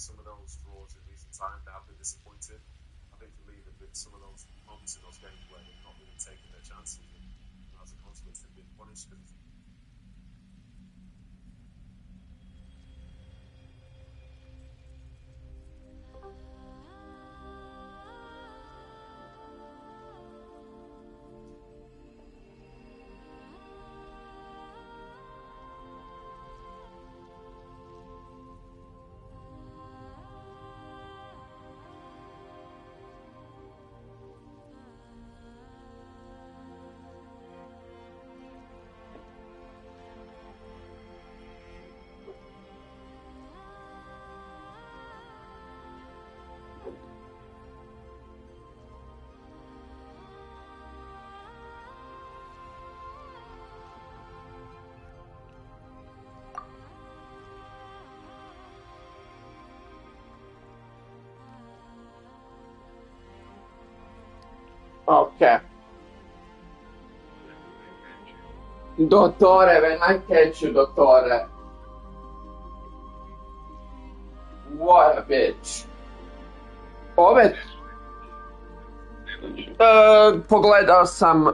some of those draws in recent time, they have been disappointing. I think for me, there've been some of those moments in those games where they've not really taken their chances, and as a consequence, they've been punished. And Okay. Dottore, when I catch you, Dottore. What a bitch. Ove... pogledao sam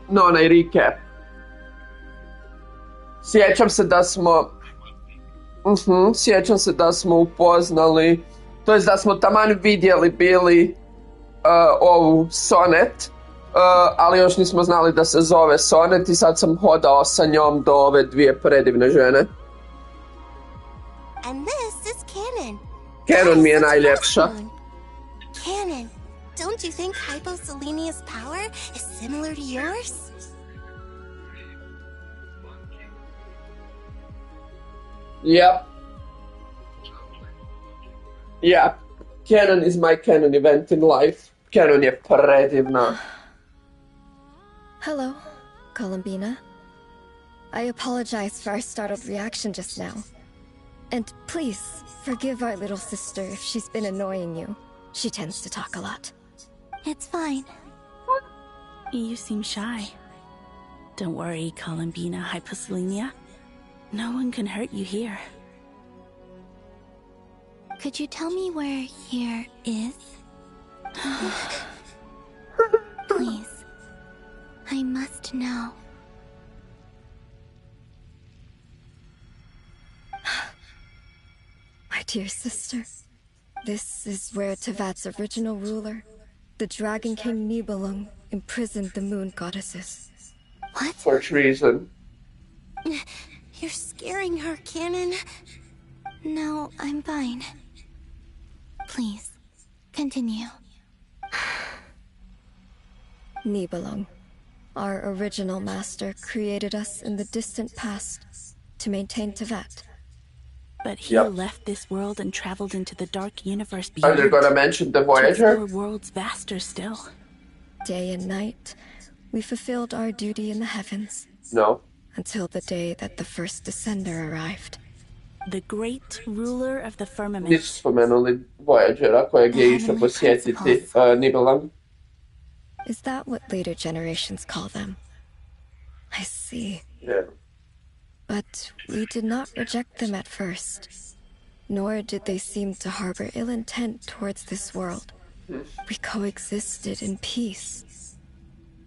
na onaj recap. Sjećam se da smo... sjećam se da smo upoznali, to jest da smo taman vidjeli bili ovu Sonet, ali još nismo znali da se zove Sonet i sad sam hodao sa njom do ove dvije predivne žene. And this is Canon. Canon mi je najljepša. Canon, don't you think Hyposelenia's power is similar to yours? Yep. Yeah. Canon is my canon event in life. Canon je predivna. Hello, Columbina. I apologize for our startled reaction just now. And please, forgive our little sister if she's been annoying you. She tends to talk a lot. It's fine. You seem shy. Don't worry, Columbina Hyposelenia. No one can hurt you here. Could you tell me where here is? Please. I must know. My dear sister, this is where Tevat's original ruler, the Dragon King Nibelung, imprisoned the moon goddesses. What? For treason. You're scaring her, Canon. No, I'm fine. Please, continue. Nibelung, our original master, created us in the distant past to maintain Tevat. But he left this world and traveled into the dark universe beyond. Are you gonna mention the Voyager? To explore worlds vaster still. Day and night, we fulfilled our duty in the heavens. No. Until the day that the first Descender arrived. The great ruler of the firmament. Nisu spomenuli Voyagera kojeg je išao posjetiti Nibelung. Is that what later generations call them? I see. Yeah. But we did not reject them at first, nor did they seem to harbor ill intent towards this world. We coexisted in peace.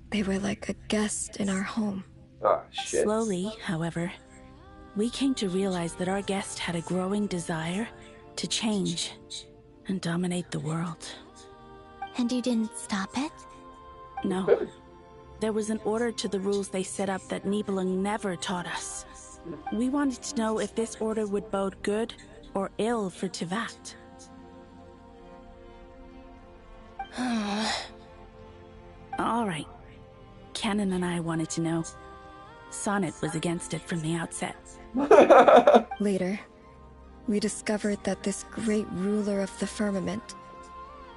They were like a guest in our home. Ah, shit. Slowly, however, we came to realize that our guest had a growing desire to change and dominate the world. And you didn't stop it? No. There was an order to the rules they set up that Nibelung never taught us. We wanted to know if this order would bode good or ill for Tevat. All right. Canon and I wanted to know. Sonnet was against it from the outset. Later, we discovered that this great ruler of the firmament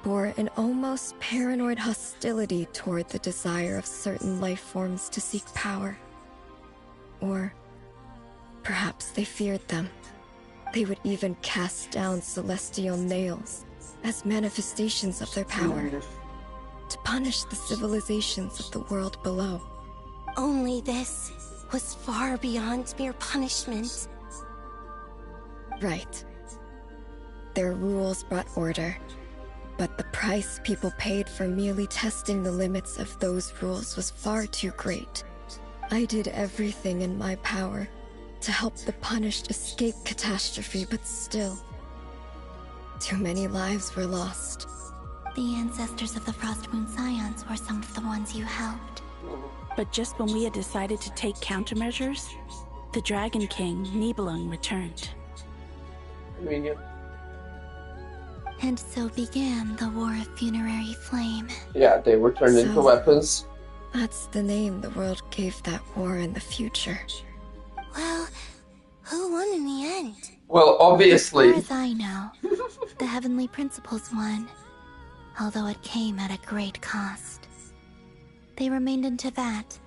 bore an almost paranoid hostility toward the desire of certain life forms to seek power. Or perhaps they feared them. They would even cast down celestial nails as manifestations of their power, to punish the civilizations of the world below. Only this was far beyond mere punishment. Right. their rules brought order. But the price people paid for merely testing the limits of those rules was far too great. I did everything in my power to help the punished escape catastrophe, but still, too many lives were lost. The ancestors of the Frost Moon Scions were some of the ones you helped. But just when we had decided to take countermeasures, the Dragon King, Nibelung, returned. Convenient. And so began the War of Funerary Flame. Yeah, they were turned into weapons. That's the name the world gave that war in the future. Well, who won in the end? Well, obviously. As far as I know, the Heavenly Principles won, although it came at a great cost. They remained in Teyvat,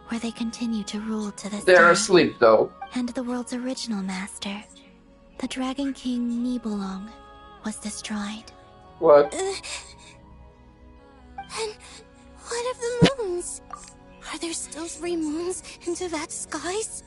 where they continue to rule to this day. They're asleep, though. And the world's original master, the Dragon King Nibelung, was destroyed. What? And what of the moons? Are there still 3 moons in Teyvat skies?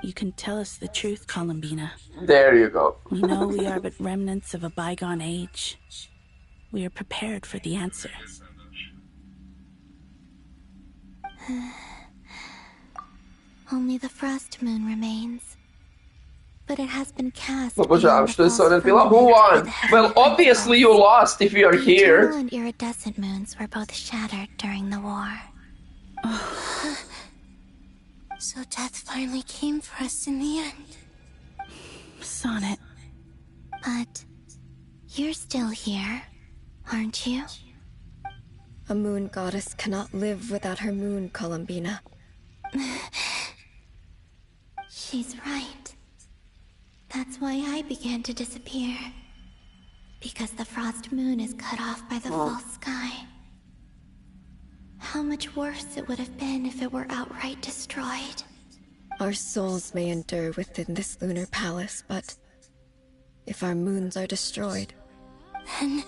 You can tell us the truth, Columbina. There you go. We know we are but remnants of a bygone age. We are prepared for the answer. Only the Frost Moon remains. But it has been cast. No powiedziałam, że to jest Sonet Villa. Who won? Well, obviously you lost if you're The here. eternal and iridescent moons were both shattered during the war. So death finally came for us in the end. Sonnet. But you're still here, aren't you? A moon goddess cannot live without her moon, Columbina. She's right. That's why I began to disappear. Because the Frost Moon is cut off by the false sky. How much worse it would have been if it were outright destroyed. Our souls may endure within this lunar palace, but if our moons are destroyed, Then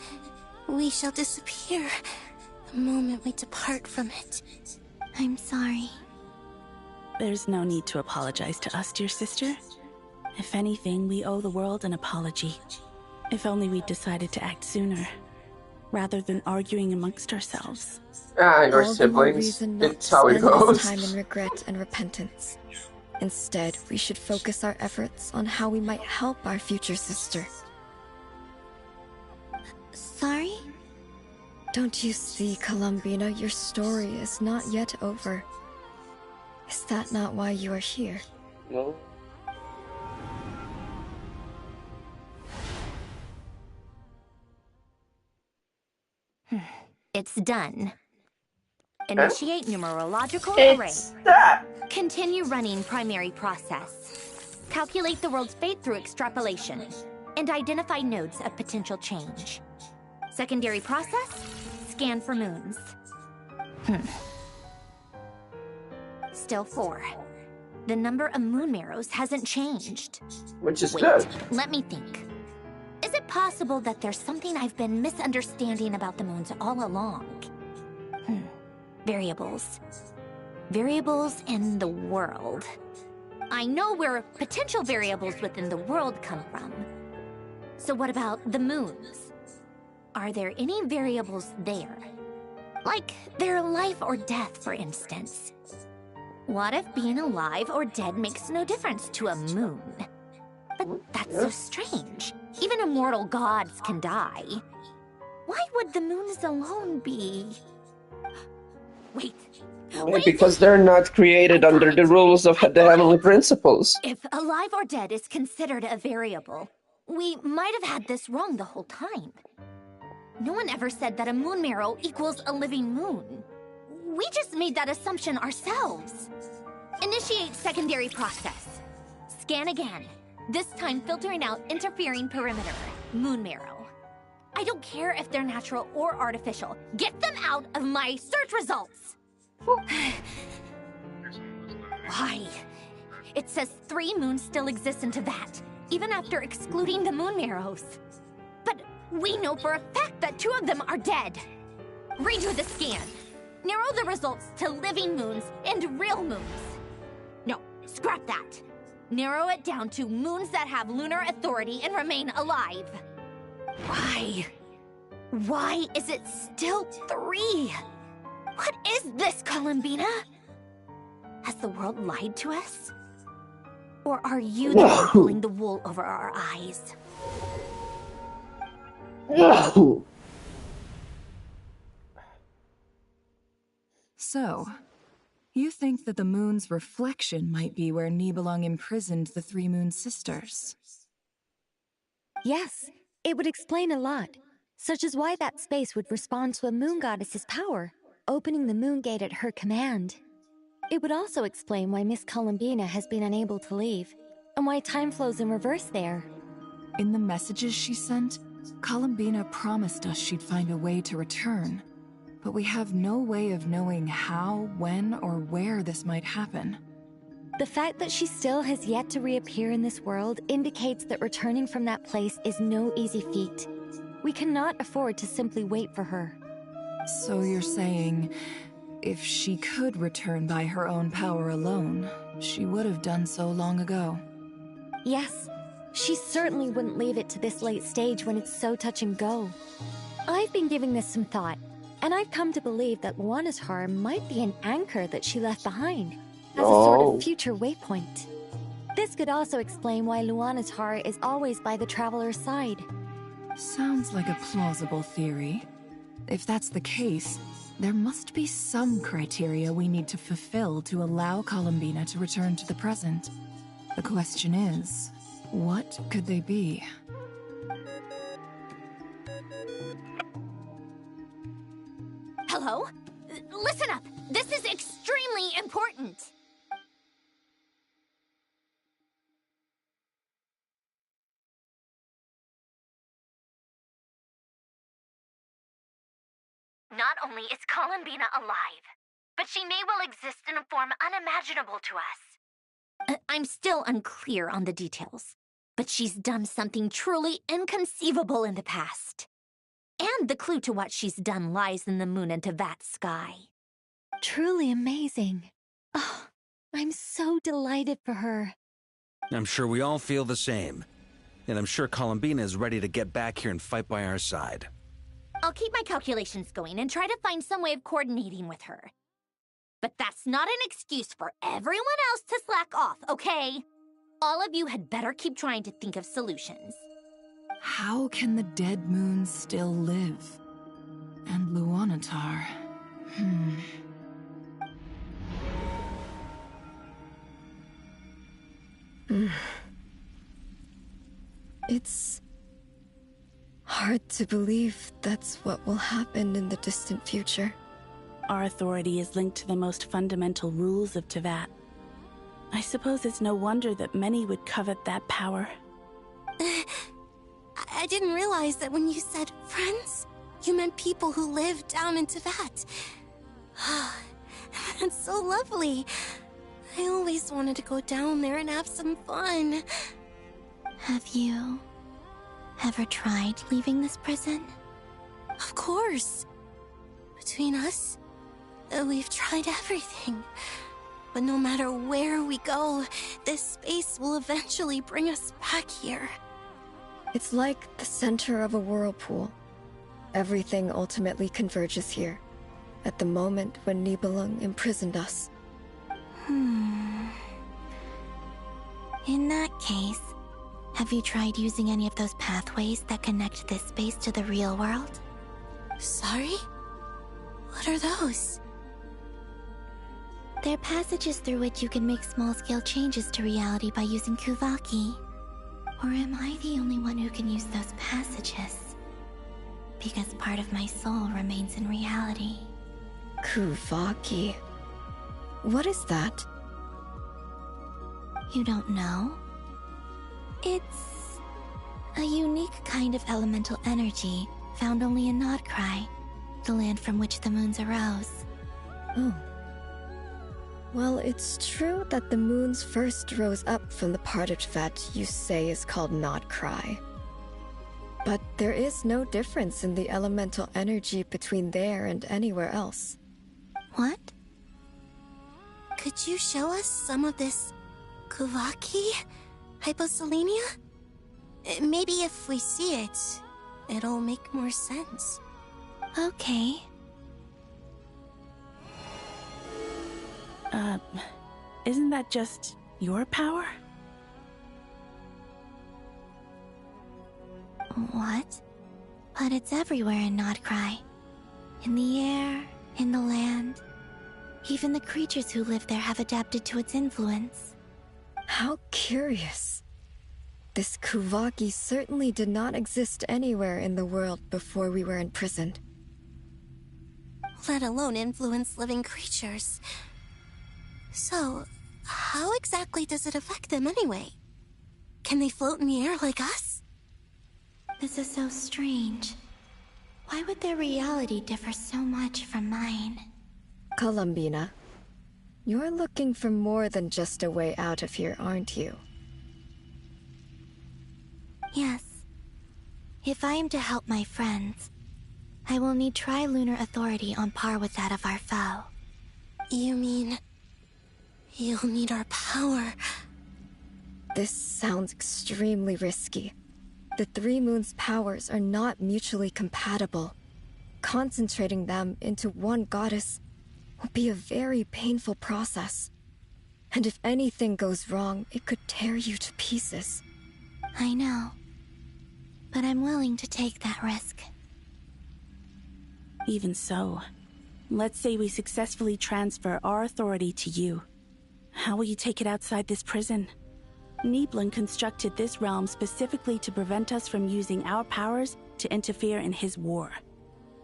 we shall disappear the moment we depart from it. I'm sorry. There's no need to apologize to us, dear sister. If anything, we owe the world an apology. If only we'd decided to act sooner, rather than arguing amongst ourselves. Ah, your all the more siblings. reason not It's to how it spend this goes. time in regret and repentance. Instead, we should focus our efforts on how we might help our future sister. Sorry? Don't you see, Columbina, your story is not yet over. Is that not why you are here? No. It's done. Initiate numerological array. It's that. Continue running primary process. Calculate the world's fate through extrapolation. And identify nodes of potential change. Secondary process, scan for moons. Still 4. The number of moon marrows hasn't changed. Which is Wait, good. let me think. Is it possible that there's something I've been misunderstanding about the moons all along? Variables. Variables in the world. I know where potential variables within the world come from. So what about the moons? Are there any variables there? Like their life or death, for instance. What if being alive or dead makes no difference to a moon? But that's so strange. Even immortal gods can die. Why would the moons alone be... Wait. Because they're not created under the rules of the heavenly principles. If alive or dead is considered a variable, we might have had this wrong the whole time. No one ever said that a moon marrow equals a living moon. We just made that assumption ourselves. Initiate secondary process. Scan again. This time filtering out interfering perimeter. Moon marrow. I don't care if they're natural or artificial. Get them out of my search results! Why? it says 3 moons still exist in Tevat, even after excluding the moon marrows. But we know for a fact that 2 of them are dead. Redo the scan. Narrow the results to living moons and real moons. No, scrap that. Narrow it down to moons that have lunar authority and remain alive. Why? Why is it still 3? What is this, Columbina? Has the world lied to us? Or are you the one pulling the wool over our eyes? So, you think that the moon's reflection might be where Nibelung imprisoned the 3 moon sisters? Yes, it would explain a lot, such as why that space would respond to a moon goddess's power, opening the moon gate at her command. It would also explain why Miss Columbina has been unable to leave, and why time flows in reverse there. In the messages she sent, Columbina promised us she'd find a way to return, but we have no way of knowing how, when, or where this might happen. The fact that she still has yet to reappear in this world indicates that returning from that place is no easy feat. We cannot afford to simply wait for her. So you're saying, if she could return by her own power alone, she would have done so long ago? Yes, she certainly wouldn't leave it to this late stage when it's so touch and go. I've been giving this some thought, and I've come to believe that Luana's Har might be an anchor that she left behind, as a sort of future waypoint. This could also explain why Luana's Har is always by the Traveler's side. Sounds like a plausible theory. If that's the case, there must be some criteria we need to fulfill to allow Columbina to return to the present. The question is, what could they be? Hello? Listen up! This is extremely important! Not only is Columbina alive, but she may well exist in a form unimaginable to us. I'm still unclear on the details, but she's done something truly inconceivable in the past. And the clue to what she's done lies in the moon and Tevat sky. Truly amazing. Oh, I'm so delighted for her. I'm sure we all feel the same. And I'm sure Columbina is ready to get back here and fight by our side. I'll keep my calculations going and try to find some way of coordinating with her. But that's not an excuse for everyone else to slack off, okay? All of you had better keep trying to think of solutions. How can the dead moons still live? And Luanatar... It's hard to believe that's what will happen in the distant future. Our authority is linked to the most fundamental rules of Tevat. I suppose it's no wonder that many would covet that power. I didn't realize that when you said friends, you meant people who live down in Tevat. That's so lovely. I always wanted to go down there and have some fun. Have you ever tried leaving this prison? Of course. Between us, we've tried everything. But no matter where we go, this space will eventually bring us back here. It's like the center of a whirlpool. Everything ultimately converges here, at the moment when Nibelung imprisoned us. In that case, have you tried using any of those pathways that connect this space to the real world? Sorry? What are those? They're passages through which you can make small-scale changes to reality by using Kuvaki. Or am I the only one who can use those passages? Because part of my soul remains in reality. Kuvaki. What is that? You don't know? It's a unique kind of elemental energy found only in Nodcry, the land from which the moons arose. Oh. Well, it's true that the moons first rose up from the part of that you say is called Not Cry. But there is no difference in the elemental energy between there and anywhere else. What? Could you show us some of this Kuvaki hyposelenia? Maybe if we see it, it'll make more sense. Okay. Isn't that just your power? What? But it's everywhere in Nodcry. In the air, in the land. Even the creatures who live there have adapted to its influence. How curious. This Kuvaki certainly did not exist anywhere in the world before we were imprisoned. Let alone influence living creatures. So, how exactly does it affect them anyway? Can they float in the air like us? This is so strange. Why would their reality differ so much from mine? Columbina, you're looking for more than just a way out of here, aren't you? Yes. If I am to help my friends, I will need tri-lunar authority on par with that of our foe. You mean... you'll need our power? This sounds extremely risky. The Three Moons' powers are not mutually compatible. Concentrating them into one goddess will be a very painful process. And if anything goes wrong, it could tear you to pieces. I know. But I'm willing to take that risk. Even so, let's say we successfully transfer our authority to you. How will you take it outside this prison? Niblin constructed this realm specifically to prevent us from using our powers to interfere in his war.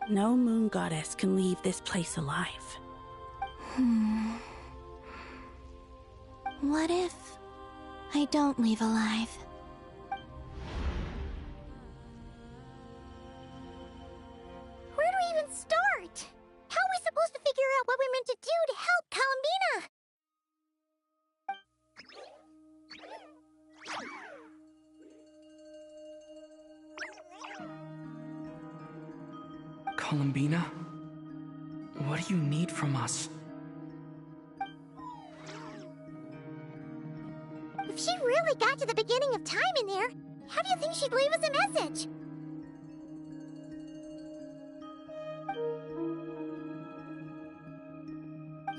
No moon goddess can leave this place alive. What if I don't leave alive? Where do we even start? How are we supposed to figure out what we're meant to do to help Columbina? Columbina? What do you need from us? If she really got to the beginning of time in there, how do you think she'd leave us a message?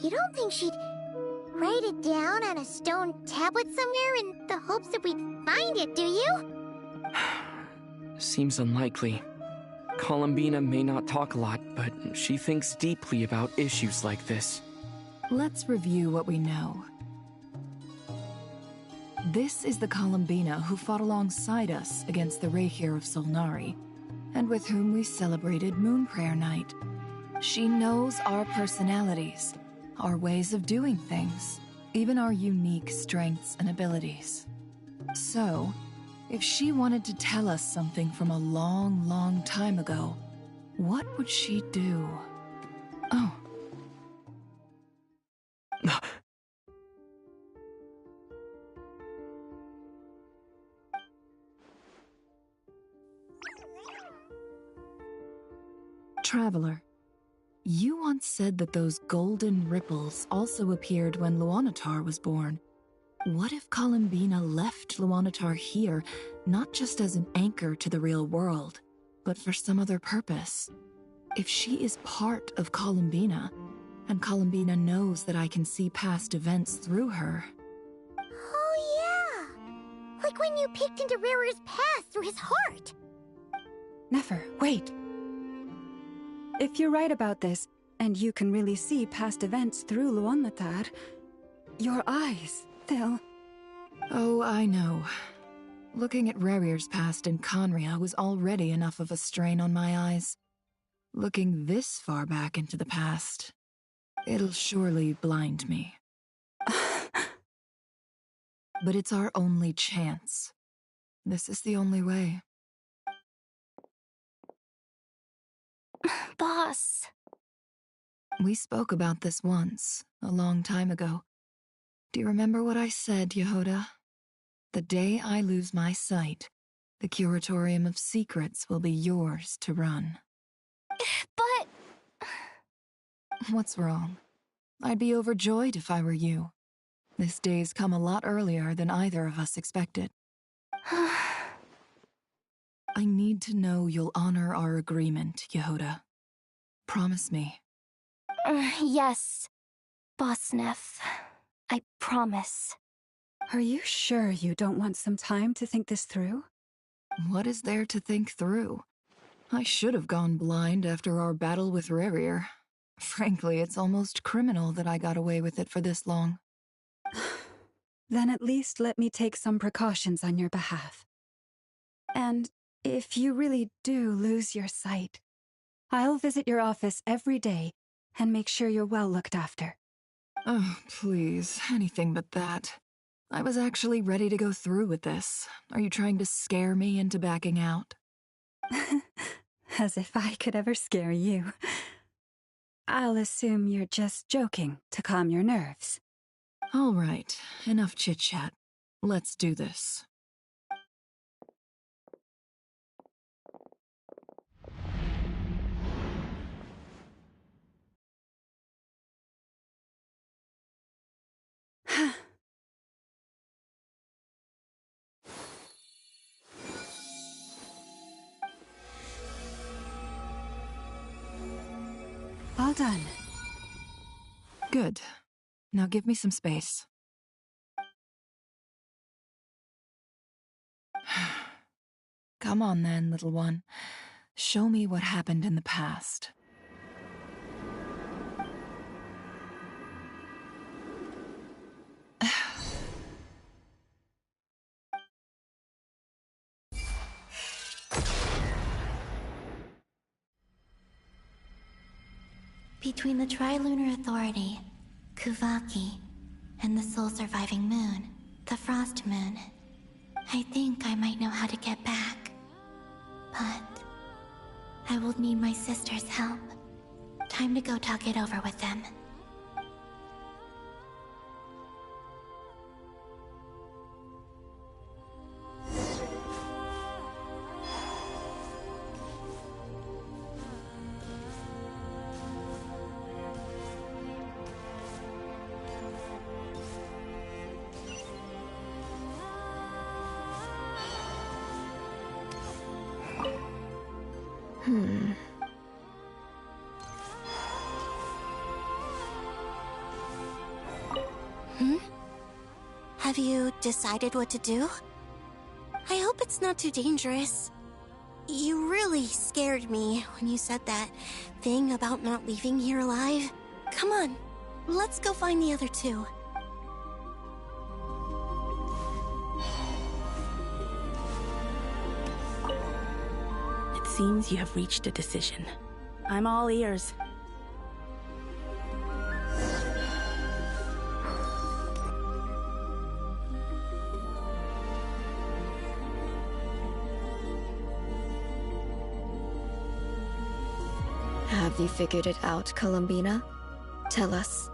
You don't think she'd write it down on a stone tablet somewhere in the hopes that we'd find it, do you? Seems unlikely. Columbina may not talk a lot, but she thinks deeply about issues like this. Let's review what we know. This is the Columbina who fought alongside us against the Rehir of Solnari, and with whom we celebrated Moon Prayer Night. She knows our personalities, our ways of doing things, even our unique strengths and abilities. So, if she wanted to tell us something from a long, long time ago, what would she do? Oh. Traveler, you once said that those golden ripples also appeared when Luanatar was born. What if Columbina left Luanatar here, not just as an anchor to the real world, but for some other purpose? If she is part of Columbina, and Columbina knows that I can see past events through her... Oh yeah! Like when you peeked into Rarer's past through his heart! Nefer, wait! If you're right about this, and you can really see past events through Luanatar, your eyes, they'll... Oh, I know. Looking at Rerir's past in Conria was already enough of a strain on my eyes. Looking this far back into the past, it'll surely blind me. But it's our only chance. This is the only way. Boss. We spoke about this once, a long time ago. Do you remember what I said, Yehoda? The day I lose my sight, the Curatorium of Secrets will be yours to run. But... What's wrong? I'd be overjoyed if I were you. This day's come a lot earlier than either of us expected. I need to know you'll honor our agreement, Yehoda. Promise me. Yes, Boss Neff. I promise. Are you sure you don't want some time to think this through? What is there to think through? I should have gone blind after our battle with Rarier. Frankly, it's almost criminal that I got away with it for this long. Then at least let me take some precautions on your behalf. And if you really do lose your sight, I'll visit your office every day and make sure you're well looked after. Oh, please, anything but that. I was actually ready to go through with this. Are you trying to scare me into backing out? As if I could ever scare you. I'll assume you're just joking to calm your nerves. All right, enough chit-chat. Let's do this. All done. Good. Now give me some space. Come on then, little one. Show me what happened in the past. Between the Trilunar Authority, Kuvaki, and the soul-surviving moon, the Frost Moon, I think I might know how to get back. But I will need my sister's help. Time to go talk it over with them. Have you decided what to do? I hope it's not too dangerous. You really scared me when you said that thing about not leaving here alive. Come on, let's go find the other two. It seems you have reached a decision. I'm all ears. Have you figured it out, Columbina? Tell us,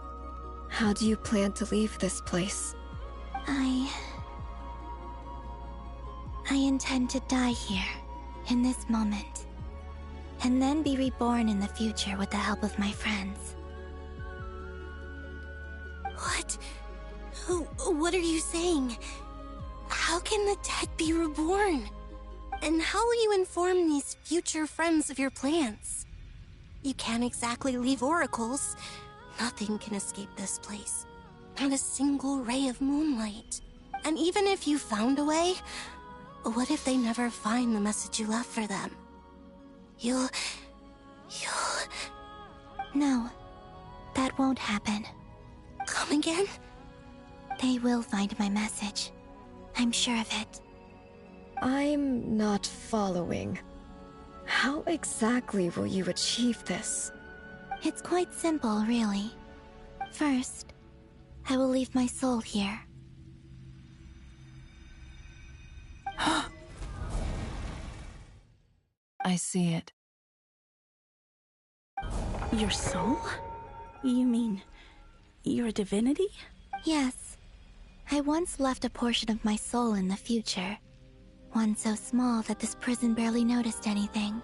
how do you plan to leave this place? I intend to die here, in this moment, and then be reborn in the future with the help of my friends. What? What are you saying? How can the dead be reborn? And how will you inform these future friends of your plans? You can't exactly leave oracles. Nothing can escape this place. Not a single ray of moonlight. And even if you found a way, what if they never find the message you left for them? You'll... No, that won't happen. Come again? They will find my message. I'm sure of it. I'm not following. How exactly will you achieve this? It's quite simple, really. First, I will leave my soul here. I see it. Your soul? You mean you're a divinity? Yes. I once left a portion of my soul in the future. One so small that this prison barely noticed anything.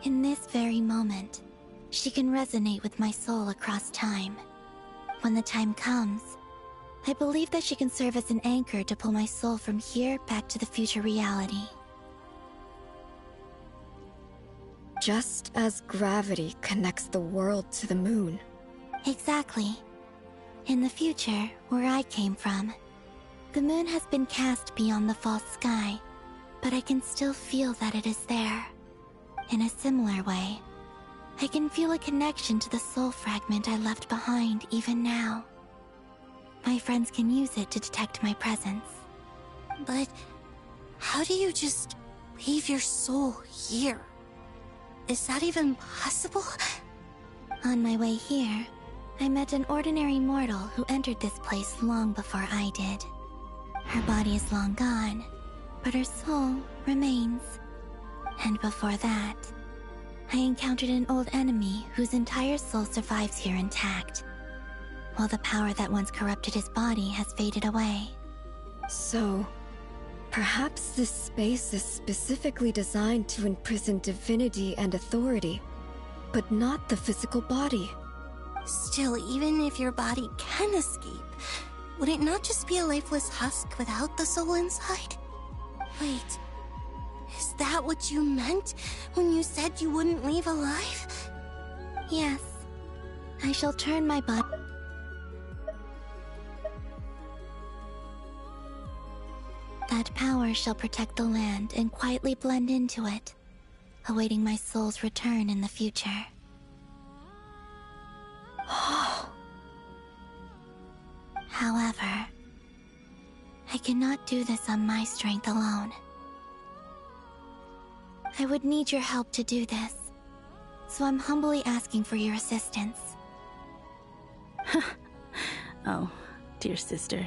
In this very moment, she can resonate with my soul across time. When the time comes, I believe that she can serve as an anchor to pull my soul from here back to the future reality. Just as gravity connects the world to the moon. Exactly. In the future, where I came from, the moon has been cast beyond the false sky, but I can still feel that it is there. In a similar way, I can feel a connection to the soul fragment I left behind even now. My friends can use it to detect my presence. But how do you just leave your soul here? Is that even possible? On my way here, I met an ordinary mortal who entered this place long before I did. Her body is long gone, but her soul remains. And before that, I encountered an old enemy whose entire soul survives here intact, while the power that once corrupted his body has faded away. So, perhaps this space is specifically designed to imprison divinity and authority, but not the physical body. Still, even if your body can escape, would it not just be a lifeless husk without the soul inside? Wait, is that what you meant when you said you wouldn't leave alive? Yes, I shall turn my body. That power shall protect the land and quietly blend into it, awaiting my soul's return in the future. However, I cannot do this on my strength alone. I would need your help to do this, so I'm humbly asking for your assistance. Oh, dear sister,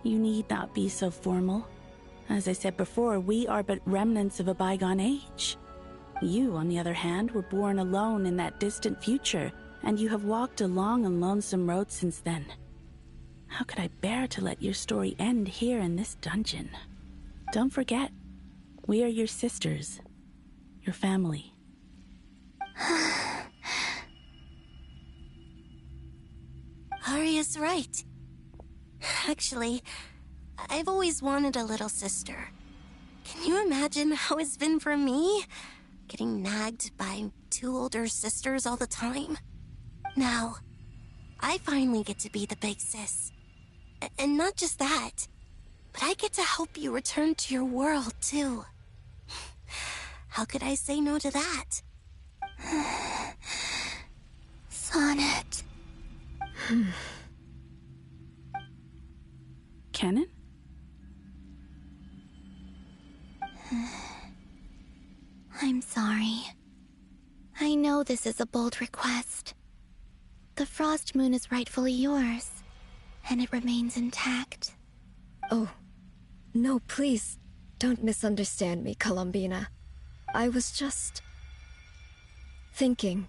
you need not be so formal. As I said before, we are but remnants of a bygone age. You, on the other hand, were born alone in that distant future, and you have walked a long and lonesome road since then. How could I bear to let your story end here in this dungeon? Don't forget, we are your sisters, your family. Arya's right. Actually, I've always wanted a little sister. Can you imagine how it's been for me? Getting nagged by two older sisters all the time. Now, I finally get to be the big sis. And not just that, but I get to help you return to your world, too. How could I say no to that? Sonnet. Canon? I'm sorry. I know this is a bold request. The Frost Moon is rightfully yours, and it remains intact. Oh, no, please, don't misunderstand me, Columbina. I was just thinking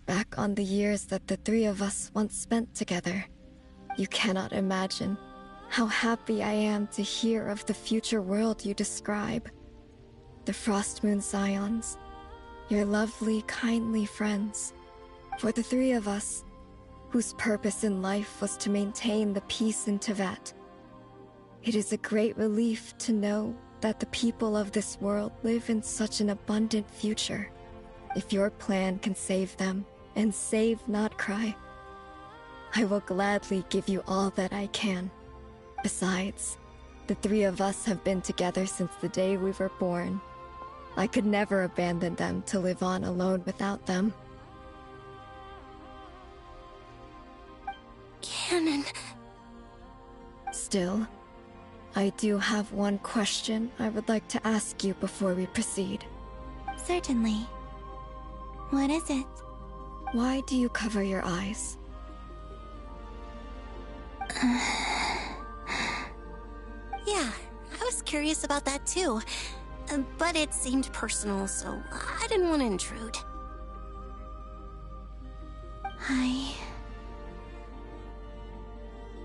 back on the years that the three of us once spent together. You cannot imagine how happy I am to hear of the future world you describe. The Frost Moon Scions, your lovely, kindly friends. For the three of us, whose purpose in life was to maintain the peace in Teyvat. It is a great relief to know that the people of this world live in such an abundant future. If your plan can save them, and save not cry, I will gladly give you all that I can. Besides, the three of us have been together since the day we were born. I could never abandon them to live on alone without them. Canon. Still, I do have one question I would like to ask you before we proceed. Certainly. What is it? Why do you cover your eyes? Yeah, I was curious about that too. But it seemed personal, so I didn't want to intrude.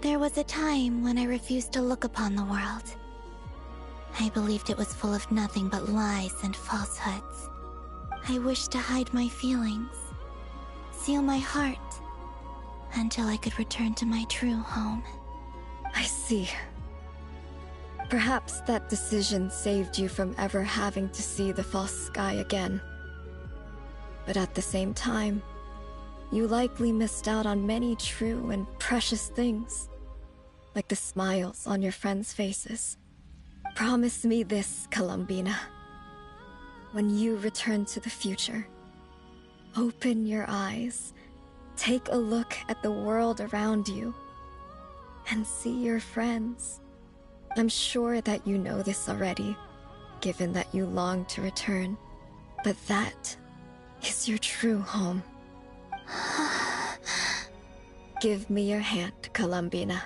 There was a time when I refused to look upon the world. I believed it was full of nothing but lies and falsehoods. I wished to hide my feelings, seal my heart, until I could return to my true home. I see. Perhaps that decision saved you from ever having to see the false sky again. But at the same time, you likely missed out on many true and precious things, like the smiles on your friends' faces. Promise me this, Columbina. When you return to the future, open your eyes, take a look at the world around you, and see your friends. I'm sure that you know this already, given that you long to return, but that is your true home. Give me your hand, Columbina.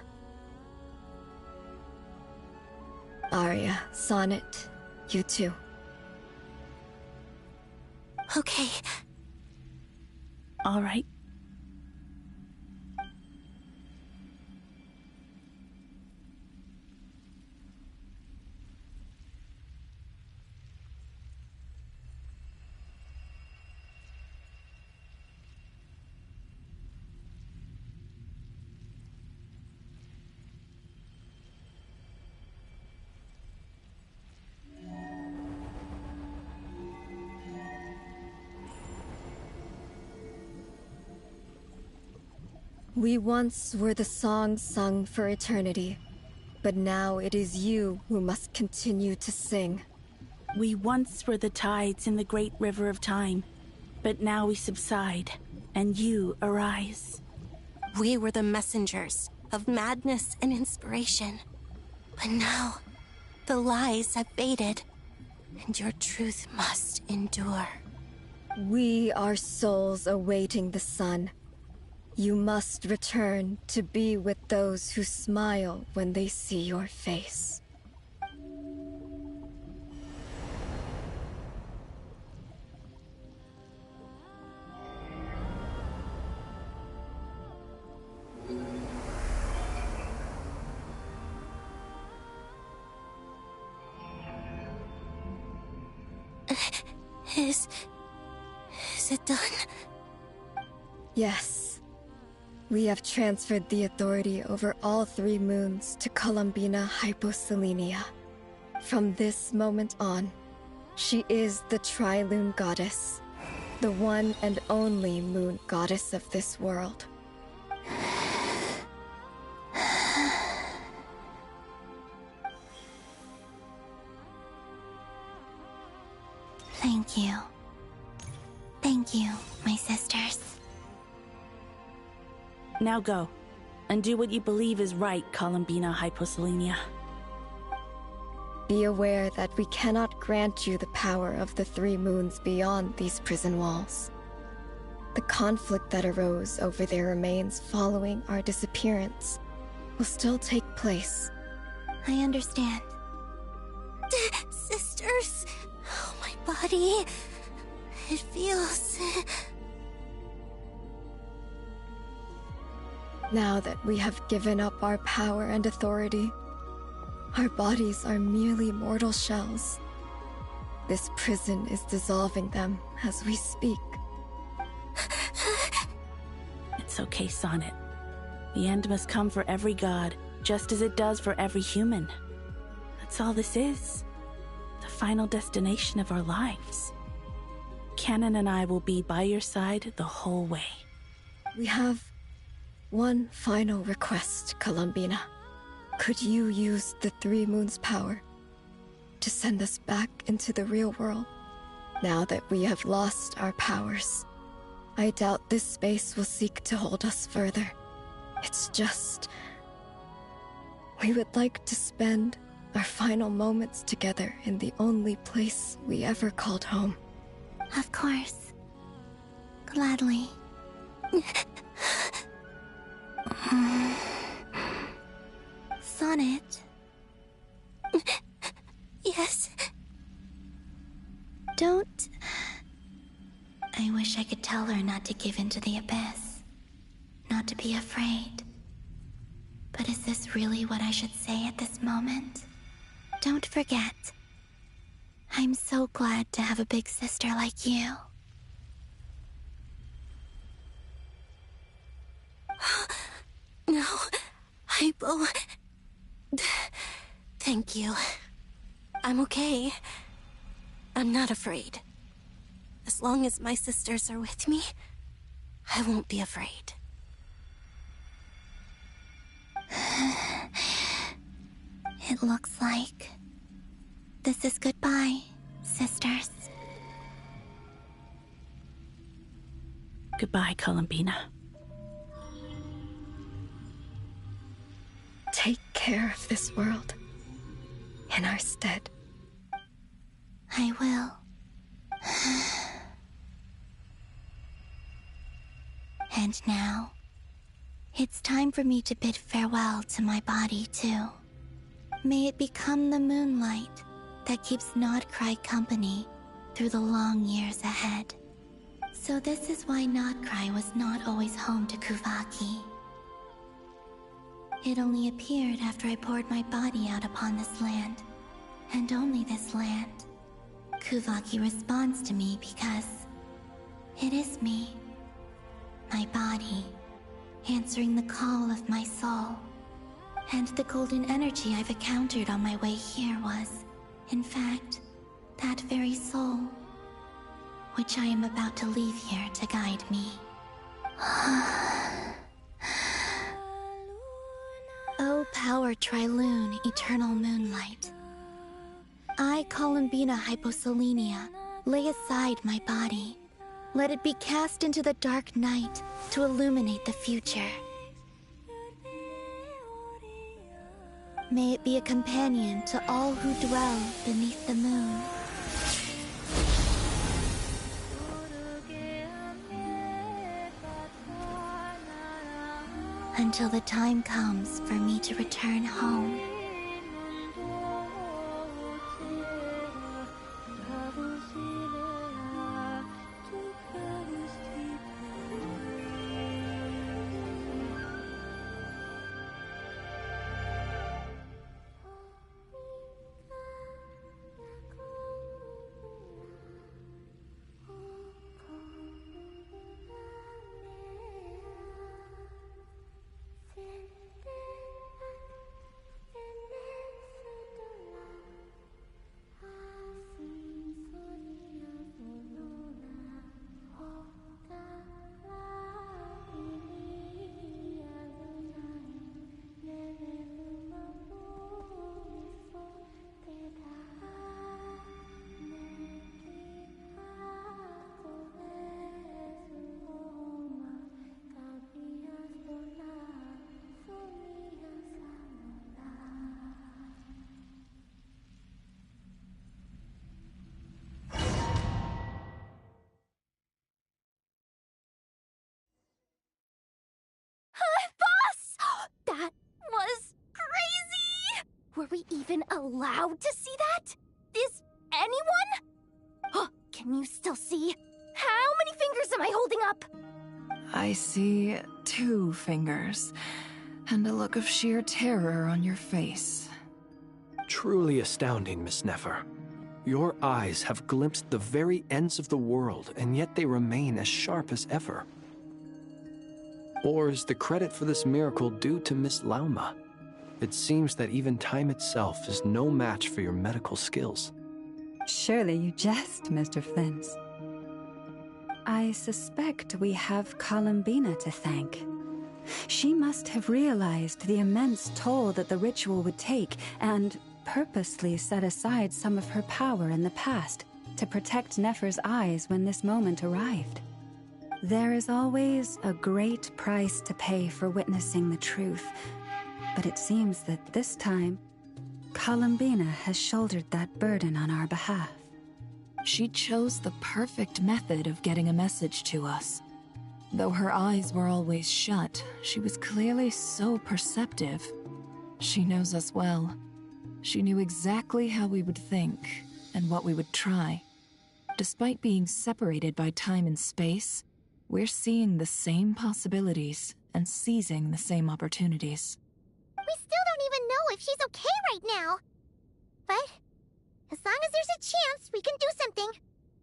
Aria, Sonnet, you too. Okay. All right. We once were the songs sung for eternity, but now it is you who must continue to sing. We once were the tides in the great river of time, but now we subside, and you arise. We were the messengers of madness and inspiration. But now, the lies have faded, and your truth must endure. We are souls awaiting the sun. You must return to be with those who smile when they see your face. Is it done? Yes. We have transferred the authority over all 3 moons to Columbina Hyposelenia. From this moment on, she is the Tri-Lune Goddess, the one and only moon goddess of this world. Thank you. Thank you, my sisters. Now go, and do what you believe is right, Columbina Hyposelenia. Be aware that we cannot grant you the power of the 3 moons beyond these prison walls. The conflict that arose over their remains following our disappearance will still take place. I understand. Sisters, oh, my body, it feels... Now that we have given up our power and authority, our bodies are merely mortal shells. This prison is dissolving them as we speak. It's okay, Sonnet. The end must come for every god, just as it does for every human. That's all this is. The final destination of our lives. Canon and I will be by your side the whole way. We have one final request, Columbina. Could you use the 3 moons' power to send us back into the real world? Now that we have lost our powers, I doubt this space will seek to hold us further. It's just... we would like to spend our final moments together in the only place we ever called home. Of course. Gladly. Sonnet? Yes? Don't... I wish I could tell her not to give in to the abyss. Not to be afraid. But this really what I should say at this moment? Don't forget, I'm so glad to have a big sister like you. No, Hypo. Thank you. I'm okay. I'm not afraid. As long as my sisters are with me, I won't be afraid. It looks like this is goodbye, sisters. Goodbye, Columbina. Take care of this world in our stead. I will. And now, it's time for me to bid farewell to my body, too. May it become the moonlight that keeps Nodcry company through the long years ahead. So this is why Nodcry was not always home to Kuvaki. It only appeared after I poured my body out upon this land, and only this land. Kuvaki responds to me because it is me, my body, answering the call of my soul. And the golden energy I've encountered on my way here was, in fact, that very soul, which I am about to leave here to guide me. O power Trilune, eternal moonlight. I, Columbina Hyposelenia, lay aside my body. Let it be cast into the dark night to illuminate the future. May it be a companion to all who dwell beneath the moon. Until the time comes for me to return home. That was crazy! Were we even allowed to see that? Is anyone? Can you still see? How many fingers am I holding up? I see 2 fingers, and a look of sheer terror on your face. Truly astounding, Miss Nefer. Your eyes have glimpsed the very ends of the world, and yet they remain as sharp as ever. Or is the credit for this miracle due to Miss Lauma? It seems that even time itself is no match for your medical skills. Surely you jest, Mr. Flins. I suspect we have Columbina to thank. She must have realized the immense toll that the ritual would take and purposely set aside some of her power in the past to protect Nefer's eyes when this moment arrived. There is always a great price to pay for witnessing the truth, but it seems that this time, Columbina has shouldered that burden on our behalf. She chose the perfect method of getting a message to us. Though her eyes were always shut, she was clearly so perceptive. She knows us well. She knew exactly how we would think and what we would try. Despite being separated by time and space, we're seeing the same possibilities and seizing the same opportunities. We We still don't even know if she's okay right now. But as long as there's a chance we can do something,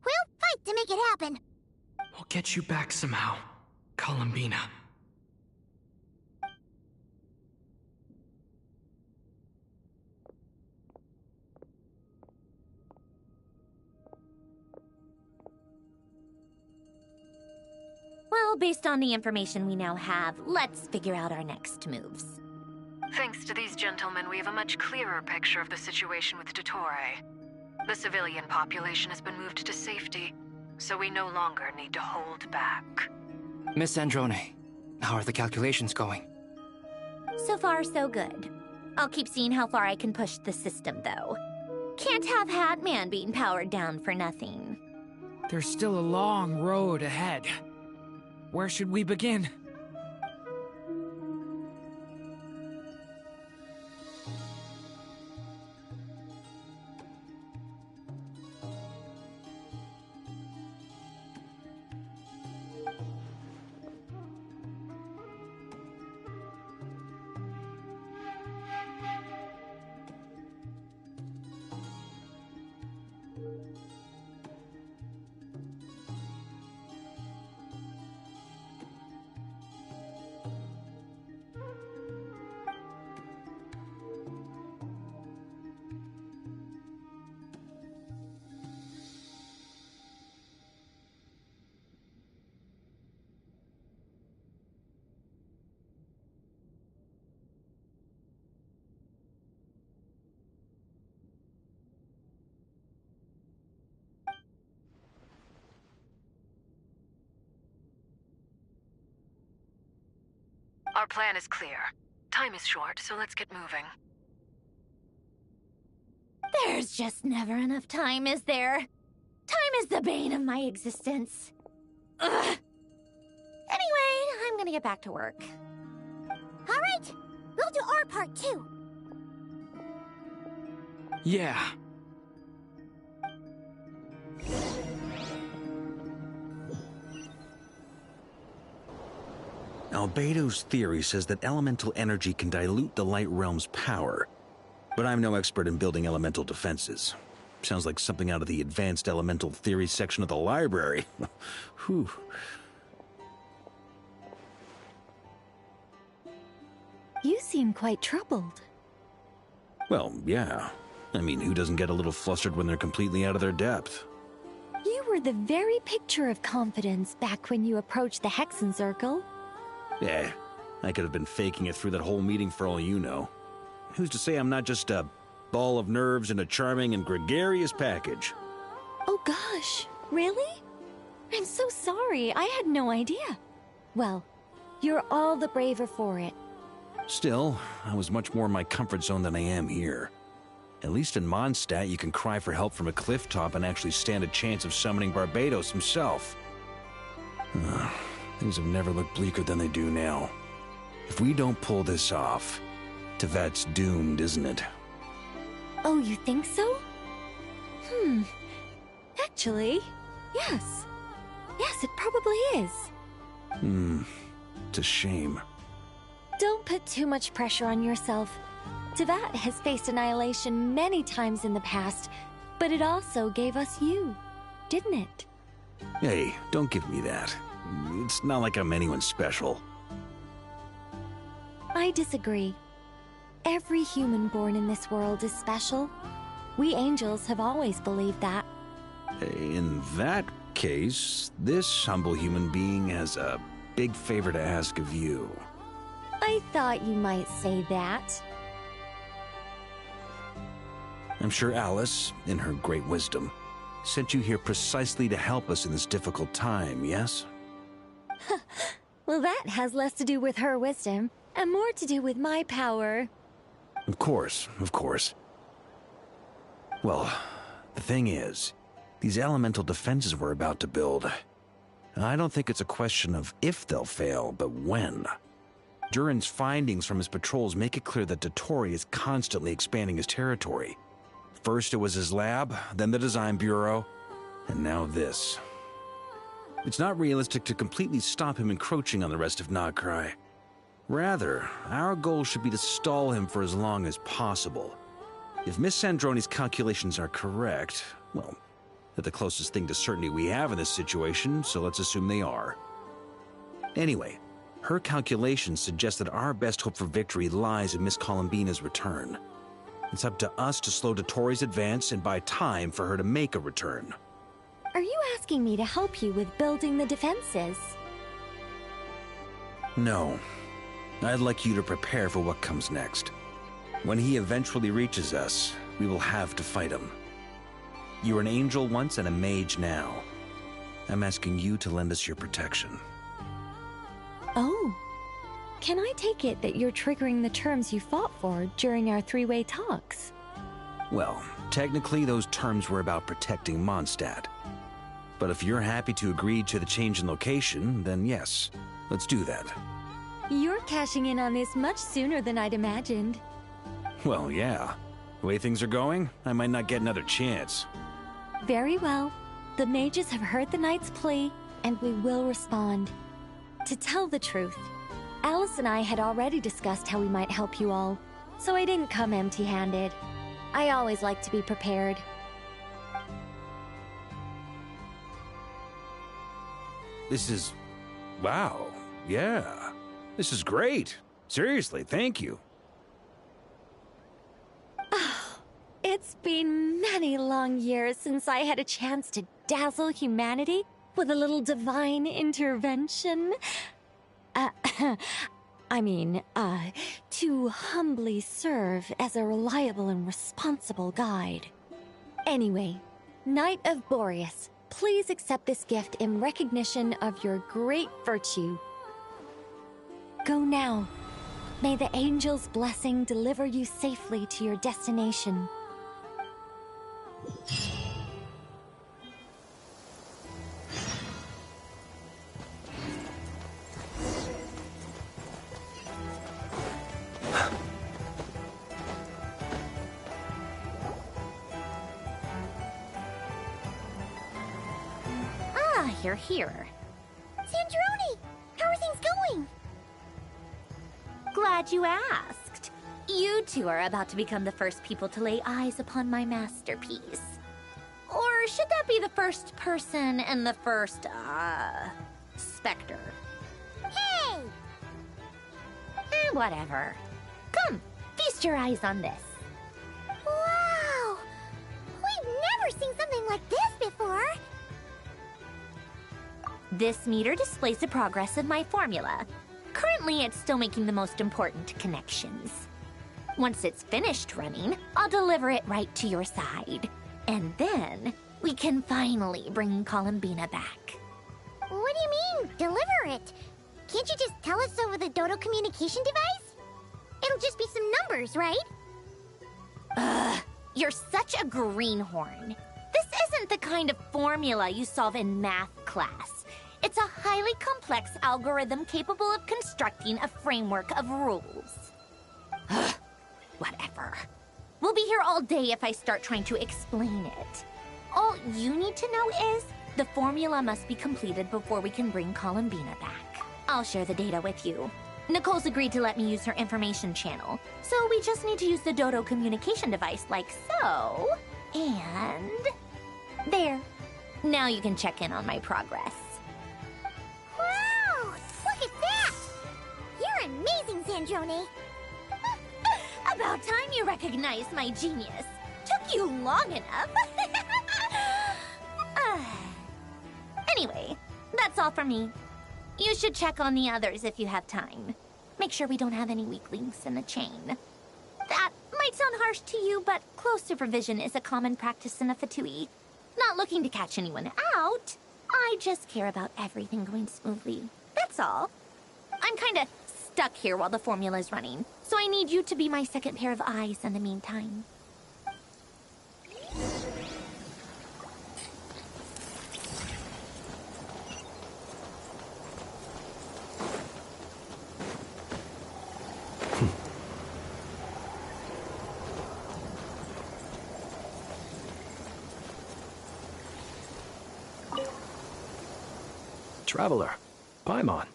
we'll fight to make it happen. We'll get you back somehow, Columbina. Well, based on the information we now have, let's figure out our next moves. Thanks to these gentlemen, we have a much clearer picture of the situation with Dottore. The civilian population has been moved to safety, so we no longer need to hold back. Miss Androne, how are the calculations going? So far, so good. I'll keep seeing how far I can push the system, though. Can't have Hatman being powered down for nothing. There's still a long road ahead. Where should we begin? Our plan is clear. Time is short, so let's get moving. There's just never enough time, is there? Time is the bane of my existence. Ugh. Anyway, I'm gonna get back to work. All right, we'll do our part too. Yeah. Albedo's theory says that elemental energy can dilute the Light Realm's power. But I'm no expert in building elemental defenses. Sounds like something out of the advanced elemental theory section of the library. Whew. You seem quite troubled. Well, yeah. I mean, who doesn't get a little flustered when they're completely out of their depth? You were the very picture of confidence back when you approached the Hexen Circle. Yeah, I could have been faking it through that whole meeting for all you know. Who's to say I'm not just a ball of nerves in a charming and gregarious package? Oh gosh, really? I'm so sorry, I had no idea. Well, you're all the braver for it. Still, I was much more in my comfort zone than I am here. At least in Mondstadt, you can cry for help from a cliff top and actually stand a chance of summoning Barbados himself. Things have never looked bleaker than they do now. If we don't pull this off, Tevat's doomed, isn't it? Oh, you think so? Actually, yes. Yes, it probably is. It's a shame. Don't put too much pressure on yourself. Tevat has faced annihilation many times in the past, but it also gave us you, didn't it? Hey, don't give me that. It's not like I'm anyone special. I disagree. Every human born in this world is special. We angels have always believed that. In that case, this humble human being has a big favor to ask of you. I thought you might say that. I'm sure Alice, in her great wisdom, sent you here precisely to help us in this difficult time, yes? Well, that has less to do with her wisdom, and more to do with my power. Of course, of course. Well, the thing is, these elemental defenses we're about to build, I don't think it's a question of if they'll fail, but when. Durin's findings from his patrols make it clear that Dottore is constantly expanding his territory. First it was his lab, then the design bureau, and now this. It's not realistic to completely stop him encroaching on the rest of Nagcry. Rather, our goal should be to stall him for as long as possible. If Miss Sandroni's calculations are correct, well, they're the closest thing to certainty we have in this situation, so let's assume they are. Anyway, her calculations suggest that our best hope for victory lies in Miss Columbina's return. It's up to us to slow Dottore's advance and buy time for her to make a return. Are you asking me to help you with building the defenses? No. I'd like you to prepare for what comes next. When he eventually reaches us, we will have to fight him. You were an angel once and a mage now. I'm asking you to lend us your protection. Oh. Can I take it that you're triggering the terms you fought for during our three-way talks? Well, technically those terms were about protecting Mondstadt. But if you're happy to agree to the change in location, then yes, let's do that. You're cashing in on this much sooner than I'd imagined. Well, yeah. The way things are going, I might not get another chance. Very well. The mages have heard the knight's plea, and we will respond. To tell the truth, Alice and I had already discussed how we might help you all, so I didn't come empty-handed. I always like to be prepared. This is... wow. Yeah. This is great. Seriously, thank you. It's been many long years since I had a chance to dazzle humanity with a little divine intervention. To humbly serve as a reliable and responsible guide. Anyway, Knight of Boreas, please accept this gift in recognition of your great virtue. Go now. May the angel's blessing deliver you safely to your destination. You're here. Sandroni! How are things going? Glad you asked. You two are about to become the first people to lay eyes upon my masterpiece. Or should that be the first person and the first, specter? Hey! Whatever. Come, feast your eyes on this. Wow! We've never seen something like this before! This meter displays the progress of my formula. Currently, it's still making the most important connections. Once it's finished running, I'll deliver it right to your side. And then, we can finally bring Columbina back. What do you mean, deliver it? Can't you just tell us over the Dodo communication device? It'll just be some numbers, right? Ugh, you're such a greenhorn. This isn't the kind of formula you solve in math class. It's a highly complex algorithm capable of constructing a framework of rules. Ugh, whatever. We'll be here all day if I start trying to explain it. All you need to know is the formula must be completed before we can bring Columbina back. I'll share the data with you. Nicole's agreed to let me use her information channel, so we just need to use the Dodo communication device like so. And... there. Now you can check in on my progress. Wow! Look at that! You're amazing, Sandroni! About time you recognized my genius. Took you long enough. Anyway, that's all from me. You should check on the others if you have time. Make sure we don't have any weak links in the chain. That might sound harsh to you, but close supervision is a common practice in the Fatui. Not looking to catch anyone out. I just care about everything going smoothly. That's all. I'm kinda stuck here while the formula's running, so I need you to be my second pair of eyes in the meantime. Traveler, Paimon,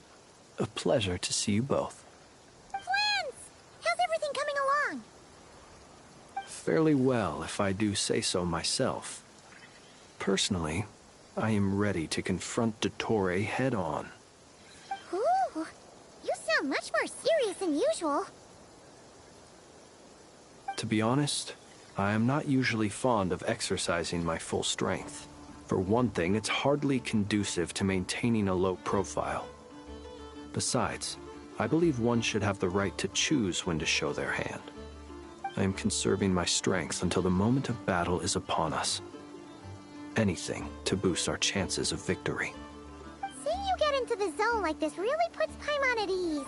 a pleasure to see you both. fairly well, if I do say so myself. Personally, I am ready to confront Dottore head-on. Ooh, you sound much more serious than usual. To be honest, I am not usually fond of exercising my full strength. For one thing, it's hardly conducive to maintaining a low profile. Besides, I believe one should have the right to choose when to show their hand. I am conserving my strength until the moment of battle is upon us. Anything to boost our chances of victory. Seeing you get into the zone like this really puts Paimon at ease.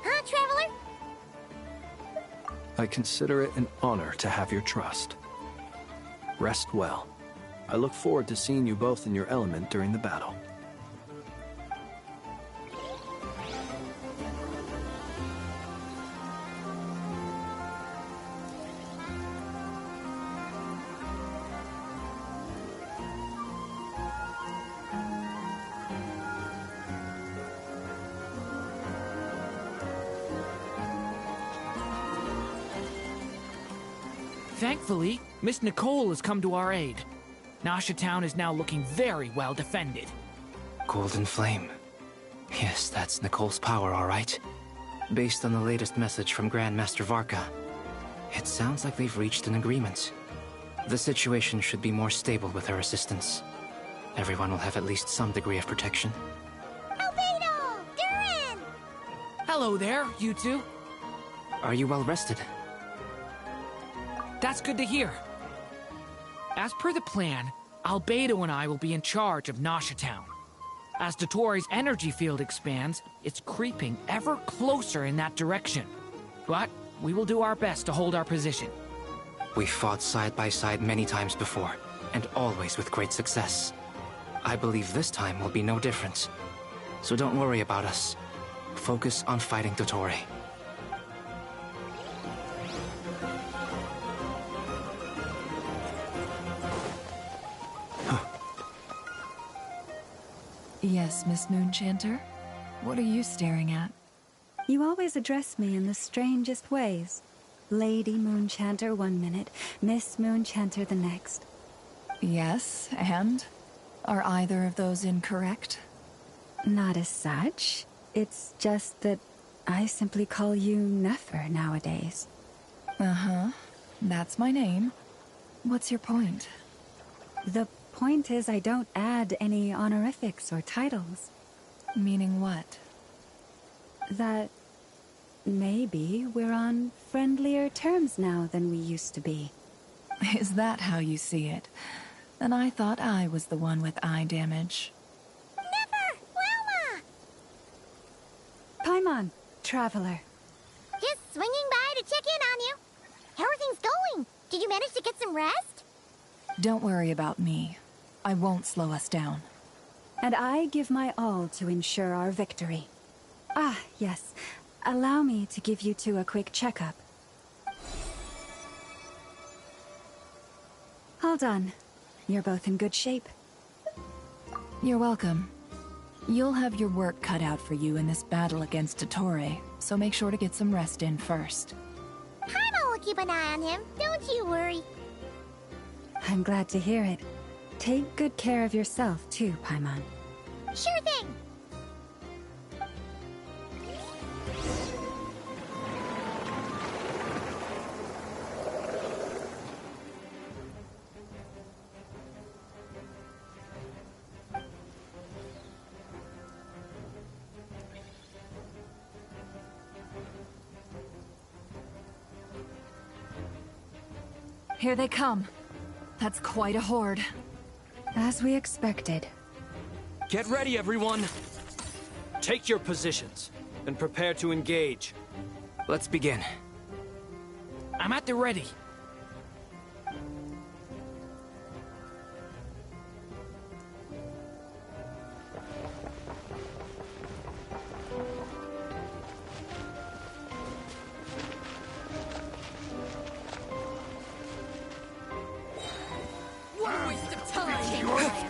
Huh, Traveler? I consider it an honor to have your trust. Rest well. I look forward to seeing you both in your element during the battle. Thankfully, Miss Nicole has come to our aid. Nasha Town is now looking very well defended. Golden Flame. Yes, that's Nicole's power, all right. Based on the latest message from Grandmaster Varka, it sounds like they've reached an agreement. The situation should be more stable with her assistance. Everyone will have at least some degree of protection. Albedo! Durin! Hello there, you two. Are you well rested? That's good to hear. As per the plan, Albedo and I will be in charge of Nasha Town. As Dottore's energy field expands, it's creeping ever closer in that direction. But we will do our best to hold our position. We've fought side by side many times before, and always with great success. I believe this time will be no different. So don't worry about us. Focus on fighting Dottore. Yes, Miss Moonchanter? What are you staring at? You always address me in the strangest ways. Lady Moonchanter one minute, Miss Moonchanter the next. Yes, and? Are either of those incorrect? Not as such. It's just that I simply call you Nefer nowadays. Uh-huh. That's my name. What's your point? The point is I don't add any honorifics or titles. Meaning what? That maybe we're on friendlier terms now than we used to be. Is that how you see it? And I thought I was the one with eye damage. Never! Wilma! Paimon, Traveler. Just swinging by to check in on you. How are things going? Did you manage to get some rest? Don't worry about me. I won't slow us down. And I give my all to ensure our victory. Ah, yes. Allow me to give you two a quick checkup. All done. You're both in good shape. You're welcome. You'll have your work cut out for you in this battle against Dottore, so make sure to get some rest in first. Paimon will keep an eye on him, don't you worry. I'm glad to hear it. Take good care of yourself, too, Paimon. Sure thing! Here they come. That's quite a horde. As we expected. Get ready, everyone! Take your positions, and prepare to engage. Let's begin. I'm at the ready.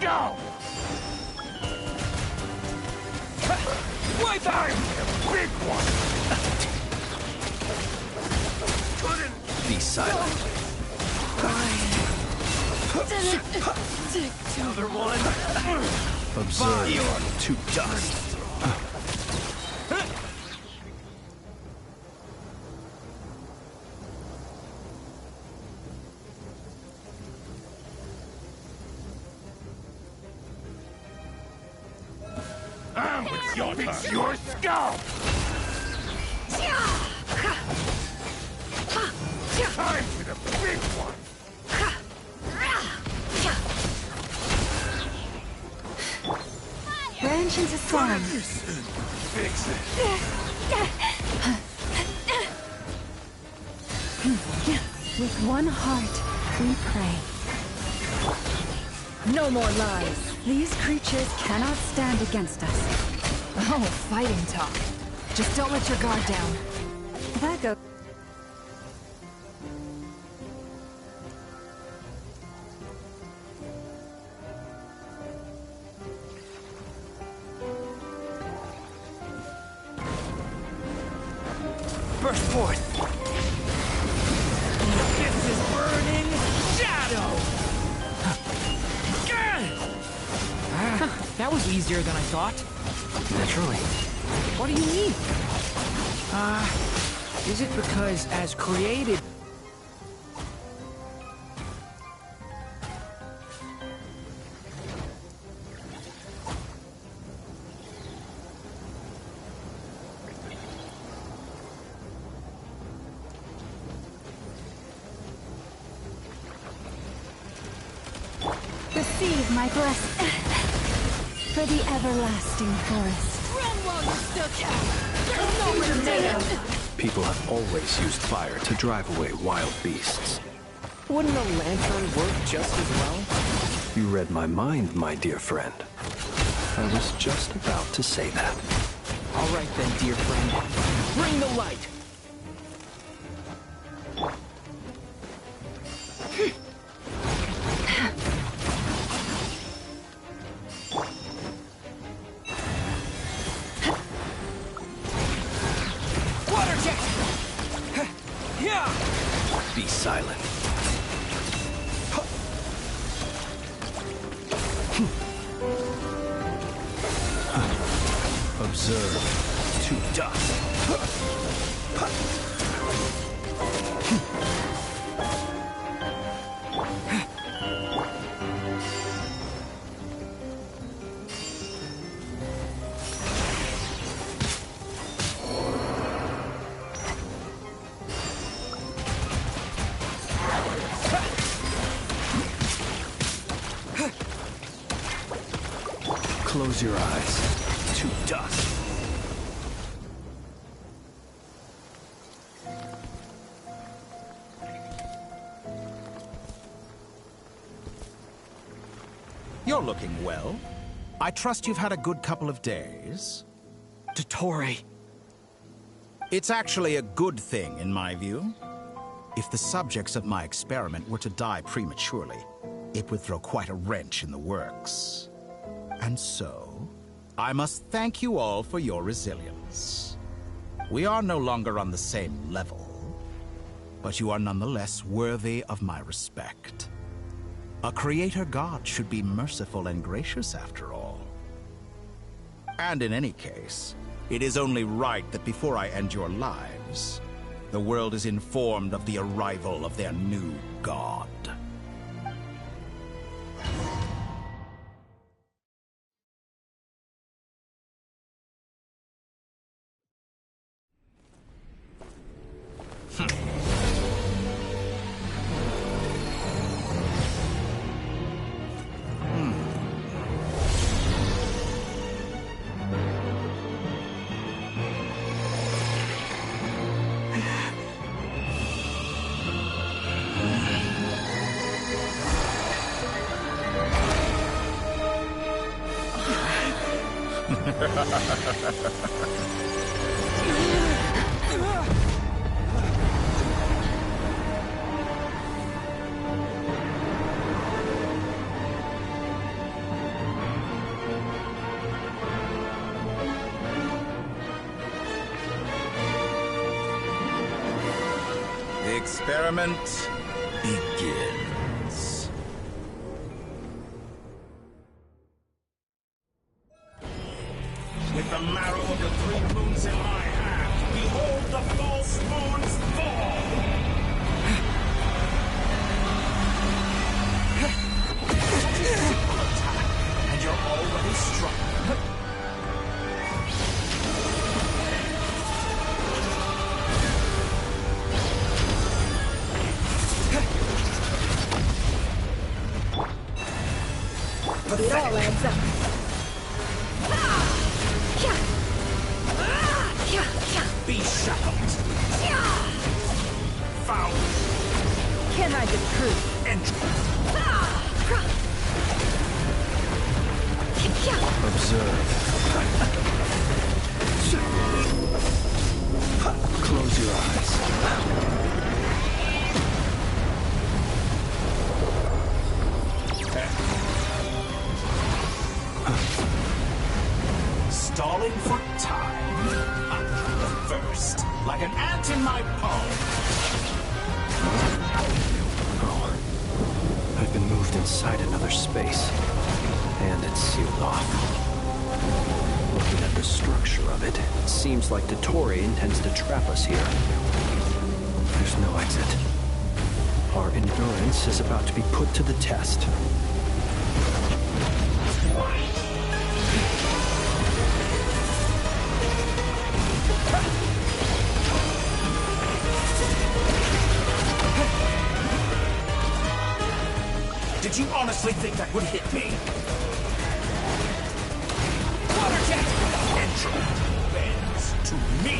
Go! Wipe out! Big one! Be silent. Another one. Observe to dust. It's your turn. Your scalp. Time for the big one. Branch into song. Fix it. With one heart, we pray. No more lies. These creatures cannot stand against us. Oh, fighting talk. Just don't let your guard down. That goes. Burst forth! This is burning shadow! That was easier than I thought. Naturally. What do you mean? Is it because as created... Receive my blessing for the everlasting forest. Run while you still can! There's no return! People have always used fire to drive away wild beasts. Wouldn't a lantern work just as well? You read my mind, my dear friend. I was just about to say that. All right then, dear friend. Bring the light! Be silent. Observe to dust. Close your eyes to dust. You're looking well. I trust you've had a good couple of days. Dottore. It's actually a good thing, in my view. If the subjects of my experiment were to die prematurely, it would throw quite a wrench in the works. And so, I must thank you all for your resilience. We are no longer on the same level, but you are nonetheless worthy of my respect. A creator god should be merciful and gracious after all. And in any case, it is only right that before I end your lives, the world is informed of the arrival of their new god. The experiment begins. marrow of the three moons in my hand, behold the false moons fall! Simple attack, and you're already struck. But it all adds up. Be shackled. Foul. Can't hide the truth. Observe. Close your eyes. Stalling for time. The first, like an ant in my palm. Oh, I've been moved inside another space, and it's sealed off. Looking at the structure of it, it seems like Dottore intends to trap us here. There's no exit. Our endurance is about to be put to the test. Did you honestly think that would hit me? Water jet! Entry bends to me.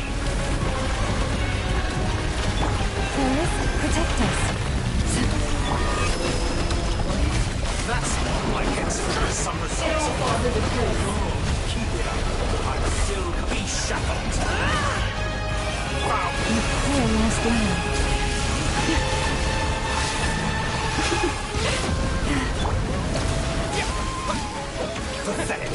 Forest, protect us. That's more like it. Some results of our keep it up. I'm still be shackled. Wow. Poor last line. Pathetic.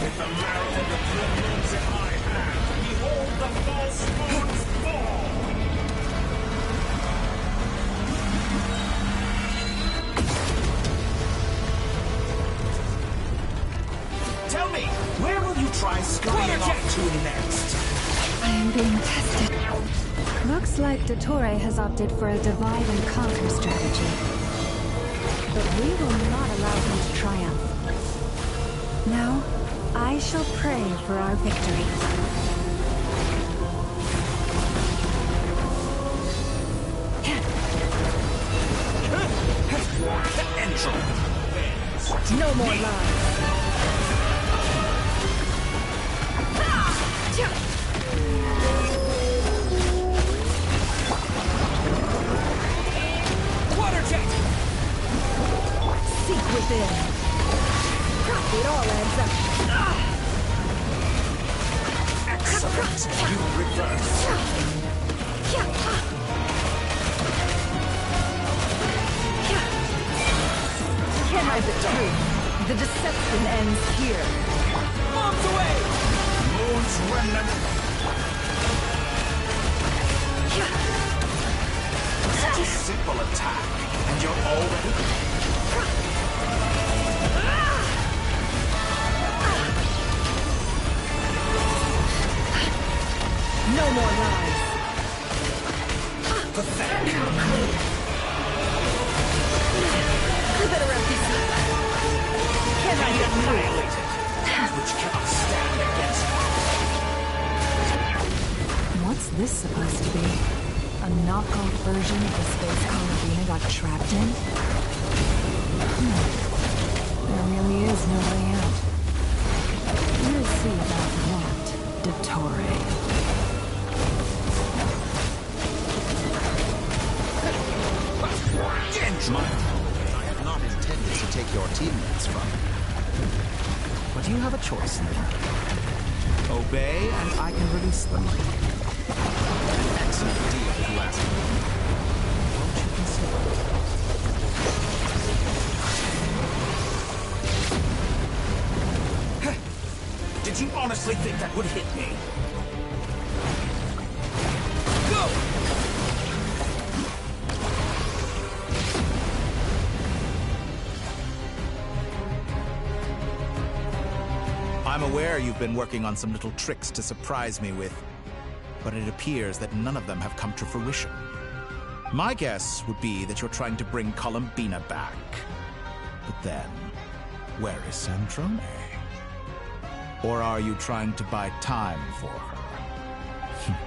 With the marrow of the three moons in my hand, behold the false moons fall! Tell me, where will you try scurrying off to next? I am being tested. Looks like Dottore has opted for a divide and conquer strategy. But we will not allow him to triumph. Now, I shall pray for our victory. No more lies. Water jet! Seek within. It all adds up. Excellent! You reverse. Can't hide the truth. The deception ends here. Moons away! Moon's remnant. Such a simple attack, and you're already... No more lies. Pathetic. I better wrap this up. Can I get annihilated? Which cannot stand against... What's this supposed to be? A knockoff version of the space Colorina got trapped in? There really is no way out. We'll see about that, Dottore. Genshin! I had not intended to take your teammates from you. But you have a choice now. Obey, and I can release them. An excellent deal, if you ask me. Won't you consider it? Did you honestly think that would hit me? Go! aware you've been working on some little tricks to surprise me with, but it appears that none of them have come to fruition. My guess would be that you're trying to bring Columbina back. But then, where is Sandrone? Or are you trying to buy time for her?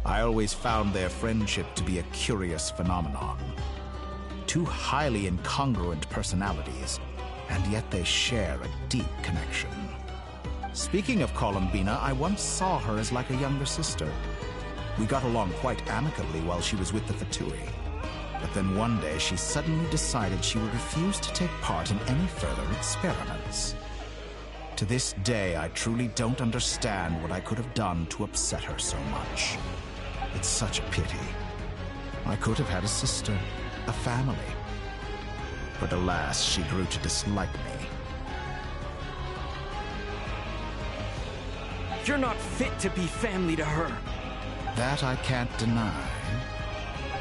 I always found their friendship to be a curious phenomenon. Two highly incongruent personalities, and yet they share a deep connection. Speaking of Columbina, I once saw her as like a younger sister. We got along quite amicably while she was with the Fatui. But then one day she suddenly decided she would refuse to take part in any further experiments. To this day, I truly don't understand what I could have done to upset her so much. It's such a pity. I could have had a sister, a family. But alas, she grew to dislike me. You're not fit to be family to her. That I can't deny.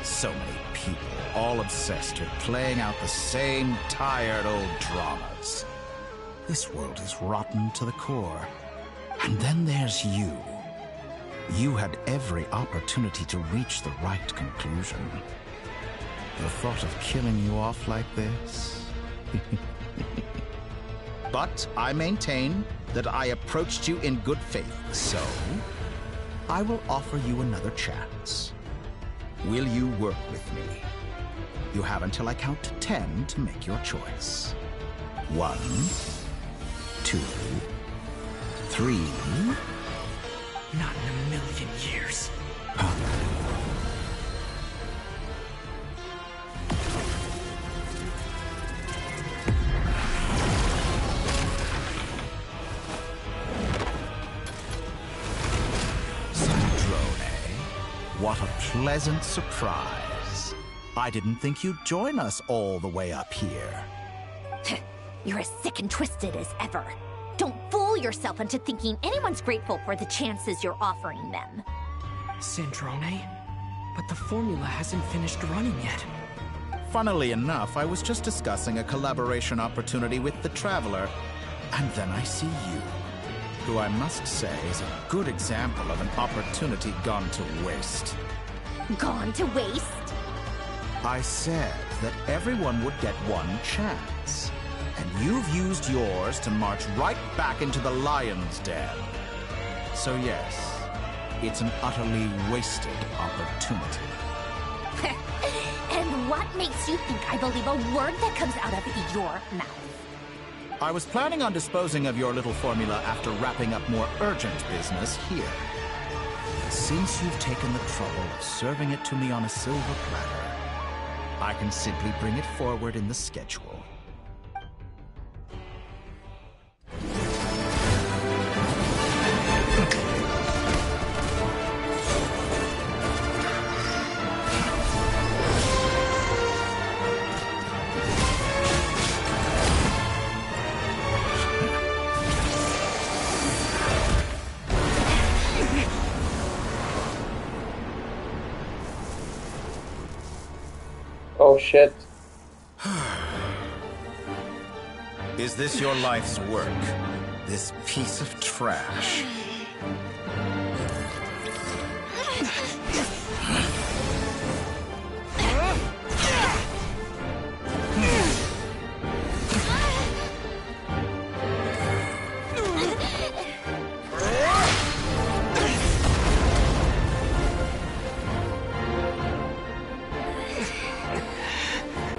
So many people, all obsessed with playing out the same tired old dramas. This world is rotten to the core. And then there's you. You had every opportunity to reach the right conclusion. The thought of killing you off like this? But I maintain that I approached you in good faith, so I will offer you another chance. Will you work with me? You have until I count to 10 to make your choice. 1, 2, 3. Not in a million years. What a pleasant surprise. I didn't think you'd join us all the way up here. You're as sick and twisted as ever. Don't fool yourself into thinking anyone's grateful for the chances you're offering them. Sandrone? But the formula hasn't finished running yet. Funnily enough, I was just discussing a collaboration opportunity with the Traveler, and then I see you, who I must say is a good example of an opportunity gone to waste. Gone to waste? I said that everyone would get one chance, and you've used yours to march right back into the lion's den. So yes, it's an utterly wasted opportunity. And what makes you think I believe a word that comes out of your mouth? I was planning on disposing of your little formula after wrapping up more urgent business here. Since you've taken the trouble of serving it to me on a silver platter, I can simply bring it forward in the schedule. Oh shit. Is this your life's work? This piece of trash?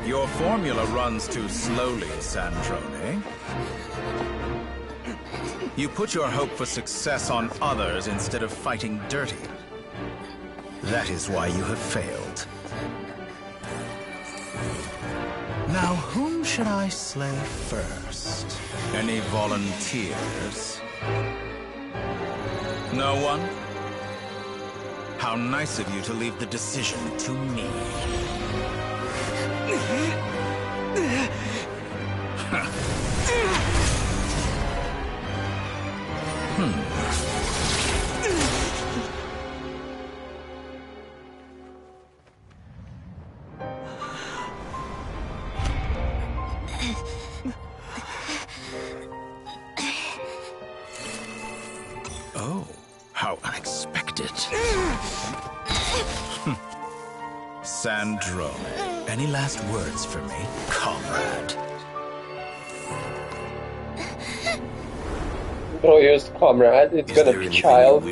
Your formula runs too slowly, Sandrone. You put your hope for success on others instead of fighting dirty. That is why you have failed. Now, whom should I slay first? Any volunteers? No one? How nice of you to leave the decision to me. Sandrone, any last words for me, comrade? Bro used comrade, it's gonna be child.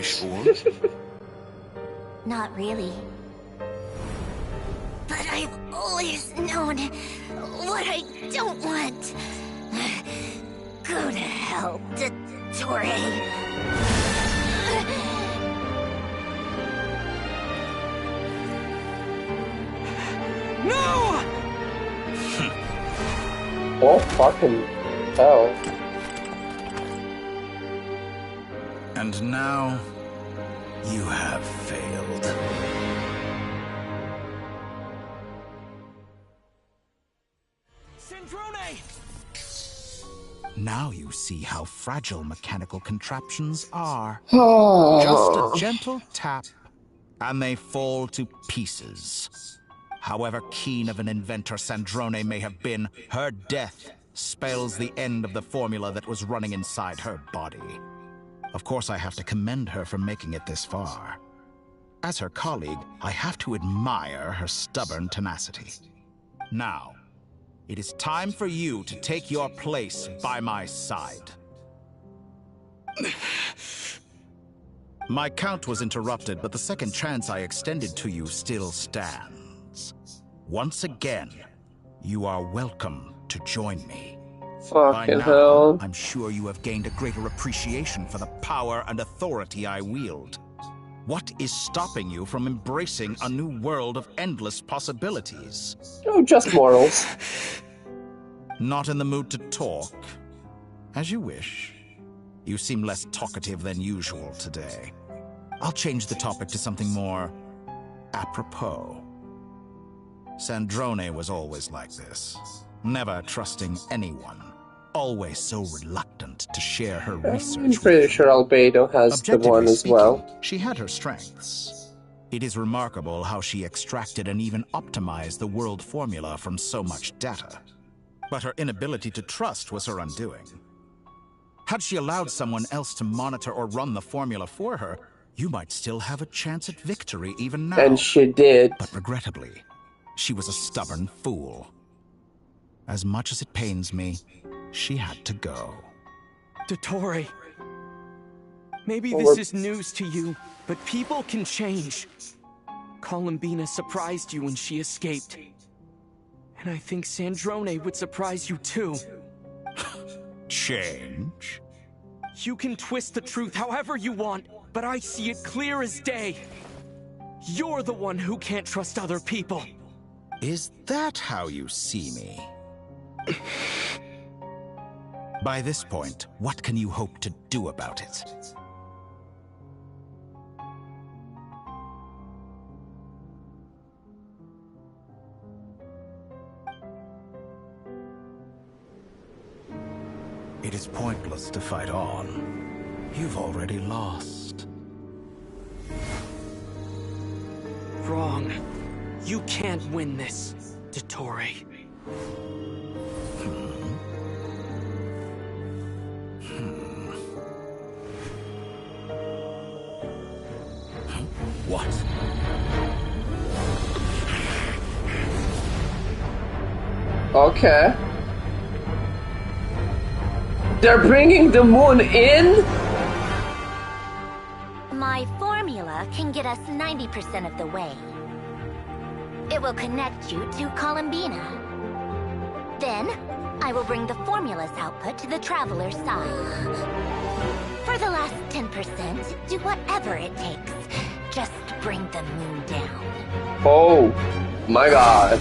Not really. But I've always known what I don't want. Go to hell, Dottore. No! Oh, fucking hell. And now, you have failed. Sandrone! Now you see how fragile mechanical contraptions are. Oh. Just a gentle tap, and they fall to pieces. However keen of an inventor Sandrone may have been, her death spells the end of the formula that was running inside her body. Of course, I have to commend her for making it this far. As her colleague, I have to admire her stubborn tenacity. Now, it is time for you to take your place by my side. My count was interrupted, but the second chance I extended to you still stands. Once again, you are welcome to join me. By Fucking now, hell. I'm sure you have gained a greater appreciation for the power and authority I wield. What is stopping you from embracing a new world of endless possibilities? Oh, just morals. Not in the mood to talk? As you wish. You seem less talkative than usual today. I'll change the topic to something more apropos. Sandrone was always like this, never trusting anyone, always so reluctant to share her research. I'm pretty sure Albedo has the one as well. She had her strengths. It is remarkable how she extracted and even optimized the world formula from so much data. But her inability to trust was her undoing. Had she allowed someone else to monitor or run the formula for her, you might still have a chance at victory even now. And she did. But regrettably, she was a stubborn fool. As much as it pains me, she had to go. Dottore. Maybe this is news to you, but people can change. Columbina surprised you when she escaped. And I think Sandrone would surprise you too. Change? You can twist the truth however you want, but I see it clear as day. You're the one who can't trust other people. Is that how you see me? By this point, what can you hope to do about it? It is pointless to fight on. You've already lost. Wrong. You can't win this, Dottore. What? Okay. They're bringing the moon in? My formula can get us 90% of the way. It will connect you to Columbina. Then, I will bring the formula's output to the Traveler's side. For the last 10%, do whatever it takes. Just bring the moon down. Oh, my God.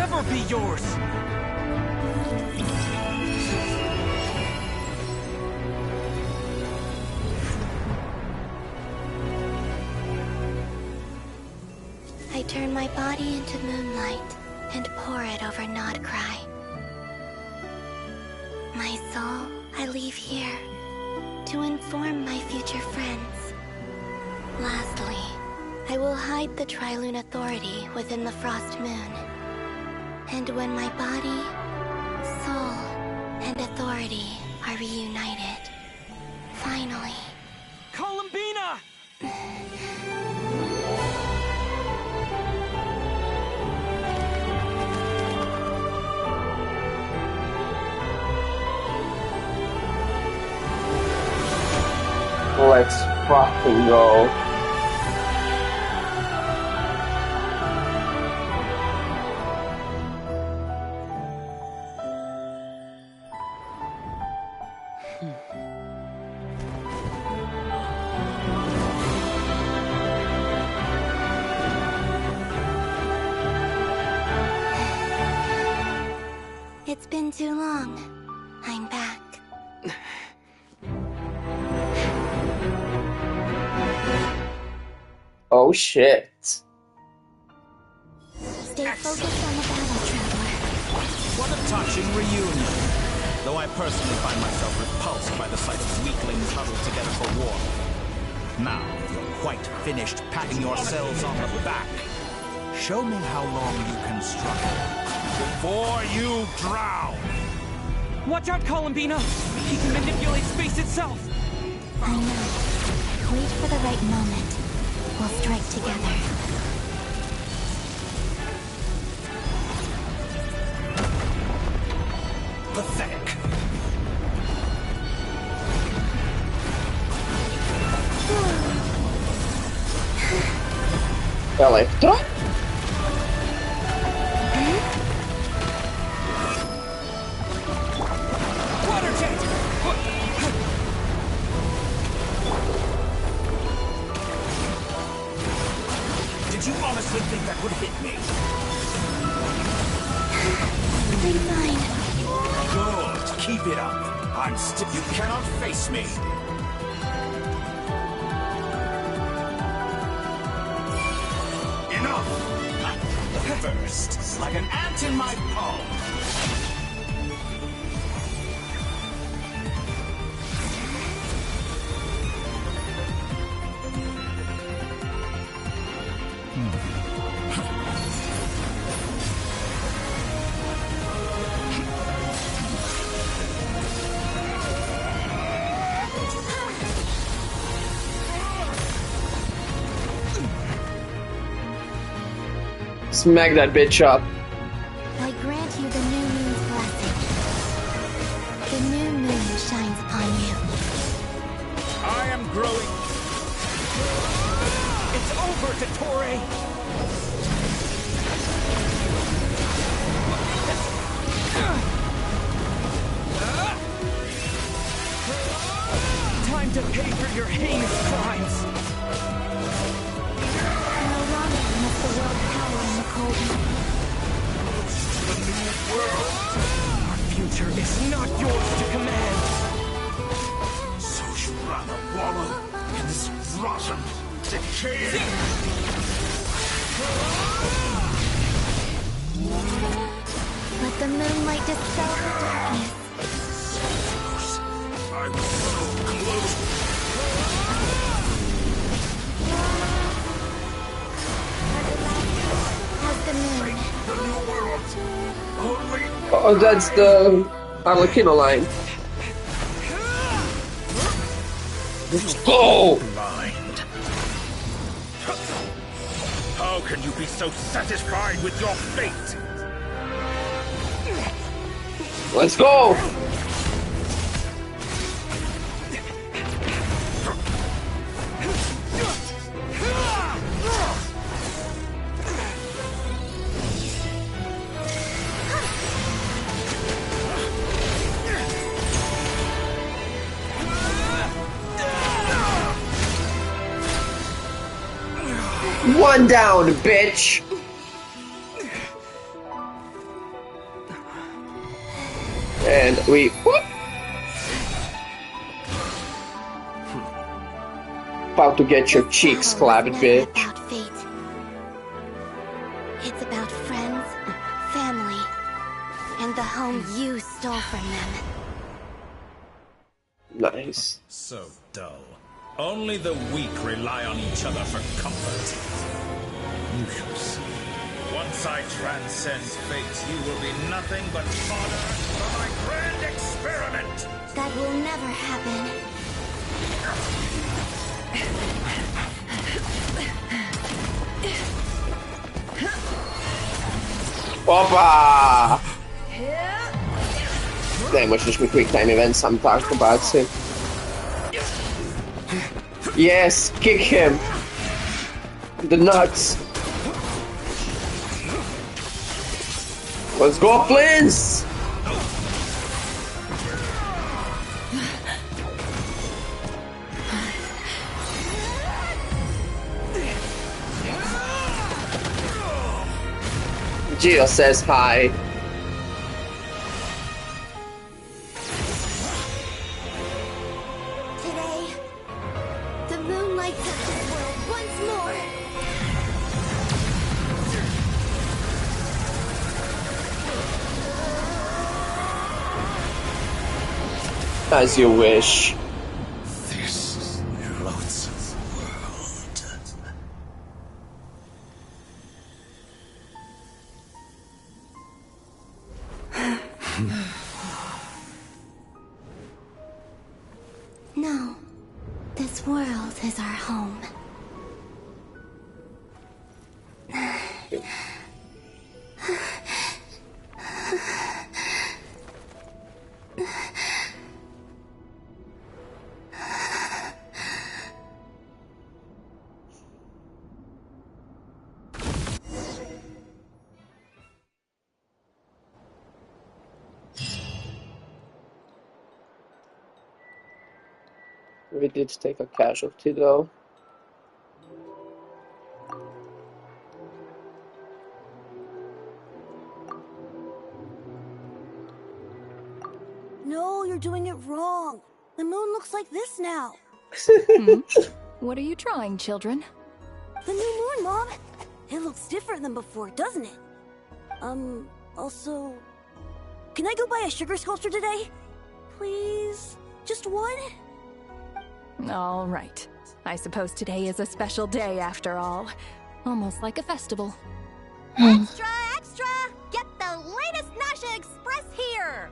never be yours! I turn my body into moonlight and pour it over Nodcry. My soul I leave here to inform my future friends. Lastly, I will hide the Trilune Authority within the Frost Moon. And when my body, soul, and authority are reunited, finally... Columbina! Let's fucking go. It's been too long. I'm back. Oh shit. Stay focused on the battle, Traveler. What a touching reunion. Though I personally find myself repulsed by the sight of weaklings huddled together for war. Now, you're quite finished patting yourselves on the back. Show me how long you can struggle before you drown. Watch out, Columbina! He can manipulate space itself! I know. Wait for the right moment. We'll strike together. Pathetic. Electro? Water jet! Did you honestly think that would hit me? I'm fine. Good. Keep it up. I'm still. You cannot face me. Enough! First, like an ant in my palm. Smack that bitch up. I grant you the new moon's blessing. The new moon shines upon you. I am growing. It's over, Dottore! Time to pay for your heinous crimes! No longer must the world cower in the cold night. The new world! Our future is not yours to command! So you'd rather wallow in this rotten, decaying... Let the moonlight dispel the darkness. I was so close. How's the moon? The new world. Only... Oh, that's the Arlecchino line. Let's go! Blind. How can you be so satisfied with your fate? Let's go! One down, bitch! And we... Whoop. About to get your cheeks clapped, bitch. About fate. It's about friends, family, and the home you stole from them. Nice. So dull. Only the weak rely on each other for comfort. You shall see. Once I transcend fate, you will be nothing but fodder for my grand experiment! That will never happen. Opa! Daj, możesz mi quick time event sam tak, zobaczcie. Yes, kick him! The nuts! Let's go, please! Gio says hi. Today, the moonlight touches the world once more. As you wish. This loathsome world. No, this world is our home. We did take a casualty though. No, you're doing it wrong. The moon looks like this now. What are you trying, children? The new moon, Mom. It looks different than before, doesn't it? Also... Can I go buy a sugar sculpture today? Please? Just one? All right. I suppose today is a special day after all. Almost like a festival. Extra, extra! Get the latest Nasha Express here!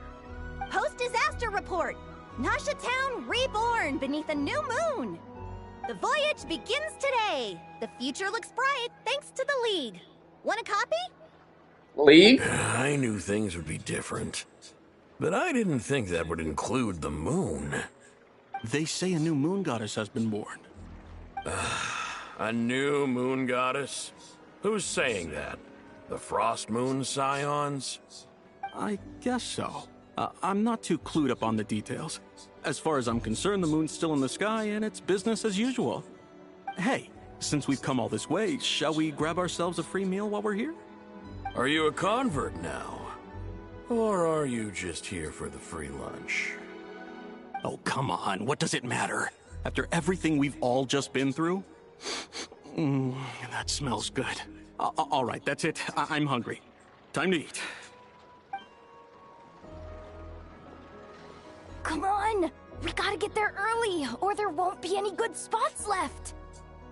Post-disaster report! Nasha Town reborn beneath a new moon! The voyage begins today! The future looks bright thanks to the League. Want a copy? League? I knew things would be different. But I didn't think that would include the moon. They say a new moon goddess has been born. A new moon goddess? Who's saying that? The Frost Moon Scions? I guess so. I'm not too clued up on the details. As far as I'm concerned, the moon's still in the sky and it's business as usual. Hey, since we've come all this way, shall we grab ourselves a free meal while we're here? Are you a convert now? Or are you just here for the free lunch? Oh, come on. What does it matter? After everything we've all just been through? That smells good. All right, that's it. I'm hungry. Time to eat. Come on! We gotta get there early, or there won't be any good spots left!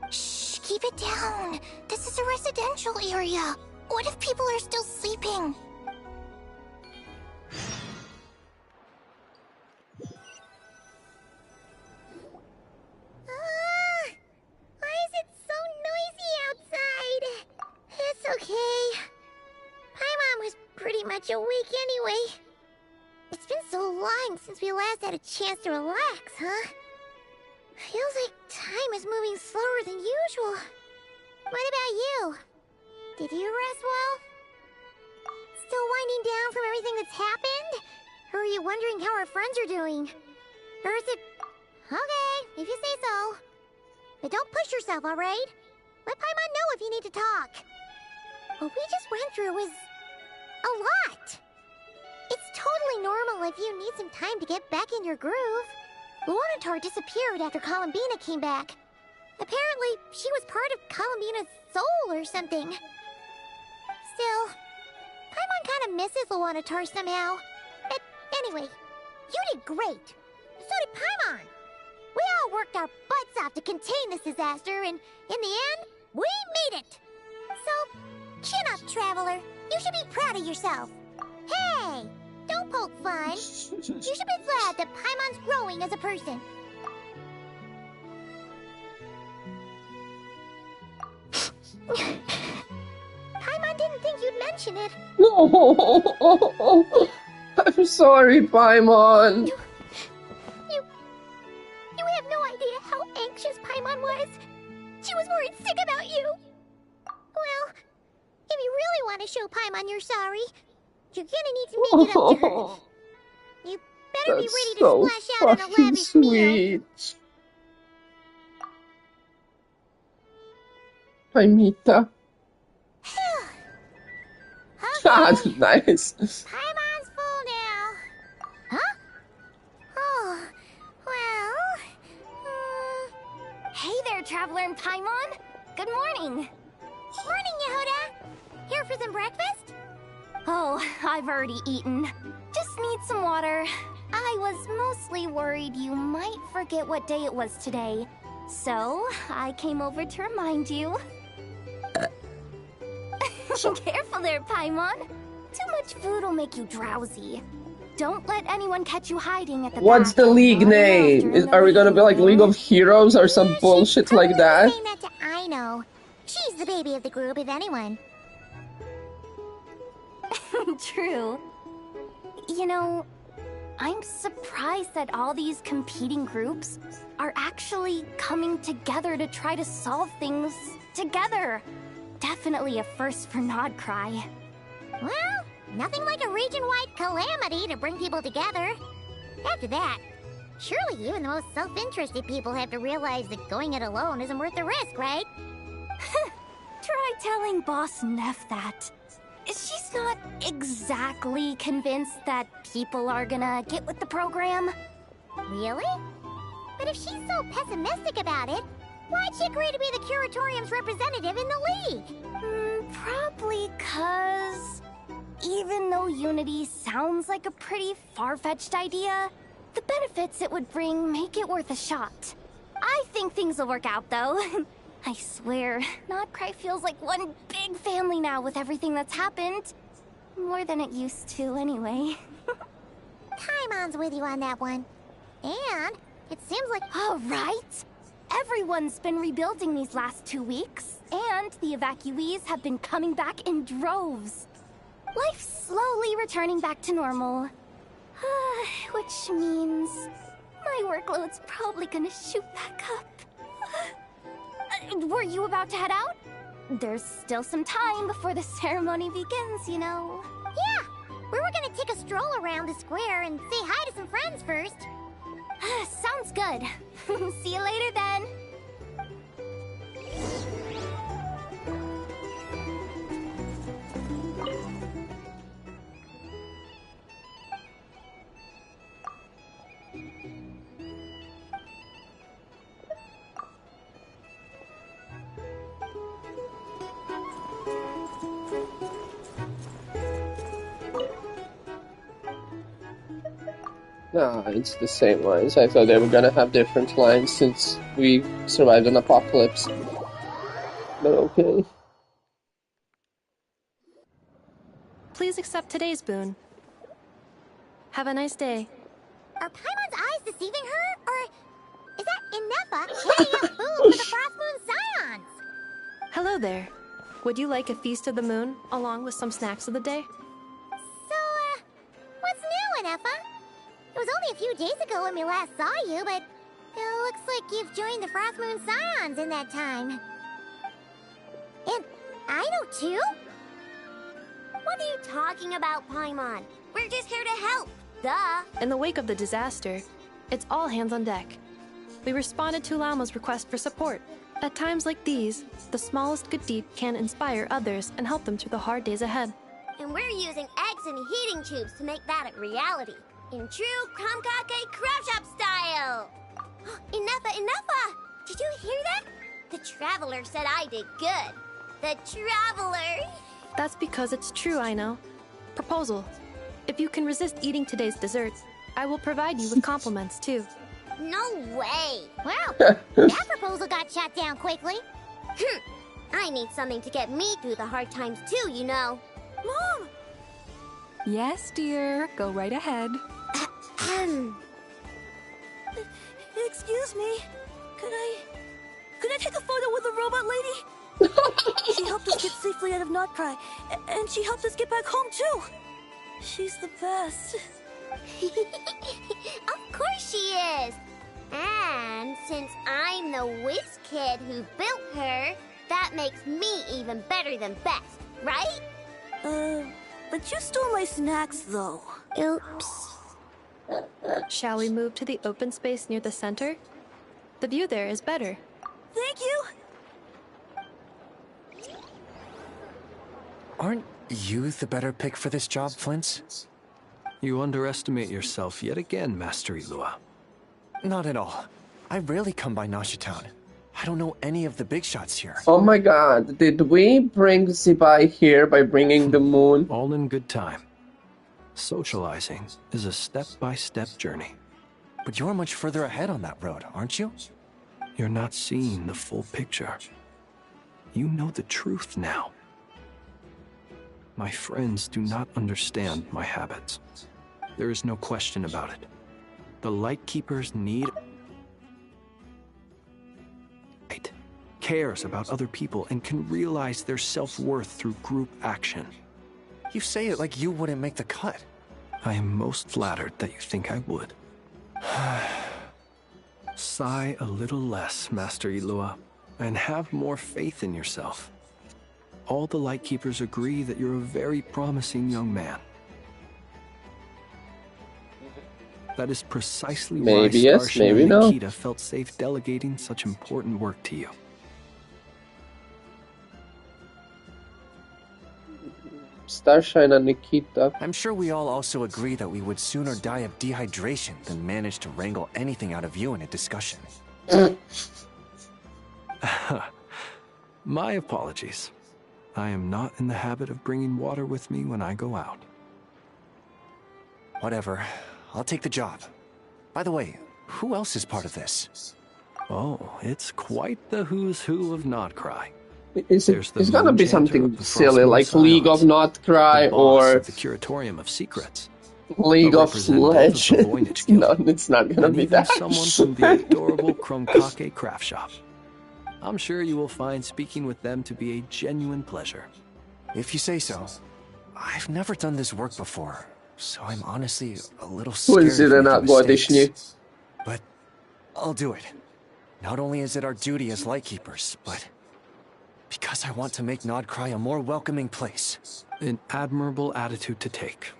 Shh, keep it down. This is a residential area. What if people are still sleeping? Why is it so noisy outside? It's okay. Paimon was pretty much awake anyway. It's been so long since we last had a chance to relax, huh? Feels like time is moving slower than usual. What about you? Did you rest well? Still winding down from everything that's happened? Or are you wondering how our friends are doing? Or is it... Okay, if you say so. But don't push yourself, alright? Let Paimon know if you need to talk. What we just went through was... a lot. It's totally totally normal if you need some time to get back in your groove. Luanatar disappeared after Columbina came back. Apparently, she was part of Columbina's soul or something. Still, Paimon kind of misses Luanatar somehow. But anyway, you did great. So did Paimon. We all worked our butts off to contain this disaster, and in the end, we made it. So, chin up, Traveler. You should be proud of yourself. Hey, don't poke fun. You should be glad that Paimon's growing as a person. Paimon didn't think you'd mention it. No, I'm sorry, Paimon. You have no idea how anxious Paimon was. She was worried sick about you. Well, if you really want to show Paimon you're sorry, you're gonna need to make it up to her. You better be ready to splash out on a lavish meal. Paimita. Ah, nice. Paimon's full now. Huh? Oh, well... Hey there, Traveler and Paimon. Good morning. Morning, Yehuda. Here for some breakfast? Oh, I've already eaten. Just need some water. I was mostly worried you might forget what day it was today. So, I came over to remind you. Careful there, Paimon. Too much food will make you drowsy. Don't let anyone catch you hiding at the What's back. the league name? Are we gonna be like League of Heroes or some bullshit like that? Saying that to Aino. She's the baby of the group, if anyone. True. You know, I'm surprised that all these competing groups are actually coming together to try to solve things together. Definitely a first for Nodcry. Well, nothing like a region-wide calamity to bring people together. After that, surely even the most self-interested people have to realize that going it alone isn't worth the risk, right? Try telling Boss Neff that. She's not exactly convinced that people are gonna get with the program. Really? But if she's so pessimistic about it, why'd she agree to be the Curatorium's representative in the League? Probably 'cause even though Unity sounds like a pretty far-fetched idea, the benefits it would bring make it worth a shot. I think things will work out, though. I swear, Nodcry feels like one big family now with everything that's happened. More than it used to, anyway. Paimon's with you on that one. And it seems like... All right! Everyone's been rebuilding these last 2 weeks, and the evacuees have been coming back in droves. Life's slowly returning back to normal. Which means my workload's probably gonna shoot back up. Were you about to head out? There's still some time before the ceremony begins, you know. Yeah, we were gonna take a stroll around the square and say hi to some friends first. Sounds good. See you later then. No, it's the same lines. I thought they were gonna have different lines since we survived an apocalypse. But okay. Please accept today's boon. Have a nice day. Are Paimon's eyes deceiving her? Or is that Inefa laying out food for the Frost Moon Scions? Hello there. Would you like a feast of the moon, along with some snacks of the day? So, what's new, Inefa? It was only a few days ago when we last saw you, but it looks like you've joined the Frost Moon Scions in that time. And Aino too? What are you talking about, Paimon? We're just here to help. Duh. In the wake of the disaster, it's all hands on deck. We responded to Lama's request for support. At times like these, the smallest good deed can inspire others and help them through the hard days ahead. And we're using eggs some heating tubes to make that a reality. In true Kamkake Craft Shop style! Enough! Did you hear that? The Traveler said I did good. The Traveler! That's because it's true, I know. Proposal. If you can resist eating today's desserts, I will provide you with compliments, too. No way! Well, that proposal got shut down quickly. I need something to get me through the hard times too, you know. Mom! Yes, dear. Go right ahead. Excuse me. Could I take a photo with the robot lady? She helped us get safely out of Notcry, and she helped us get back home too. She's the best. Of course she is. And since I'm the whiz kid who built her, that makes me even better than best, right? But you stole my snacks though. Oops. Shall we move to the open space near the center? The view there is better. Thank you. Aren't you the better pick for this job, Flint? You underestimate yourself yet again, Master Ilua. Not at all. I rarely come by Nashitown. I don't know any of the big shots here. Oh my god, did we bring Zibai here by bringing the moon? All in good time. Socializing is a step-by-step journey. But you're much further ahead on that road, aren't you? You're not seeing the full picture. You know the truth now. My friends do not understand my habits. There is no question about it. The Lightkeepers need... cares about other people and can realize their self-worth through group action. You say it like you wouldn't make the cut. I am most flattered that you think I would. Sigh a little less, Master Ilua, and have more faith in yourself. All the Lightkeepers agree that you're a very promising young man. That is precisely why Starshin and Nikita felt safe delegating such important work to you. Starshine and Nikita. I'm sure we all also agree that we would sooner die of dehydration than manage to wrangle anything out of you in a discussion. My apologies. I am not in the habit of bringing water with me when I go out. Whatever. I'll take the job. By the way, who else is part of this? Oh, it's quite the who's who of Notcry. It's gonna be something silly like League of Notcry or the Curatorium of Secrets. League of Sledge. No, it's not gonna be that. Someone from the adorable Kromkake Craft Shop. I'm sure you will find speaking with them to be a genuine pleasure. If you say so. I've never done this work before, so I'm honestly a little scared of making mistakes. But I'll do it. Not only is it our duty as Lightkeepers, but because I want to make Notcry a more welcoming place. An admirable attitude to take.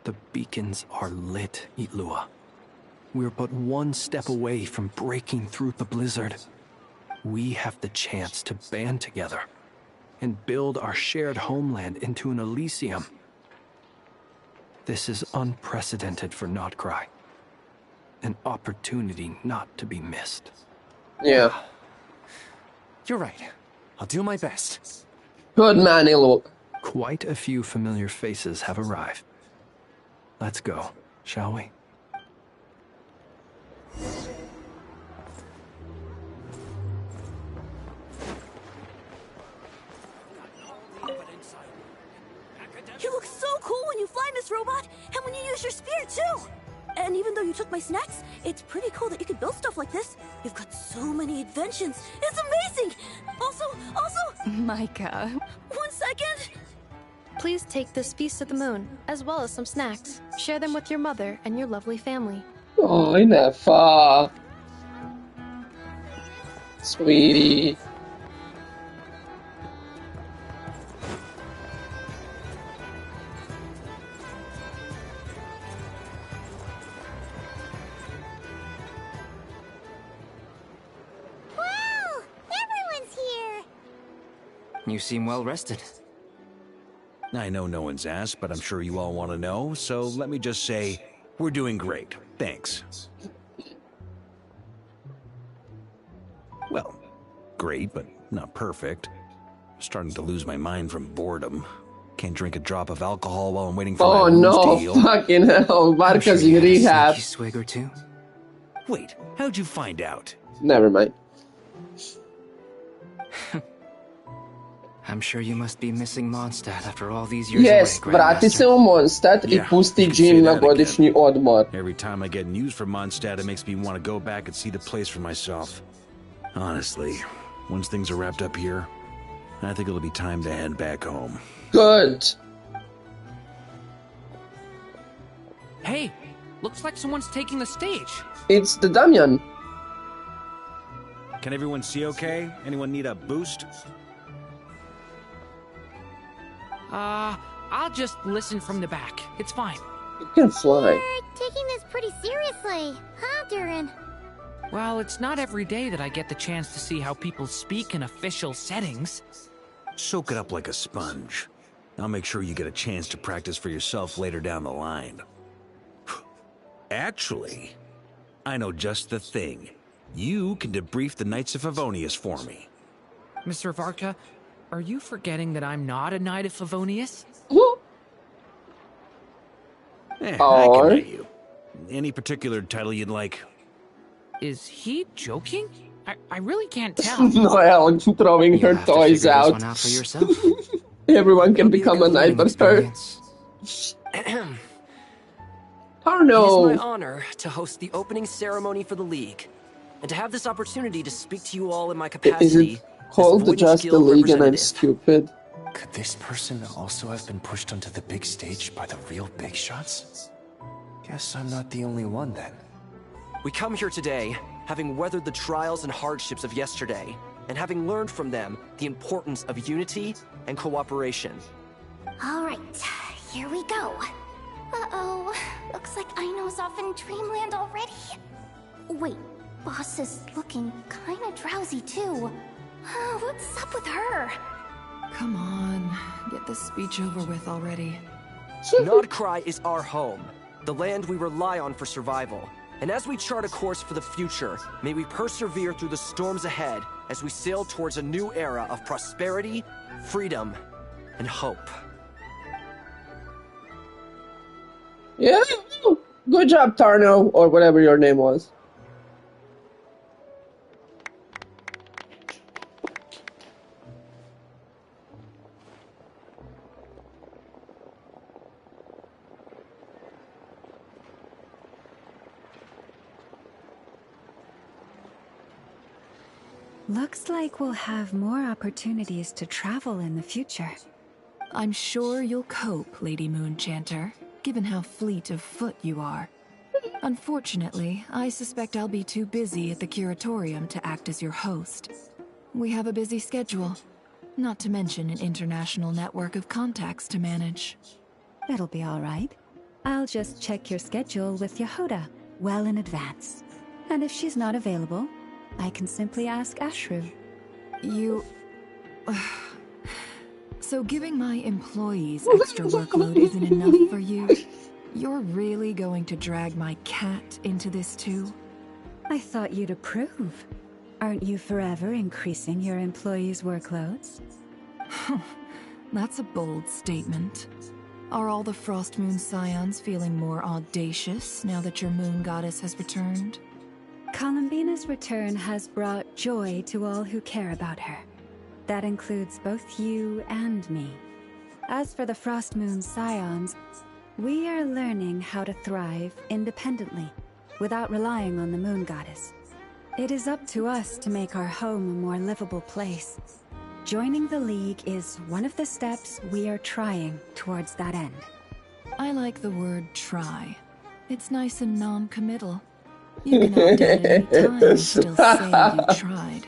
The beacons are lit, Ilua. We're but one step away from breaking through the blizzard. We have the chance to band together and build our shared homeland into an Elysium. This is unprecedented for Notcry. An opportunity not to be missed. Yeah. You're right. I'll do my best. Good man, Ilua. Quite a few familiar faces have arrived. Let's go, shall we? You look so cool when you fly, Miss Robot, and when you use your spear too! And even though you took my snacks, it's pretty cool that you can build stuff like this. You've got so many inventions. It's amazing! Also... Micah. 1 second! Please take this feast of the moon, as well as some snacks. Share them with your mother and your lovely family. Oh, Nefa. Sweetie. Everyone's here! You seem well rested. I know no one's asked, but I'm sure you all want to know, so let me just say, we're doing great. Thanks. Well, great, but not perfect. Starting to lose my mind from boredom. Can't drink a drop of alcohol while I'm waiting for my wounds to heal. Oh no, fucking hell, Varka's in rehab. Swig or two? Wait, how'd you find out? Never mind. I'm sure you must be missing Mondstadt after all these years Yes, away, vrati se u Mondstadt I pusti Jin na godišnji odmor. Every time I get news from Mondstadt, it makes me want to go back and see the place for myself. Honestly, once things are wrapped up here, I think it'll be time to head back home. Good. Hey, looks like someone's taking the stage. It's the Damian. Can everyone see okay? Anyone need a boost? I'll just listen from the back. It's fine. You can fly. You're taking this pretty seriously, huh, Durin? Well, it's not every day that I get the chance to see how people speak in official settings. Soak it up like a sponge. I'll make sure you get a chance to practice for yourself later down the line. Actually, I know just the thing. You can debrief the Knights of Favonius for me. Mr. Varka, are you forgetting that I'm not a Knight of Favonius? I can let you. Any particular title you'd like? Is he joking? I really can't tell. Noelle throwing her toys out. Everyone can become a knight but her. Oh no. It is my honor to host the opening ceremony for the League, and to have this opportunity to speak to you all in my capacity. Is it called Just the League and I'm stupid? Could this person also have been pushed onto the big stage by the real big shots? Guess I'm not the only one then. We come here today, having weathered the trials and hardships of yesterday, and having learned from them the importance of unity and cooperation. Alright, here we go. Uh-oh, looks like Aino's off in Dreamland already. Wait, Boss is looking kinda drowsy too. What's up with her? Come on, get this speech over with already. Nodcry is our home, the land we rely on for survival. And as we chart a course for the future, may we persevere through the storms ahead as we sail towards a new era of prosperity, freedom, and hope. Yeah, good job, Tarno, or whatever your name was. Looks like we'll have more opportunities to travel in the future. I'm sure you'll cope, Lady Moonchanter, given how fleet of foot you are. Unfortunately, I suspect I'll be too busy at the Curatorium to act as your host. We have a busy schedule, not to mention an international network of contacts to manage. That'll be all right. I'll just check your schedule with Yehoda well in advance. And if she's not available, I can simply ask Ashru. You... So giving my employees extra workload isn't enough for you? You're really going to drag my cat into this too? I thought you'd approve. Aren't you forever increasing your employees' workloads? That's a bold statement. Are all the Frost Moon Scions feeling more audacious now that your moon goddess has returned? Columbina's return has brought joy to all who care about her. That includes both you and me. As for the Frost Moon Scions, we are learning how to thrive independently, without relying on the moon goddess. It is up to us to make our home a more livable place. Joining the League is one of the steps we are trying towards that end. I like the word try. It's nice and non-committal. You can opt out at any time and still say you tried.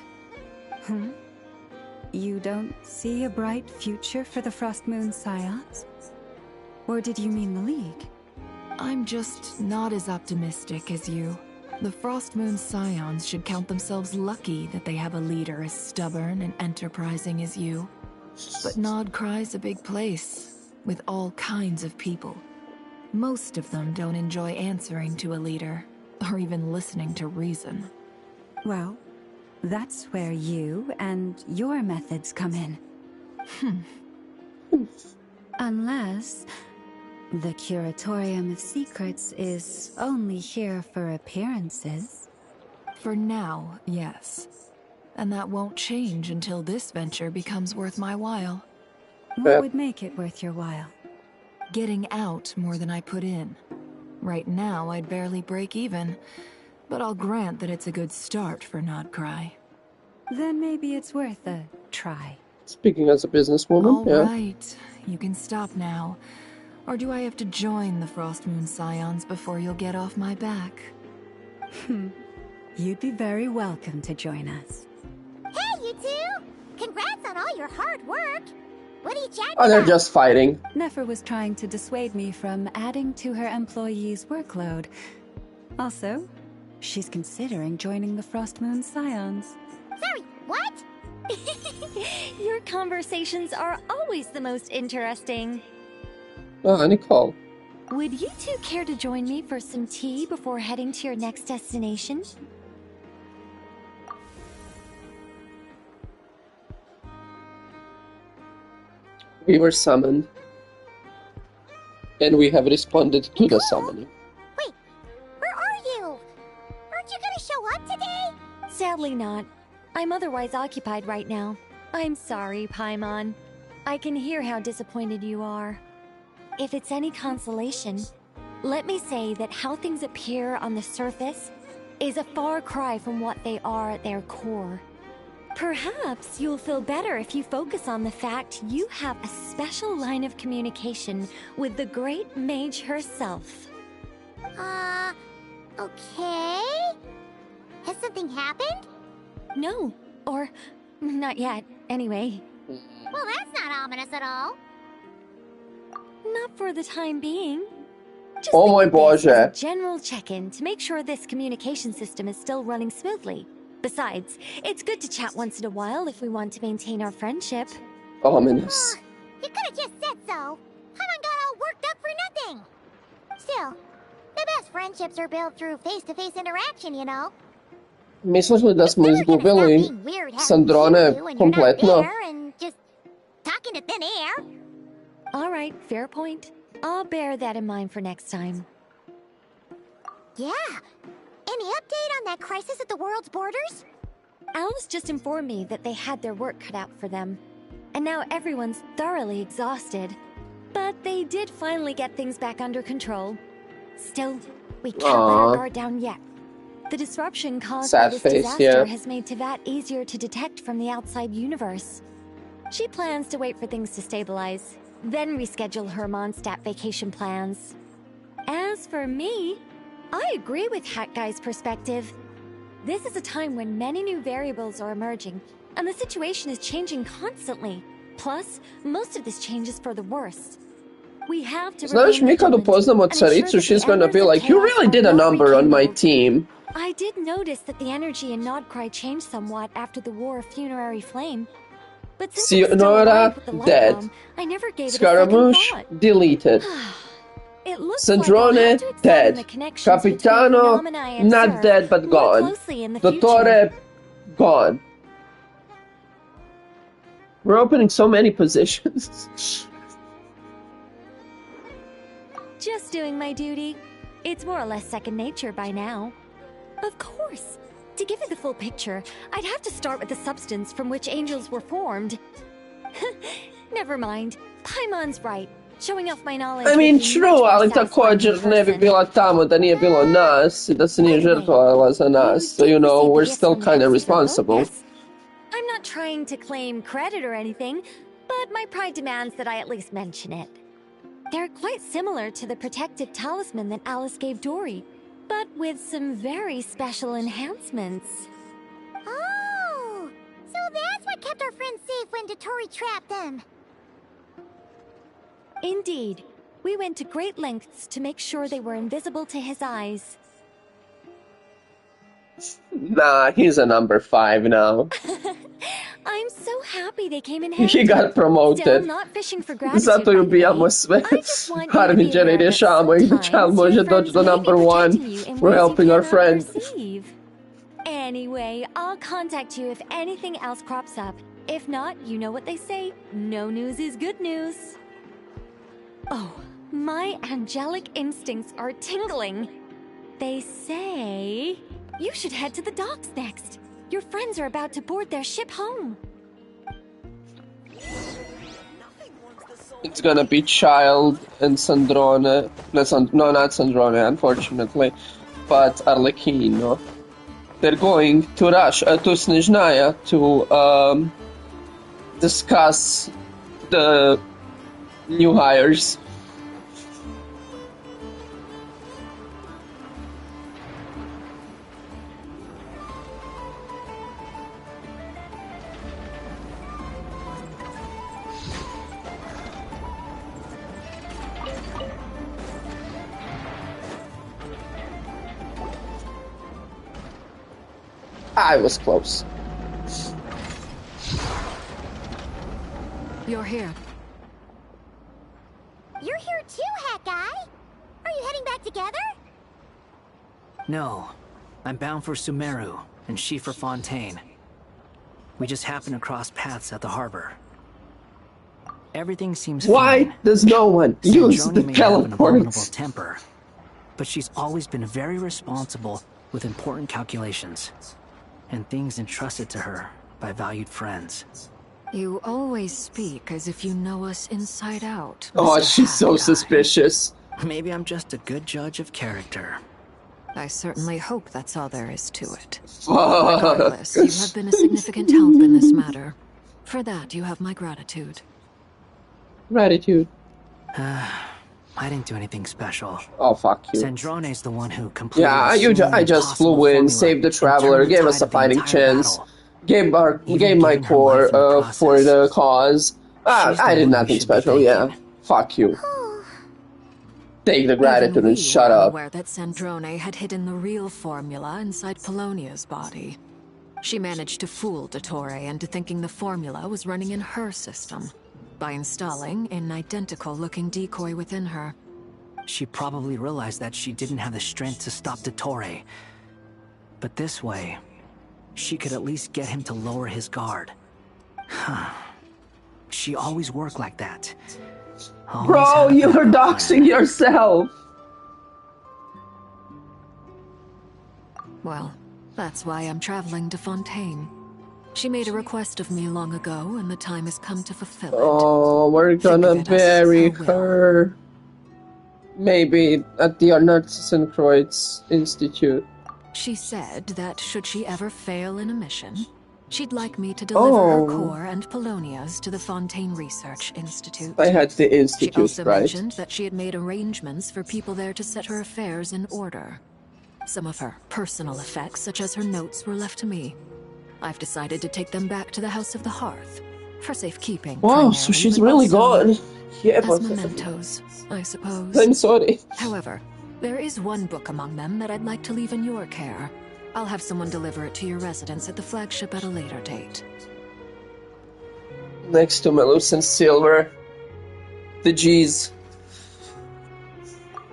You don't see a bright future for the Frost Moon Scions? Or did you mean the League? I'm just not as optimistic as you. The Frost Moon Scions should count themselves lucky that they have a leader as stubborn and enterprising as you. But Nodcry's a big place. with all kinds of people. Most of them don't enjoy answering to a leader, or even listening to reason. Well, that's where you and your methods come in. Unless the Curatorium of Secrets is only here for appearances. For now, yes. And that won't change until this venture becomes worth my while. What would make it worth your while? Getting out more than I put in. Right now, I'd barely break even, but I'll grant that it's a good start for Nodcry. Then maybe it's worth a try. Speaking as a businesswoman, All right, you can stop now. Or do I have to join the Frostmoon Scions before you'll get off my back? You'd be very welcome to join us. Hey, you two! Congrats on all your hard work! What are you chatting Oh, they're about? just fighting. Nefer was trying to dissuade me from adding to her employees' workload. Also, she's considering joining the Frostmoon Scions. Sorry, what? Your conversations are always the most interesting. Nicole. Would you two care to join me for some tea before heading to your next destination? We were summoned. And we have responded to the summoning. Wait, where are you? Aren't you gonna show up today? Sadly not. I'm otherwise occupied right now. I'm sorry, Paimon. I can hear how disappointed you are. If it's any consolation, let me say that how things appear on the surface is a far cry from what they are at their core. Perhaps you'll feel better if you focus on the fact you have a special line of communication with the great mage herself. Okay? Has something happened? No, or not yet, anyway. Well, that's not ominous at all. Not for the time being. Just Oh my think of this as Boże. a general check-in to make sure this communication system is still running smoothly. Besides, it's good to chat once in a while if we want to maintain our friendship. Ominous. You could have just said so. Paimon got all worked up for nothing. Still, the best friendships are built through face-to-face interaction, you know. Myślę, da smo izgubili Sandrone kompletno. And just talking to thin air. All right, fair point. I'll bear that in mind for next time. Yeah. Any update on that crisis at the world's borders? Alice just informed me that they had their work cut out for them. And now everyone's thoroughly exhausted. But they did finally get things back under control. Still, we can't let our guard down yet. The disruption caused by this disaster has made Teyvat easier to detect from the outside universe. She plans to wait for things to stabilize, then reschedule her Mondstadt vacation plans. As for me, I agree with Hat Guy's perspective. This is a time when many new variables are emerging, and the situation is changing constantly. Plus, most of this change is for the worse. We have to Znaš, mi kad upoznamo caricu, she's gonna be like, you really did a number on my team. I did notice that the energy in Nodcry changed somewhat after the War of Funerary Flame. But since it was still alive with the light dead. bomb, I never gave it a Scaramouche, second thought. deleted. It looks Sandrone, like I'll have to examine dead. the connections between Capitano, phenomena I not observe dead but more gone. closely in the future. Dottore, gone. We're opening so many positions. Just doing my duty. It's more or less second nature by now. Of course. To give you the full picture, I'd have to start with the substance from which angels were formed. Never mind. Paimon's right. Showing off my knowledge. I mean, true, ali također ne bi bila tamo da nije bilo nas I da se nije žrtvovala za nas. So, you know, we're still kind of responsible. I'm not trying to claim credit or anything, but my pride demands that I at least mention it. They're quite similar to the protective talisman that Alice gave Dory, but with some very special enhancements. Oh, so that's what kept our friends safe when Dottore trapped them. Indeed. We went to great lengths to make sure they were invisible to his eyes. Nah, he's a number 5 now. I'm so happy happy they came in He handy. got promoted. Still not fishing for gratitude, Zato by ju the bijamo way. sve I just want you to be harmiđane aware that rješavamo i da Čal sometimes može your doći friends do may be number one. protecting you in We're ways you helping our cannot friend. perceive. Anyway, I'll contact you if anything else crops up. If not, you know what they say, no news is good news. Oh, my angelic instincts are tingling. They say you should head to the docks next. Your friends are about to board their ship home. It's gonna be Child and Sandrone. No, not Sandrone, unfortunately, but Arlecchino. They're going to rush to Snezhnaya to discuss the new hires. I was close. You're here. You're here too, Hat Guy. Are you heading back together? No. I'm bound for Sumeru, and she for Fontaine. We just happened to cross paths at the harbor. Everything seems Why fine. does no one use the Sandrone may have an abominable teleports? temper, but she's always been very responsible with important calculations and things entrusted to her by valued friends. You always speak as if you know us inside out. Oh, Mr. she's so Hat Guy. suspicious. Maybe I'm just a good judge of character. I certainly hope that's all there is to it. Fuck. Regardless, you have been a significant help in this matter. For that, you have my gratitude. Gratitude. I didn't do anything special. Oh, fuck you. Sandrone's the one who completed Yeah, I just flew in, saved the traveler, gave us a fighting chance, gave my core for the cause. I did nothing special, yeah. Fuck you. Take the gratitude and shut up. Aware that Sandrone had hidden the real formula inside Polonia's body. She managed to fool Dottore into thinking the formula was running in her system by installing an identical-looking decoy within her. She probably realized that she didn't have the strength to stop Dottore. But this way, she could at least get him to lower his guard. She always worked like that. Always Bro, had a you're backup doxing yourself! Well, that's why I'm traveling to Fontaine. She made a request of me long ago, and the time has come to fulfill it. Oh, we're gonna bury her. Maybe at the Arnartsenkreuz Institute. She said that should she ever fail in a mission, she'd like me to deliver her core and Polonia's to the Fontaine Research Institute. I had the institute, she also right? mentioned that she had made arrangements for people there to set her affairs in order. Some of her personal effects, such as her notes, were left to me. I've decided to take them back to the House of the Hearth for safekeeping. Wow, so she's really good. Yeah, as mementos, I suppose. I'm sorry. However, there is one book among them that I'd like to leave in your care. I'll have someone deliver it to your residence at the flagship at a later date. Next to Melusine Silver. The G's.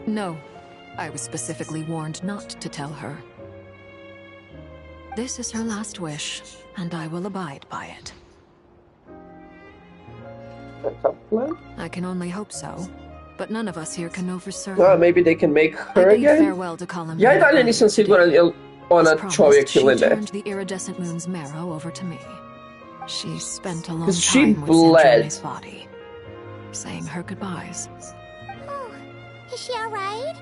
No, I was specifically warned not to tell her. This is her last wish, and I will abide by it. I can only hope so, but none of us here can know for certain. Maybe they can make her I bid again? farewell to Columbine. Ja i dalje nisam siguran jel ona čovjek ili She ne. turned the iridescent moon's marrow over to me. She spent a long 'Cause she time with bled. Sandrone's body, saying her goodbyes. Is she alright?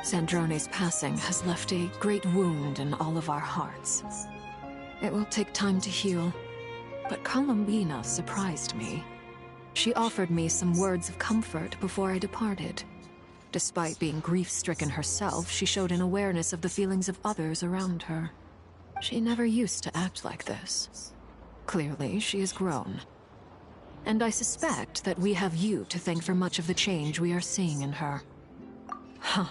Sandrone's passing has left a great wound in all of our hearts. It will take time to heal, but Columbina surprised me. She offered me some words of comfort before I departed. Despite being grief-stricken herself, she showed an awareness of the feelings of others around her. She never used to act like this. Clearly, she has grown. And I suspect that we have you to thank for much of the change we are seeing in her. Huh.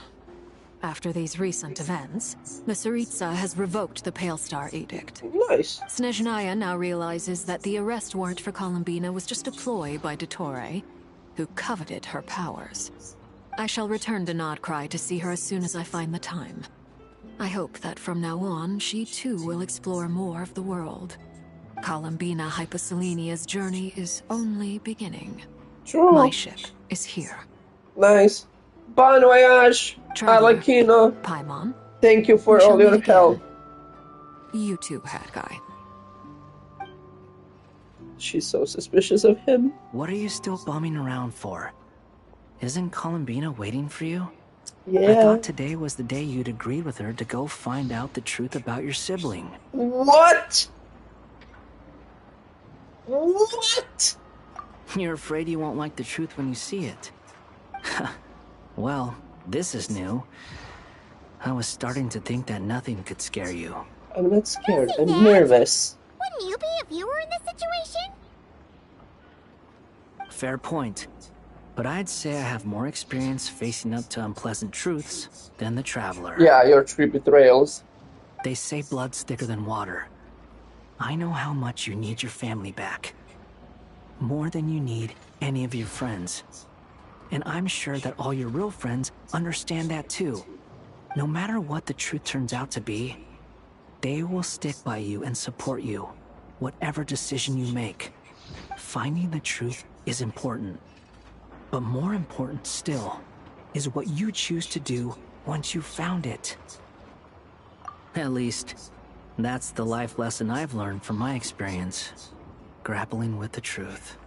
After these recent events, the Tsaritsa has revoked the Pale Star Edict. Nice. Snezhnaya now realizes that the arrest warrant for Columbina was just a ploy by Dottore, who coveted her powers. I shall return to Nodcry to see her as soon as I find the time. I hope that from now on, she too will explore more of the world. Columbina Hyposelenia's journey is only beginning. True. My ship is here. Nice. Bon voyage, Arlecchino. Paimon. Thank you for all your help. You too, Hat Guy. She's so suspicious of him. What are you still bumming around for? Isn't Columbina waiting for you? Yeah. I thought today was the day you'd agreed with her to go find out the truth about your sibling. What? What? You're afraid you won't like the truth when you see it. Well, this is new. I was starting to think that nothing could scare you. I'm not scared, I'm nervous. Wouldn't you be if you were in this situation? Fair point. But I'd say I have more experience facing up to unpleasant truths than the Traveler. Yeah, your three betrayals. They say blood's thicker than water. I know how much you need your family back. More than you need any of your friends. And I'm sure that all your real friends understand that too. No matter what the truth turns out to be, they will stick by you and support you, whatever decision you make. Finding the truth is important. But more important still is what you choose to do once you've found it. At least, that's the life lesson I've learned from my experience, grappling with the truth.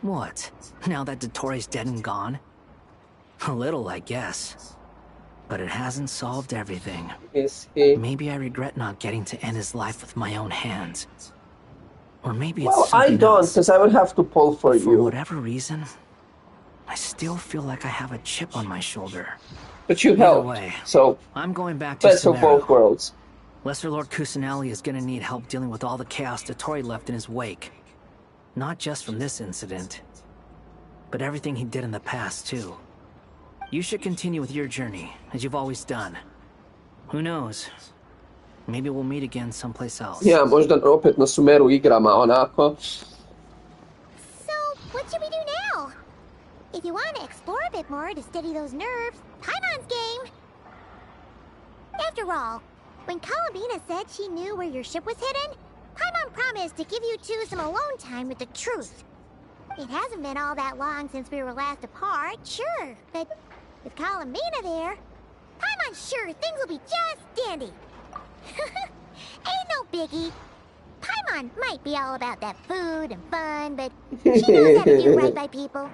What? Now that Dottore's dead and gone? A little, I guess. But it hasn't solved everything. Maybe I regret not getting to end his life with my own hands. Or maybe it's something I don't, else. because I would have to pull for you. For whatever reason, I still feel like I have a chip on my shoulder. But you Either helped, way, so I'm going back to best of both worlds. Lesser Lord Kusanali is gonna need help dealing with all the chaos Dottore left in his wake. Not just from this incident, but everything he did in the past, too. You should continue with your journey, as you've always done. Who knows? Maybe we'll meet again someplace else. Yeah, možda opet na Sumeru igrama, onako. So, what should we do now? If you want to explore a bit more to steady those nerves, Paimon's game. After all, when Columbina said she knew where your ship was hidden, Paimon promised to give you two some alone time with the truth. It hasn't been all that long since we were last apart, sure, but with Columbina there, Paimon's sure things will be just dandy. Ain't no biggie. Paimon might be all about that food and fun, but she knows how to do right by people.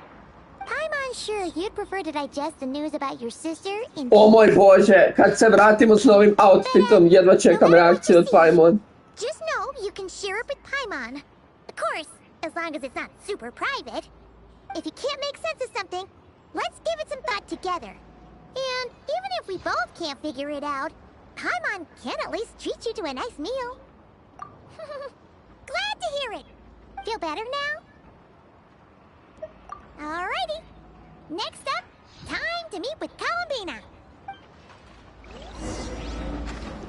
Paimon's sure you'd prefer to digest the news about your sister in O moj Bože, kad se vratimo s novim outfitom, jedva čekam reakciju od Paimon. Just know you can share it with Paimon. Of course, as long as it's not super private. If you can't make sense of something, let's give it some thought together. And even if we both can't figure it out, Paimon can at least treat you to a nice meal. Glad to hear it. Feel better now? Alrighty. Next up, time to meet with Columbina.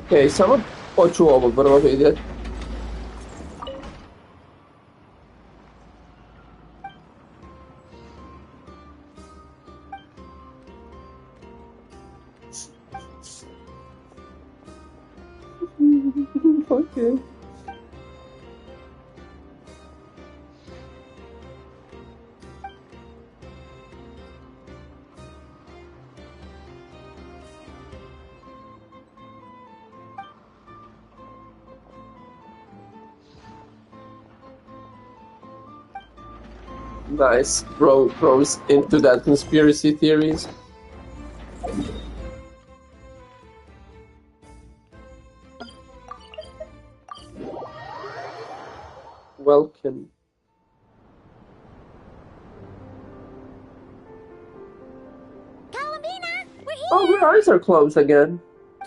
Okej, samo hoću ovo prvo vidjeti. Okay. Nice, bros into that conspiracy theories. Welcome. Columbina, we're here! Oh, her eyes are closed again.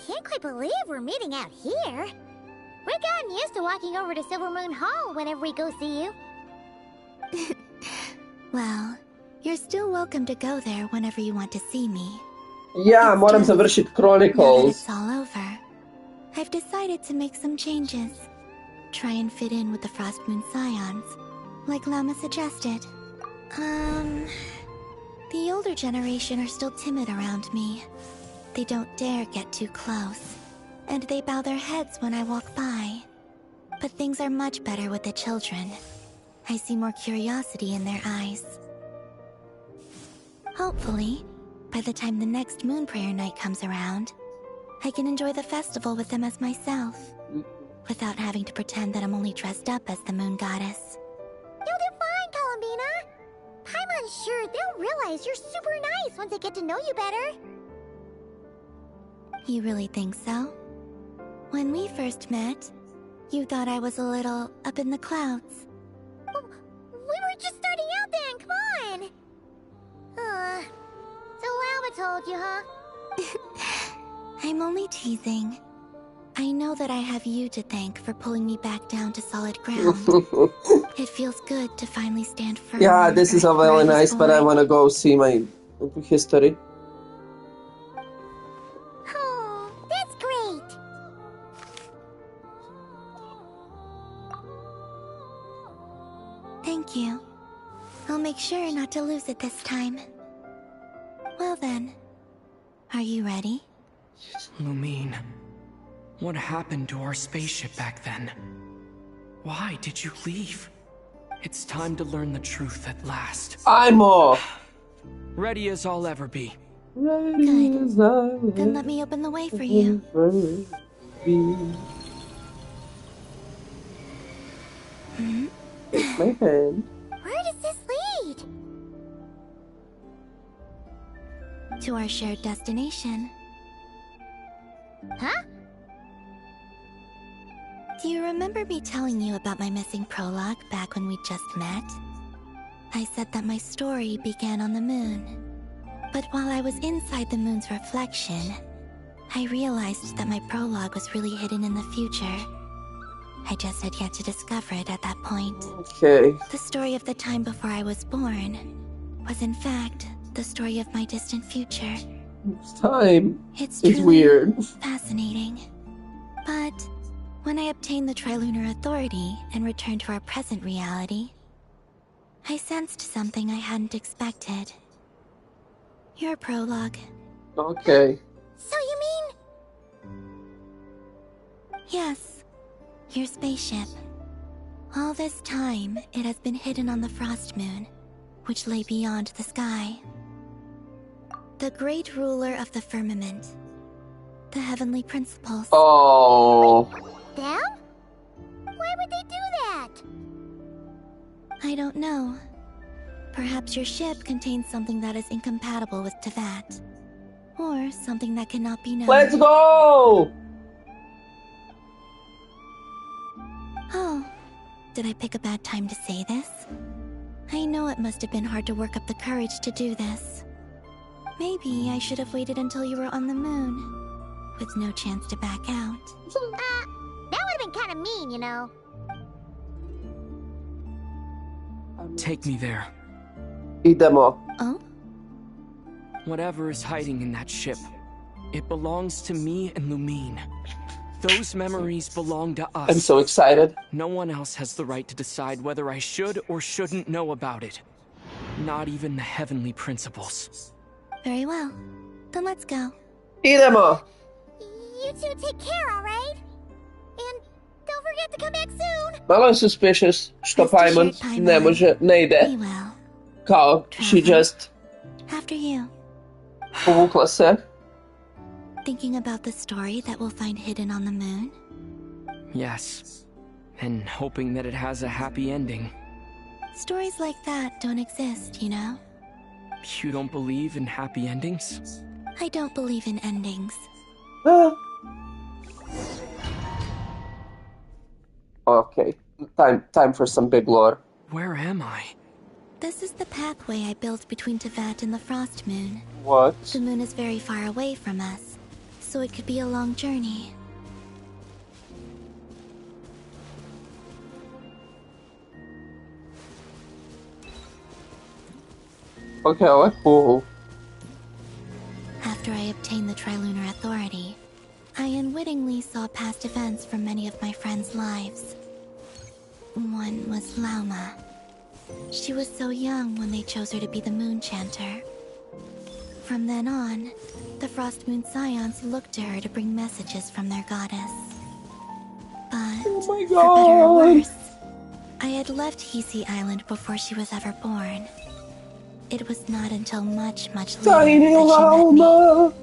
Can't quite believe we're meeting out here. We've gotten used to walking over to Silver Moon Hall whenever we go see you. Well, You're still welcome to go there whenever you want to see me. Ja, moram završiti Now that Chronicles. it's all over, I've decided to make some changes. Try and fit in with the Frost Moon Scions, like Lama suggested. The older generation are still timid around me. They don't dare get too close, and they bow their heads when I walk by. But things are much better with the children. I see more curiosity in their eyes. Hopefully, by the time the next Moon Prayer night comes around, I can enjoy the festival with them as myself, without having to pretend that I'm only dressed up as the Moon Goddess. You'll do fine, Columbina. Paimon's sure they'll realize you're super nice once they get to know you better. You really think so? When we first met, you thought I was a little up in the clouds. We were just starting out then, come on! So Alma told you, huh? I'm only teasing. I know that I have you to thank for pulling me back down to solid ground. It feels good to finally stand firm. Yeah, on this the is earth all where I very was nice, but I born. want to go see my history. Oh, that's great! Thank you. I'll make sure not to lose it this time. Well then, are you ready? Lumine, what happened to our spaceship back then? Why did you leave? It's time to learn the truth at last. I'm off. Ready as I'll ever be. Good. Then let me open the way for you. Take my hand. Where does this lead? To our shared destination. Huh? Do you remember me telling you about my missing prologue back when we just met? I said that my story began on the moon. But while I was inside the moon's reflection, I realized that my prologue was really hidden in the future. I just had yet to discover it at that point. Okay. The story of the time before I was born was in fact the story of my distant future. Time It's is truly weird. fascinating. But when I obtained the Trilunar Authority and returned to our present reality, I sensed something I hadn't expected. Your prologue. Okay. So you mean... Yes, your spaceship. All this time, it has been hidden on the Frost Moon, which lay beyond the sky. The great ruler of the firmament. The heavenly principles. Oh. Them? Why would they do that? I don't know. Perhaps your ship contains something that is incompatible with Teyvat. Or something that cannot be known. Let's go! Oh, did I pick a bad time to say this? I know it must have been hard to work up the courage to do this. Maybe I should have waited until you were on the moon, with no chance to back out. That would have been kind of mean, you know. Take me there. Idemo. Oh? Whatever is hiding in that ship, it belongs to me and Lumine. Those memories belong to us. I'm so excited. No one else has the right to decide whether I should or shouldn't know about it. Not even the heavenly principles. Very well. Then let's go. Idemo. You two take care, alright? And don't forget to come back soon. Malo je suspicious što Paimon ne može, ne ide. Kao, she just After you. povukla se. Thinking about the story that we'll find hidden on the moon? Yes. And hoping that it has a happy ending. Stories like that don't exist, you know? You don't believe in happy endings? I don't believe in endings. Okay, time for some big lore. Where am I? This is the pathway I built between Teyvat and the Frost Moon. What? The moon is very far away from us, so it could be a long journey. Okay, ovo je cool. After I obtained the Trilunar Authority, I unwittingly saw past events from many of my friends' lives. One was Lauma. She was so young when they chose her to be the Moon Chanter. From then on, the Frost Moon Scions looked to her to bring messages from their goddess. But, for better or worse, I had left Hisi Island before she was ever born. It was not until much, much later that she met me.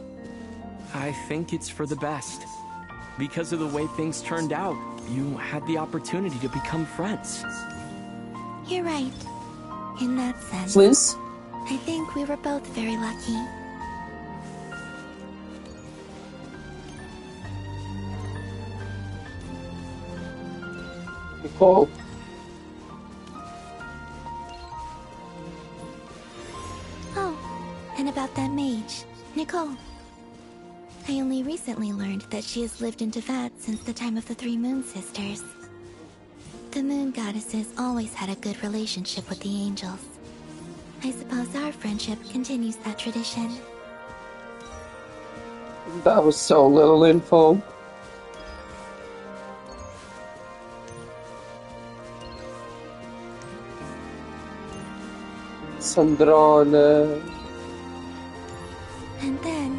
I think it's for the best. Because of the way things turned out, you had the opportunity to become friends. You're right. In that sense. Flints? I think we were both very lucky. Nicole. Oh, and about that mage, Nicole. I only recently learned that she has lived in Teyvat since the time of the Three Moon Sisters. The Moon Goddesses always had a good relationship with the angels. I suppose our friendship continues that tradition. That was so little info. Sandrone. And then,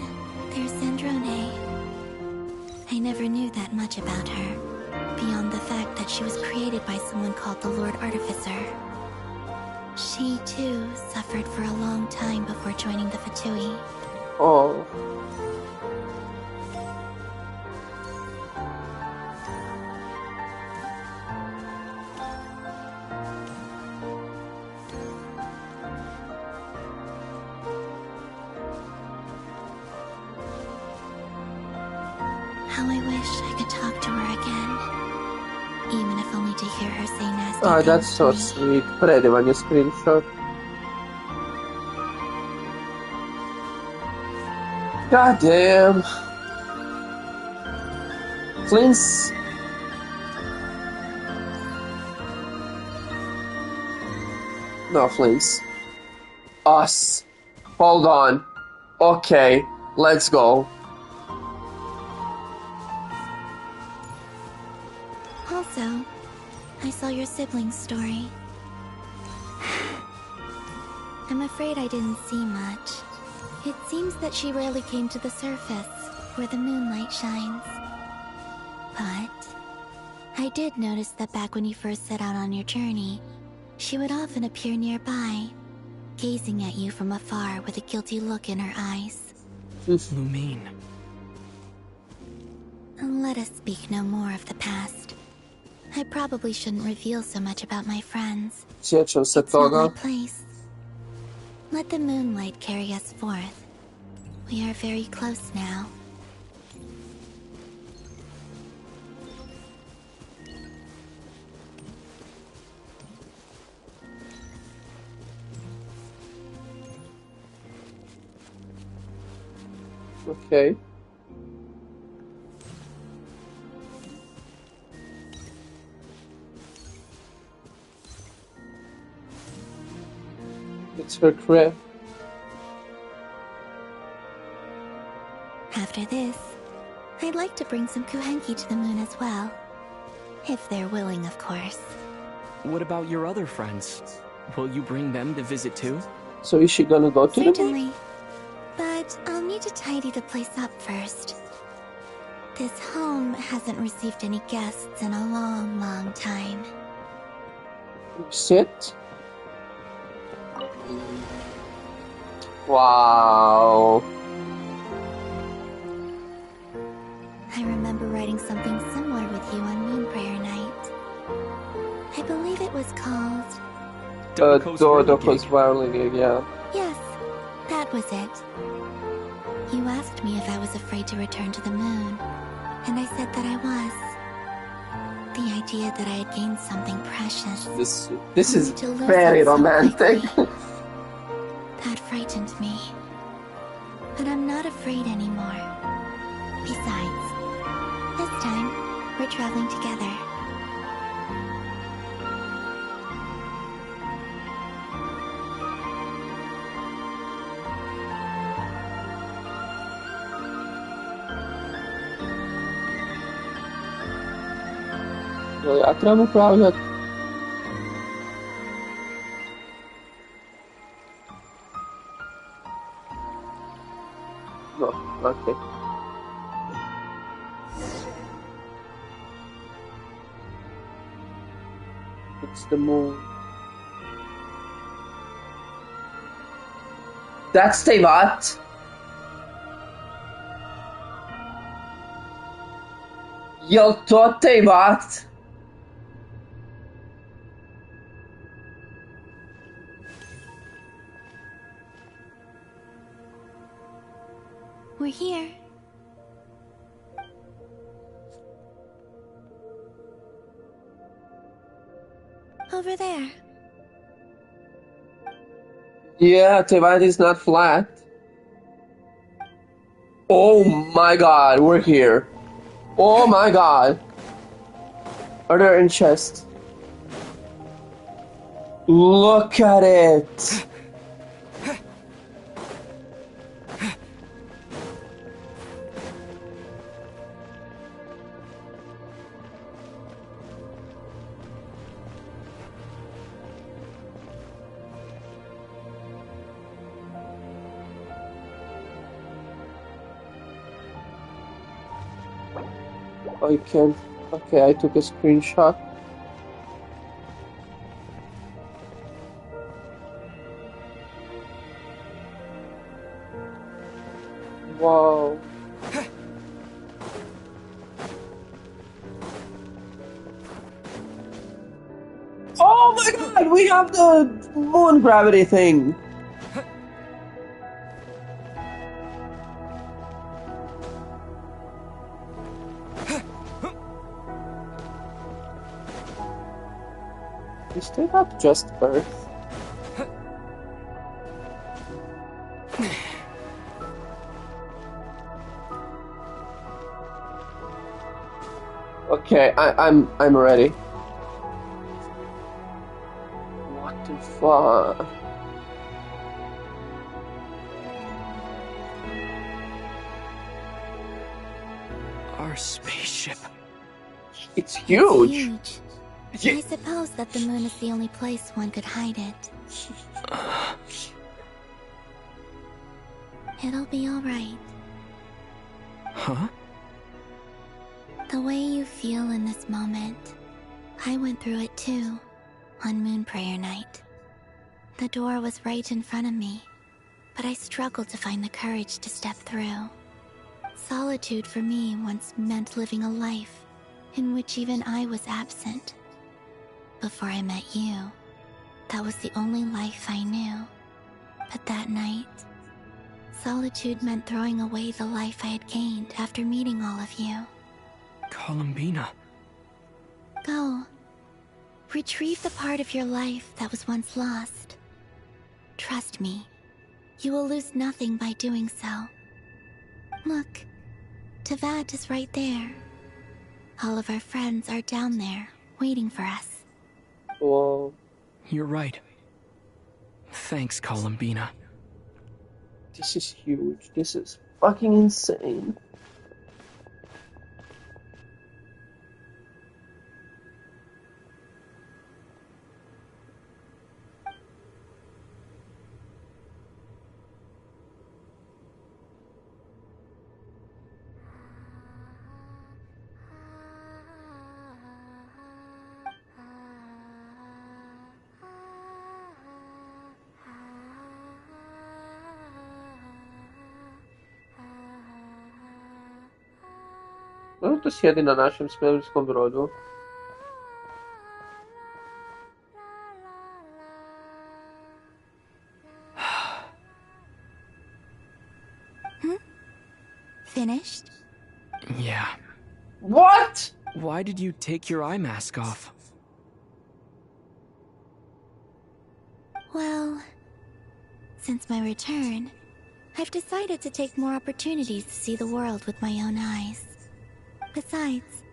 there's Sandrone. I never knew that much about her, beyond the fact that she was created by someone called the Lord Artificer. She, too, suffered for a long time before joining the Fatui. Oh. How I wish I could talk to her again. Even if only to hear her say nasty Oh, things that's so to me. sweet. Predivan je screenshot. God damn. Flints. No, Flints. Us. Hold on. Okay, let's go. Also, I saw your siblings' story. I'm afraid I didn't see much. It seems that she rarely came to the surface, where the moonlight shines. But I did notice that back when you first set out on your journey, she would often appear nearby, gazing at you from afar with a guilty look in her eyes. Lumine. Let us speak no more of the past. I probably shouldn't reveal so much about my friends. Sjećam se It's not my toga. place. Let the moonlight carry us forth. We are very close now. Okay. It's her crib. After this, I'd like to bring some Kuhenki to the moon as well. If they're willing, of course. What about your other friends? Will you bring them to visit too? So is she gonna go to the moon? Certainly. But I'll need to tidy the place up first. This home hasn't received any guests in a long, long time. Sit. Wow. I remember writing something similar with you on Moon Prayer Night. I believe it was called... Dottore Whirling, yeah. Yes, that was it. You asked me if I was afraid to return to the moon, and I said that I was. The idea that I had gained something precious. This is very romantic. That frightened me. But I'm not afraid anymore. Besides, this time, we're traveling together. Ja trebam upravljati. No, okay. It's the moon. That's Tevat. Jel to Tevat? We're here. Over there. Yeah, Tevat is not flat. Oh my god, we're here. Oh my god. Are there in chests? Look at it. I can't. Okay, I took a screenshot. Wow. Oh my god, we have the moon gravity thing. Is that just Earth? Okay, I'm ready. What the fuck? Our spaceship. It's huge. It's huge. I suppose that the moon is the only place one could hide it. It'll be alright. Huh? The way you feel in this moment, I went through it too, on Moon Prayer Night. The door was right in front of me, but I struggled to find the courage to step through. Solitude for me once meant living a life in which even I was absent. Before I met you, that was the only life I knew. But that night, solitude meant throwing away the life I had gained after meeting all of you. Columbina. Go. Retrieve the part of your life that was once lost. Trust me, you will lose nothing by doing so. Look, Tevat is right there. All of our friends are down there, waiting for us. Whoa. You're right. Thanks, Columbina. This is huge. This is fucking insane. No to siedzi na naszym smerskim brodu. Finished? Yeah. What? Why did you take your eye mask off? Well, since my return, I've decided to take more opportunities to see the world with my own eyes. Besides,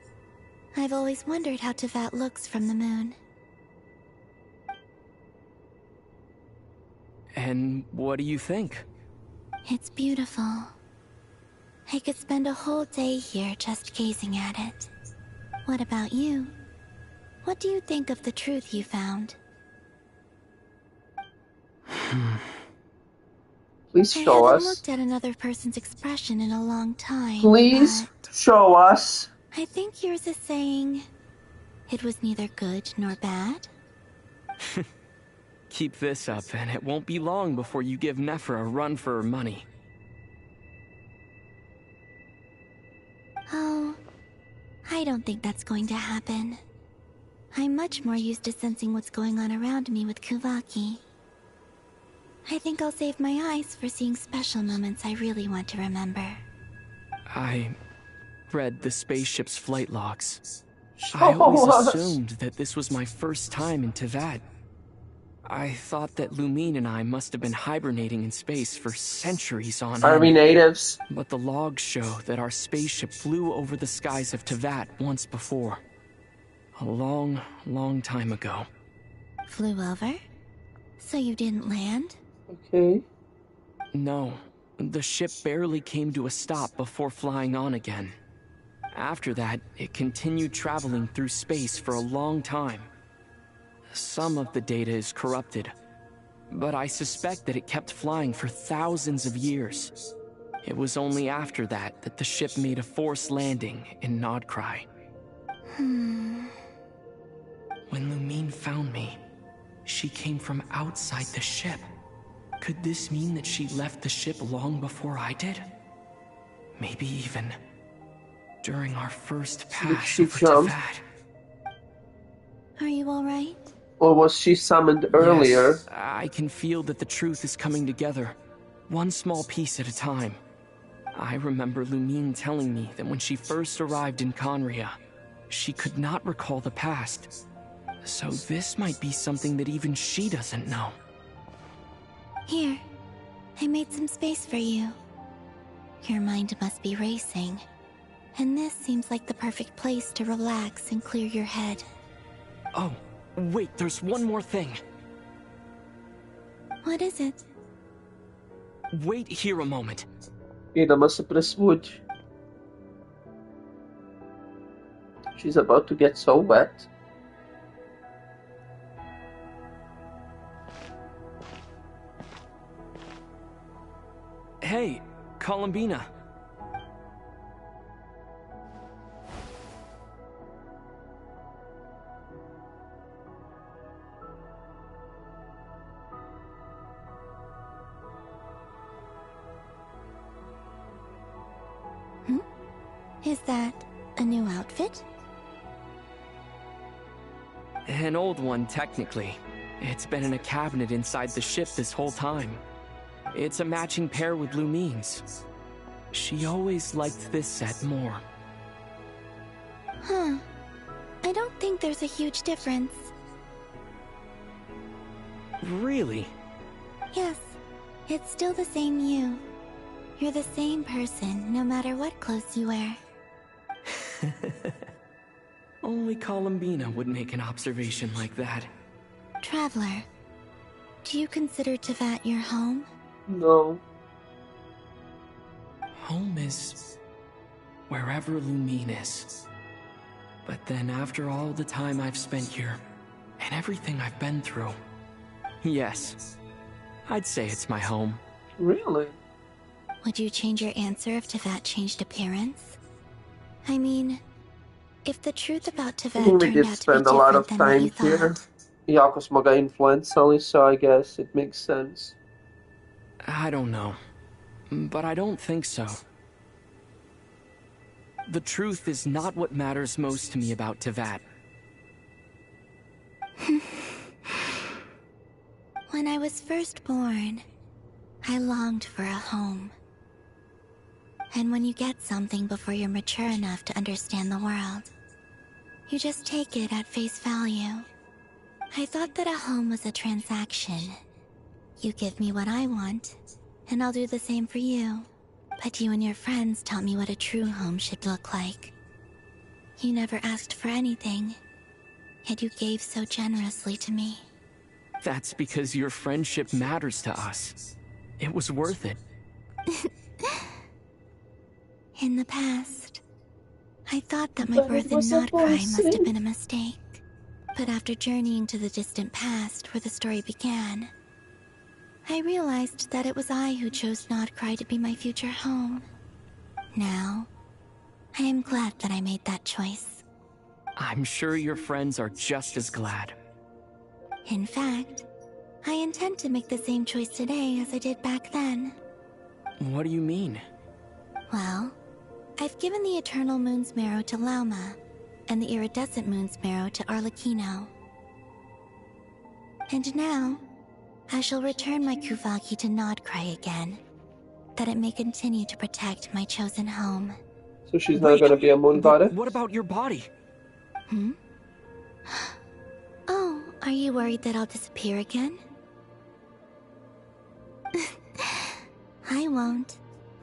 I've always wondered how Tevat looks from the moon. And what do you think? It's beautiful. I could spend a whole day here just gazing at it. What about you? What do you think of the truth you found? Please show I haven't us. looked at another person's expression in a long time. Please show us. I think yours is saying it was neither good nor bad. Keep this up, and it won't be long before you give Nefer a run for her money. Oh, I don't think that's going to happen. I'm much more used to sensing what's going on around me with Kuvaki. I think I'll save my eyes for seeing special moments I really want to remember. I read the spaceship's flight logs. I always assumed that this was my first time in Teyvat. I thought that Lumine and I must have been hibernating in space for centuries on end. Are we natives? But the logs show that our spaceship flew over the skies of Teyvat once before. A long, long time ago. Flew over? So you didn't land? Okay. No, the ship barely came to a stop before flying on again. After that, it continued traveling through space for a long time. Some of the data is corrupted, but I suspect that it kept flying for thousands of years. It was only after that that the ship made a forced landing in Nodcry. When Lumine found me, she came from outside the ship. Could this mean that she left the ship long before I did? Maybe even during our first pass over Teyvat. Are you alright? Or was she summoned earlier? Yes, I can feel that the truth is coming together, one small piece at a time. I remember Lumine telling me that when she first arrived in Conria, she could not recall the past. So this might be something that even she doesn't know. Here, I made some space for you. Your mind must be racing, and this seems like the perfect place to relax and clear your head. Oh, wait, there's one more thing. What is it? Wait here a moment. Ainda must press wood. She's about to get so wet. Hey, Columbina. Is that a new outfit? An old one, technically. It's been in a cabinet inside the ship this whole time. It's a matching pair with Lumine's. She always liked this set more. Huh. I don't think there's a huge difference. Really? Yes. It's still the same you. You're the same person, no matter what clothes you wear. Only Columbina would make an observation like that. Traveler, do you consider Teyvat your home? No. Home is wherever Lumine is. But then after all the time I've spent here, and everything I've been through, yes, I'd say it's my home. Really? Would you change your answer if Teyvat changed appearance? I mean, if the truth about Teyvat We turned did out to be spend a lot different of than what time you here. thought. Jakos maga influencali, so I guess it makes sense. I don't know, but I don't think so. The truth is not what matters most to me about Teyvat. When I was first born, I longed for a home. And when you get something before you're mature enough to understand the world, you just take it at face value. I thought that a home was a transaction. You give me what I want, and I'll do the same for you. But you and your friends taught me what a true home should look like. You never asked for anything, yet you gave so generously to me. That's because your friendship matters to us. It was worth it. In the past, I thought that my birth in Nodcry must have been a mistake. But after journeying to the distant past where the story began, I realized that it was I who chose Nodcry to be my future home. Now, I am glad that I made that choice. I'm sure your friends are just as glad. In fact, I intend to make the same choice today as I did back then. What do you mean? Well, I've given the Eternal Moon's Marrow to Lauma, and the Iridescent Moon's Marrow to Arlecchino. And now, I shall return my Kuvaki to Nodcry again, that it may continue to protect my chosen home. So she's not gonna be a moon goddess? What about your body? Hmm? Oh, are you worried that I'll disappear again? I won't.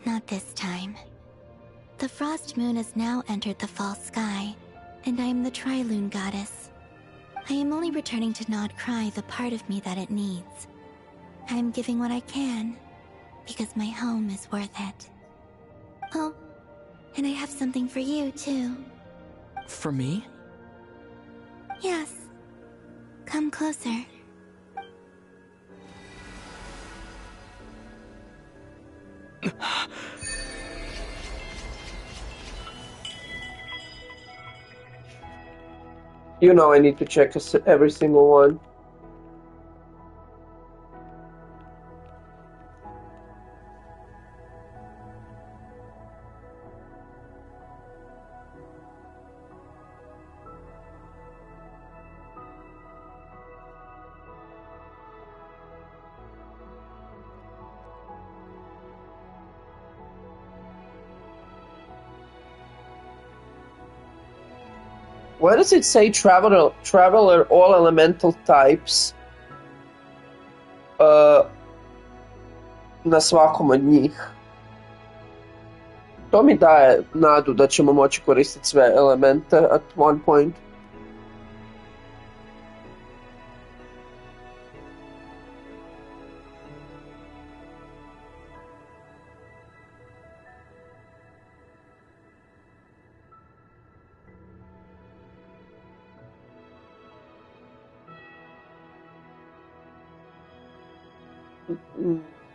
Not this time. The Frost Moon has now entered the false sky, and I am the Trilune Goddess. I am only returning to Nodcry the part of me that it needs. I am giving what I can, because my home is worth it. Oh, and I have something for you, too. For me? Yes. Come closer. You know I need to check every single one. Why does it say traveler all elemental types na svakom od njih? To mi daje nadu da ćemo moći koristiti sve elemente at one point.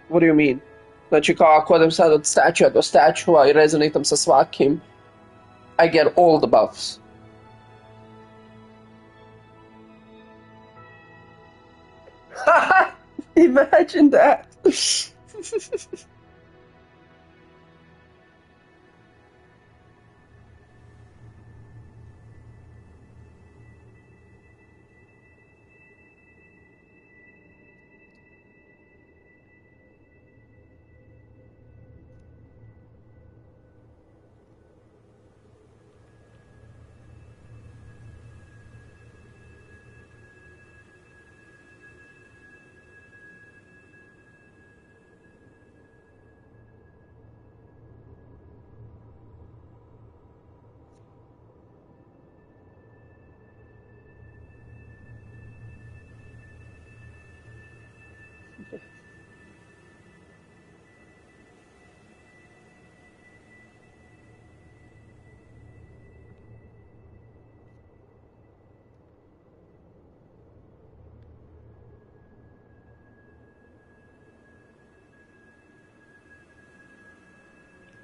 What do you mean? Znači kao ako odem sad od statue do statue I rezonatam sa svakim, I get all the buffs. Imagine that.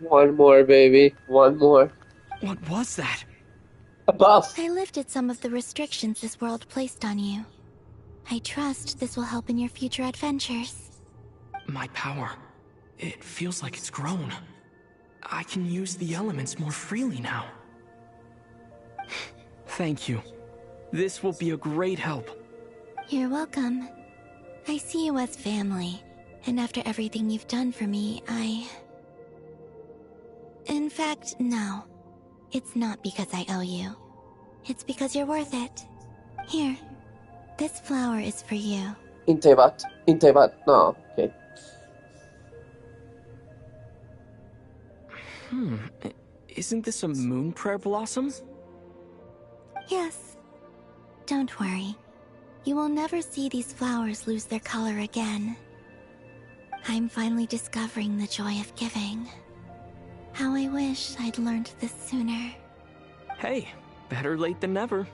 One more, baby. One more. What was that? A buff. I lifted some of the restrictions this world placed on you. I trust this will help in your future adventures. My power. It feels like it's grown. I can use the elements more freely now. Thank you. This will be a great help. You're welcome. I see you as family, and after everything you've done for me, In fact, no. It's not because I owe you. It's because you're worth it. Here, this flower is for you. Intevat. No, okay. Isn't this a moon prayer blossom? Yes. Don't worry. You will never see these flowers lose their color again. I'm finally discovering the joy of giving. How I wish I'd learned this sooner. Hey, better late than never.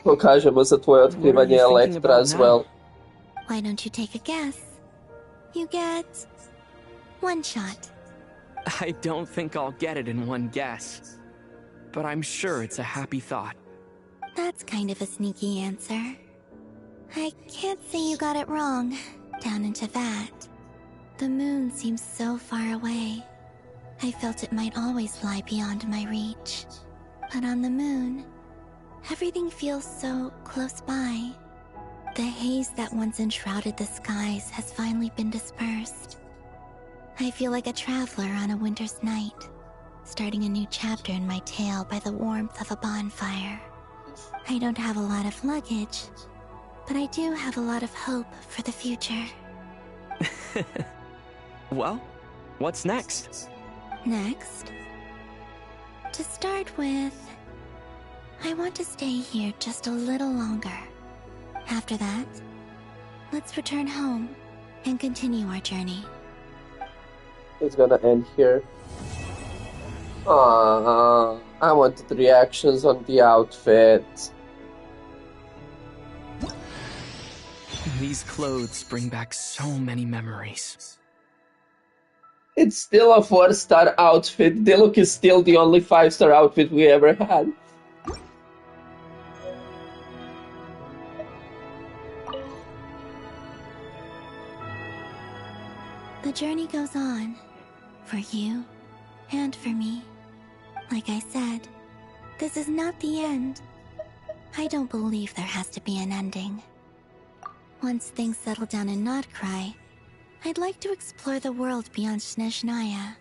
pokažemo za tvoje otkrivanje Elektra as well. Why don't you take a guess? You get one shot. I don't think I'll get it in one guess, but I'm sure it's a happy thought. That's kind of a sneaky answer. I can't say you got it wrong. Down into that. The moon seems so far away. I felt it might always lie beyond my reach. But on the moon, everything feels so close by. The haze that once enshrouded the skies has finally been dispersed. I feel like a traveler on a winter's night, starting a new chapter in my tale by the warmth of a bonfire. I don't have a lot of luggage, but I do have a lot of hope for the future. Well, what's next? Next? To start with, I want to stay here just a little longer. After that, let's return home and continue our journey. It's gonna end here. I wanted reactions on the outfit. These clothes bring back so many memories. It's still a 4-star outfit. The look is still the only 5-star outfit we ever had. The journey goes on. For you, and for me. Like I said, this is not the end. I don't believe there has to be an ending. Once things settle down in Notcry, I'd like to explore the world beyond Snezhnaya.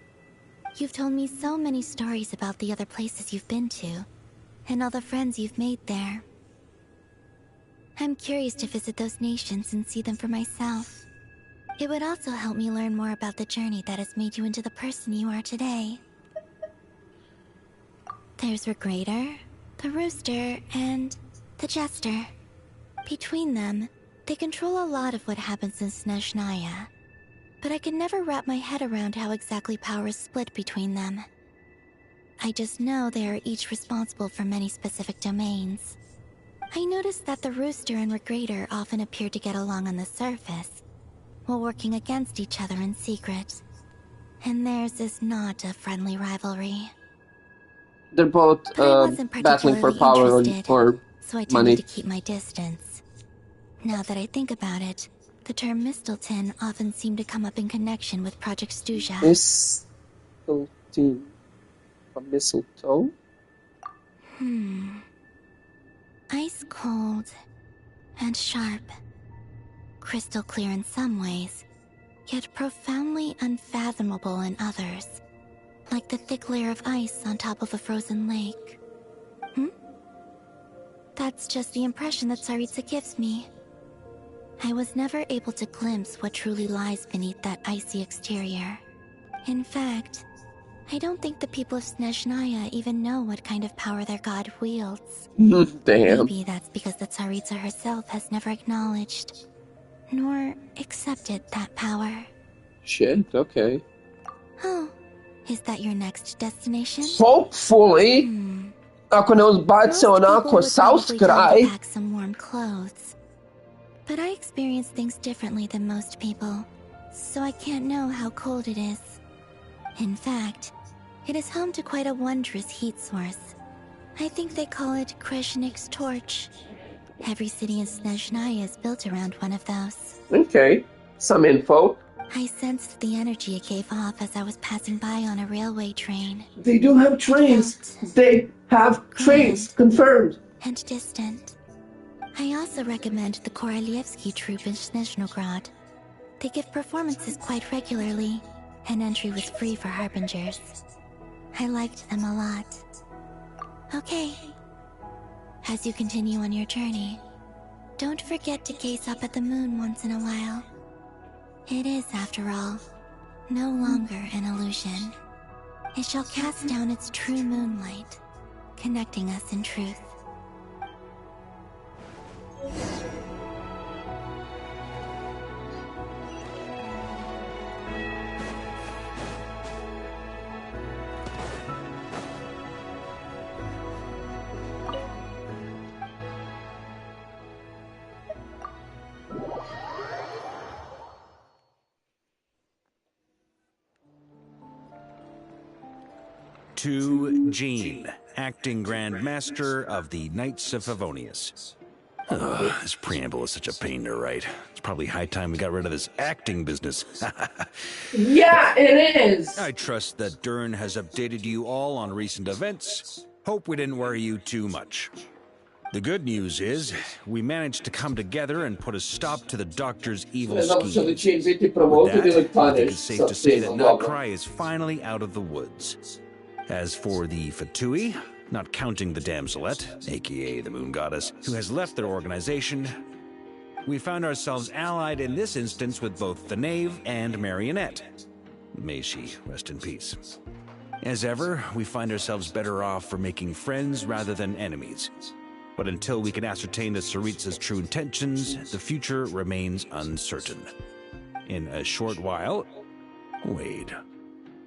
You've told me so many stories about the other places you've been to, and all the friends you've made there. I'm curious to visit those nations and see them for myself. It would also help me learn more about the journey that has made you into the person you are today. There's Regrator, the Rooster, and the Jester. Between them, they control a lot of what happens in Snezhnaya. But I can never wrap my head around how exactly power is split between them. I just know they are each responsible for many specific domains. I noticed that the Rooster and Regrator often appear to get along on the surface, while working against each other in secret. And theirs is not a friendly rivalry. They're both battling for power or so I tended money. to keep my distance. Now that I think about it, the term Mistelton often seemed to come up in connection with Project Stuja. Mistelton. A mistletoe? Ice cold and sharp. Crystal clear in some ways, yet profoundly unfathomable in others. Like the thick layer of ice on top of a frozen lake. That's just the impression that Tsaritsa gives me. I was never able to glimpse what truly lies beneath that icy exterior. In fact, I don't think the people of Snezhnaya even know what kind of power their god wields. Damn. Maybe that's because the Tsaritsa herself has never acknowledged, nor accepted that power. Shit, okay. Oh, is that your next destination? Hopefully! Ako ne uzbace onako South Cry. Pack some warm clothes. But I experience things differently than most people, so I can't know how cold it is. In fact, it is home to quite a wondrous heat source. I think they call it Kreshnik's torch. Every city in Snezhnaya is built around one of those. Okay, some info. I sensed the energy it gave off as I was passing by on a railway train. They do have trains. They have trains, confirmed. And distant. I also recommend the Korolievsky troupe in Snezhnograd. They give performances quite regularly, and entry was free for Harbingers. I liked them a lot. Okay. As you continue on your journey, don't forget to gaze up at the moon once in a while. It is, after all, no longer an illusion. It shall cast down its true moonlight, connecting us in truth. to Jean, acting Grand Master of the Knights of Favonius. This preamble is such a pain to write. It's probably high time we got rid of this acting business. Yeah, it is! I trust that Dern has updated you all on recent events. Hope we didn't worry you too much. The good news is, we managed to come together and put a stop to the Doctor's evil schemes. With that, I think it's safe to say that Notcry is finally out of the woods. As for the Fatui, not counting the Damselette, aka the Moon Goddess, who has left their organization, we found ourselves allied in this instance with both the Knave and Marionette. May she rest in peace. As ever, we find ourselves better off for making friends rather than enemies. But until we can ascertain the Tsaritsa's true intentions, the future remains uncertain. In a short while... Wait.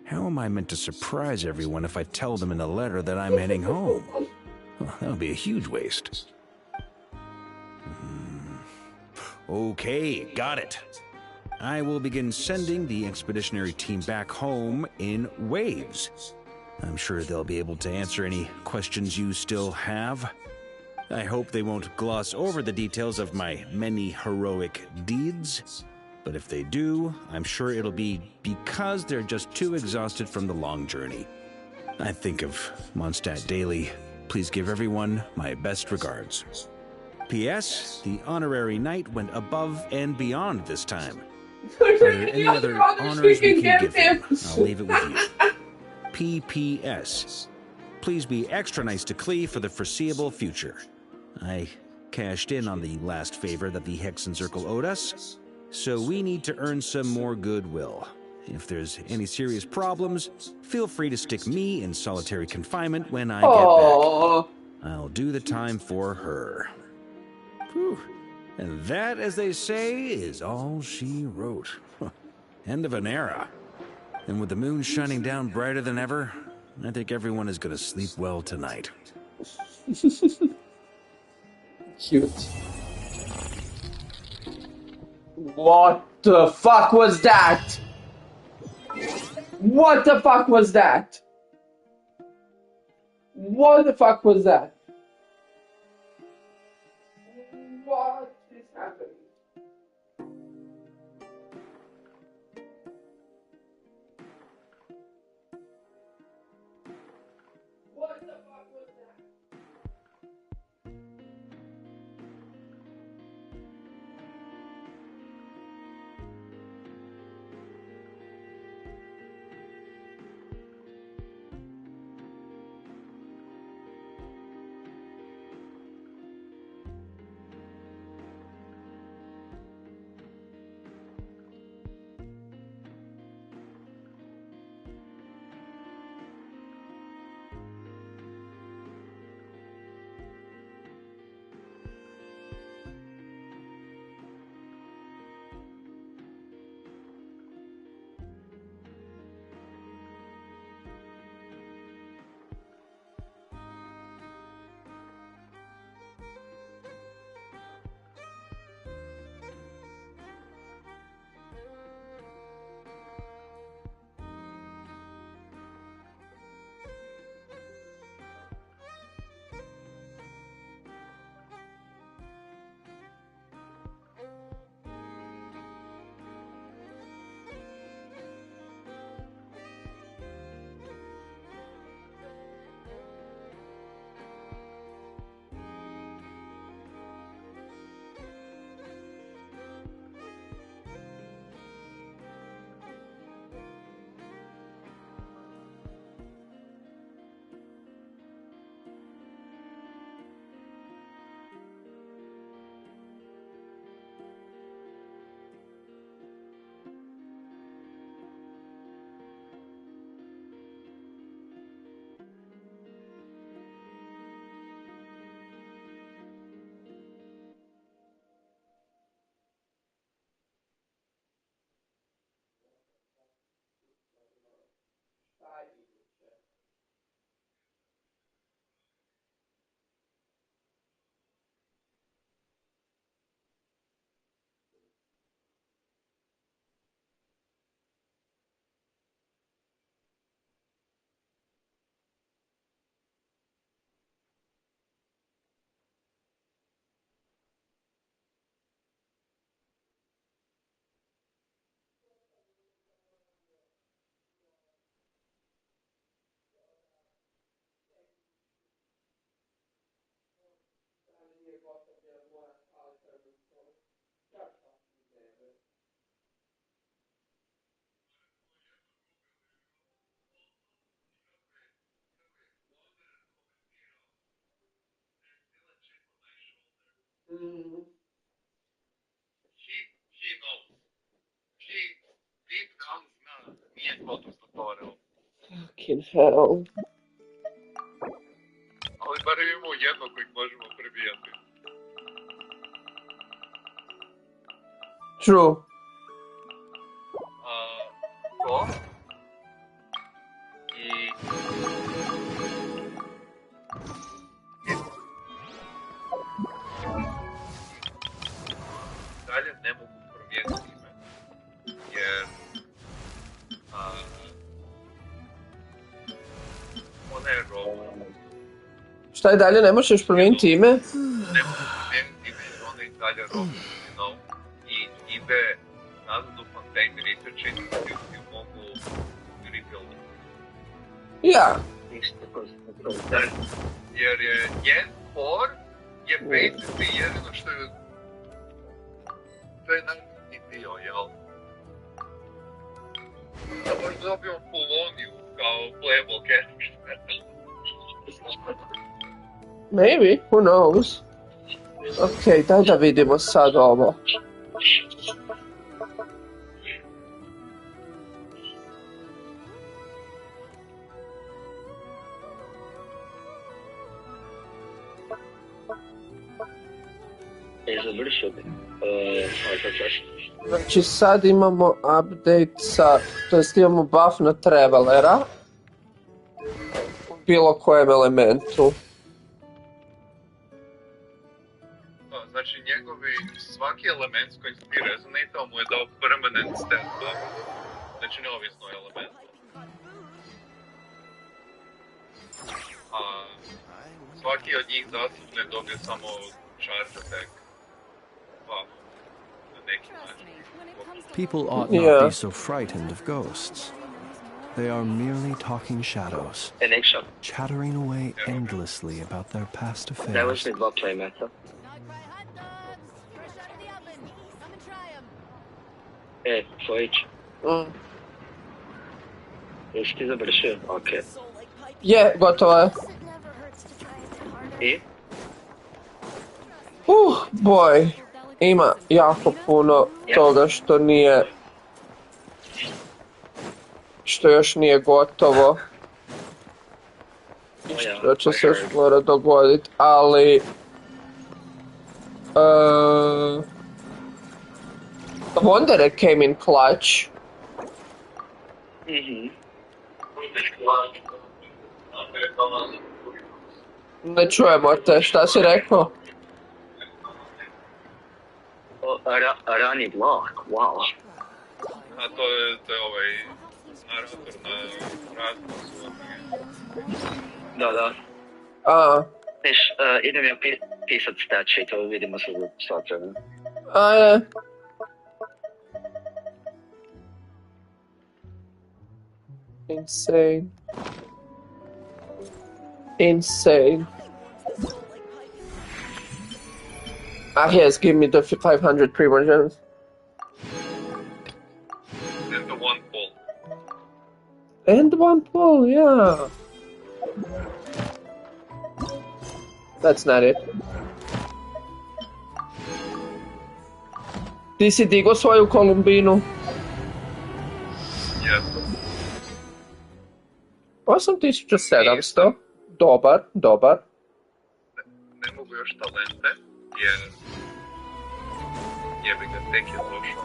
How am I meant to surprise everyone if I tell them in the letter that I'm heading home? Well, that would be a huge waste. Okay, got it. I will begin sending the expeditionary team back home in waves. I'm sure they'll be able to answer any questions you still have. I hope they won't gloss over the details of my many heroic deeds. But if they do, I'm sure it'll be because they're just too exhausted from the long journey. I think of Mondstadt daily. Please give everyone my best regards. P.S. The honorary knight went above and beyond this time. Are there any other honors we can give him? I'll leave it with you. P.P.S. Please be extra nice to Klee for the foreseeable future. I cashed in on the last favor that the Hexen Circle owed us, so we need to earn some more goodwill. If there's any serious problems, feel free to stick me in solitary confinement when I get back. I'll do the time for her. Whew. And that, as they say, is all she wrote. End of an era. And with the moon shining down brighter than ever, I think everyone is going to sleep well tonight. Cute. What the fuck was that? What the fuck was that? What the fuck was that? What is happening? What the fuck was that? Fucking hell. Ali barem imamo jednog kojeg možemo prebijati. True. To. I... Dalje ne mogu promijeniti ime. Jer... ona je robot. Šta je dalje, ne možeš promijeniti ime? Ne mogu promijeniti ime jer ona je dalje robot, you know? I ide nazad u kontejner i se čini ju mogu rebuild. Ja. Jer je njen core je basically jedino što je... To je najbitniji dio, jel? Da možda dobijemo Poloniju kao playable character. Maybe, who knows? Ok, daj da vidimo sad ovo. Znači sad imamo update sa, to jest imamo buff na Travelera u bilo kojem elementu. Znači njegovi, svaki element s kojim se ti rezonatao mu je dao permanent stat buff, znači neovisno o elementu. A svaki od njih zasebno je dobio samo charge attack buff na neki način. People ought not be so frightened of ghosts. They are merely talking shadows, chattering away endlessly about their past affairs. That was the play method. Fojić. Jesi ti završio? Okej. Je, gotovo je. I? Boj. Ima jako puno toga što nije... Što još nije gotovo. Što će se još mora dogoditi, ali... Wonder came in clutch. Ne čujemo te, šta si rekao? Rani vlak, wow. A to je ovaj narator na raznosu. Da. Viš, idem ja pisat stače i to vidimo se u satrenu. Ajde. Insane. Yes, give me the 500 primordials. And the one pull. And one pull, yeah. That's not it. Ti si digo svoju Kolumbinu? Yes. 8700. Dobar. Ne mogu još talente, jer jebi ga, tek je došao.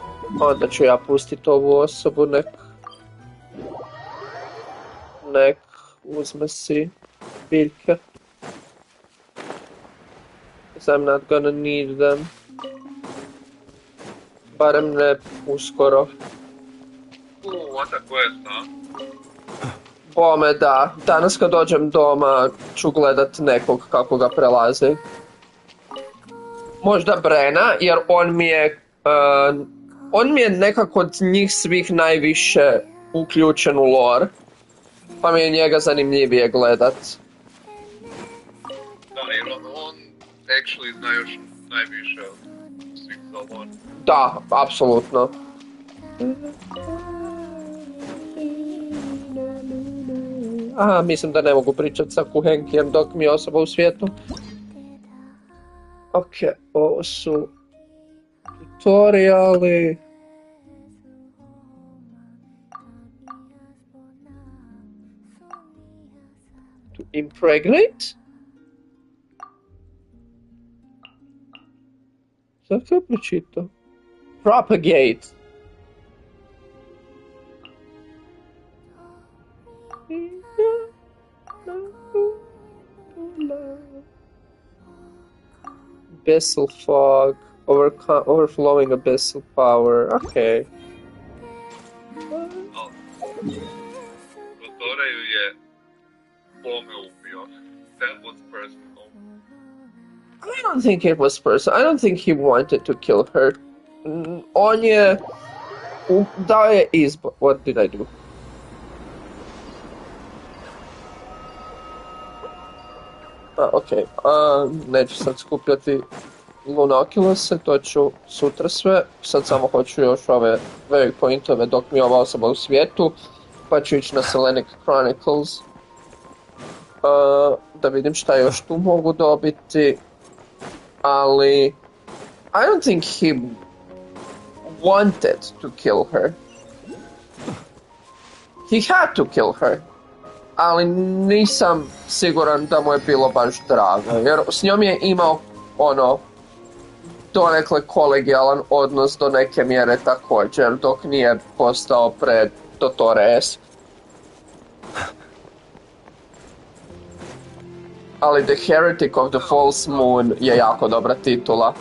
Onda ću ja pustit ovu osobu, nek uzme si biljke. I'm not gonna need them. Barem ne uskoro. What a quest, a? Bome da, danas kad dođem doma ću gledat nekog kako ga prelazi. Možda Brena, jer on mi je nekako od njih svih najviše uključen u lore. Pa mi je njega zanimljivije gledat. Da, jer on actually zna još najviše od svih za lore. Da, apsolutno. Aha, mislim da ne mogu pričat sa Kuhenkijem dok mi je osoba u svijetu. Ok, ovo su tutoriali. To impregnate? Sad kao pročitao? Propagate. Abyssal fog, overflowing abyssal power. Okay. Dottore ju je bome ubio. That was personal. I don't think it was personal. I don't think he wanted to kill her. On je dao je izbor. What did I do? Ok, neću sad skupljati Lunoculuse, to ću sutra sve. Sad samo hoću još ove waypointove dok mi je ova osoba u svijetu, pa ću ići na Selenic Chronicles. Da vidim šta još tu mogu dobiti, ali I don't think he wanted to kill her. He had to kill her. Ali nisam siguran da mu je bilo baš drago, jer s njom je imao donekle kolegijalan odnos do neke mjere također, dok nije postao pred Dottore S. Ali The Heretic of the False Moon je jako dobra titula.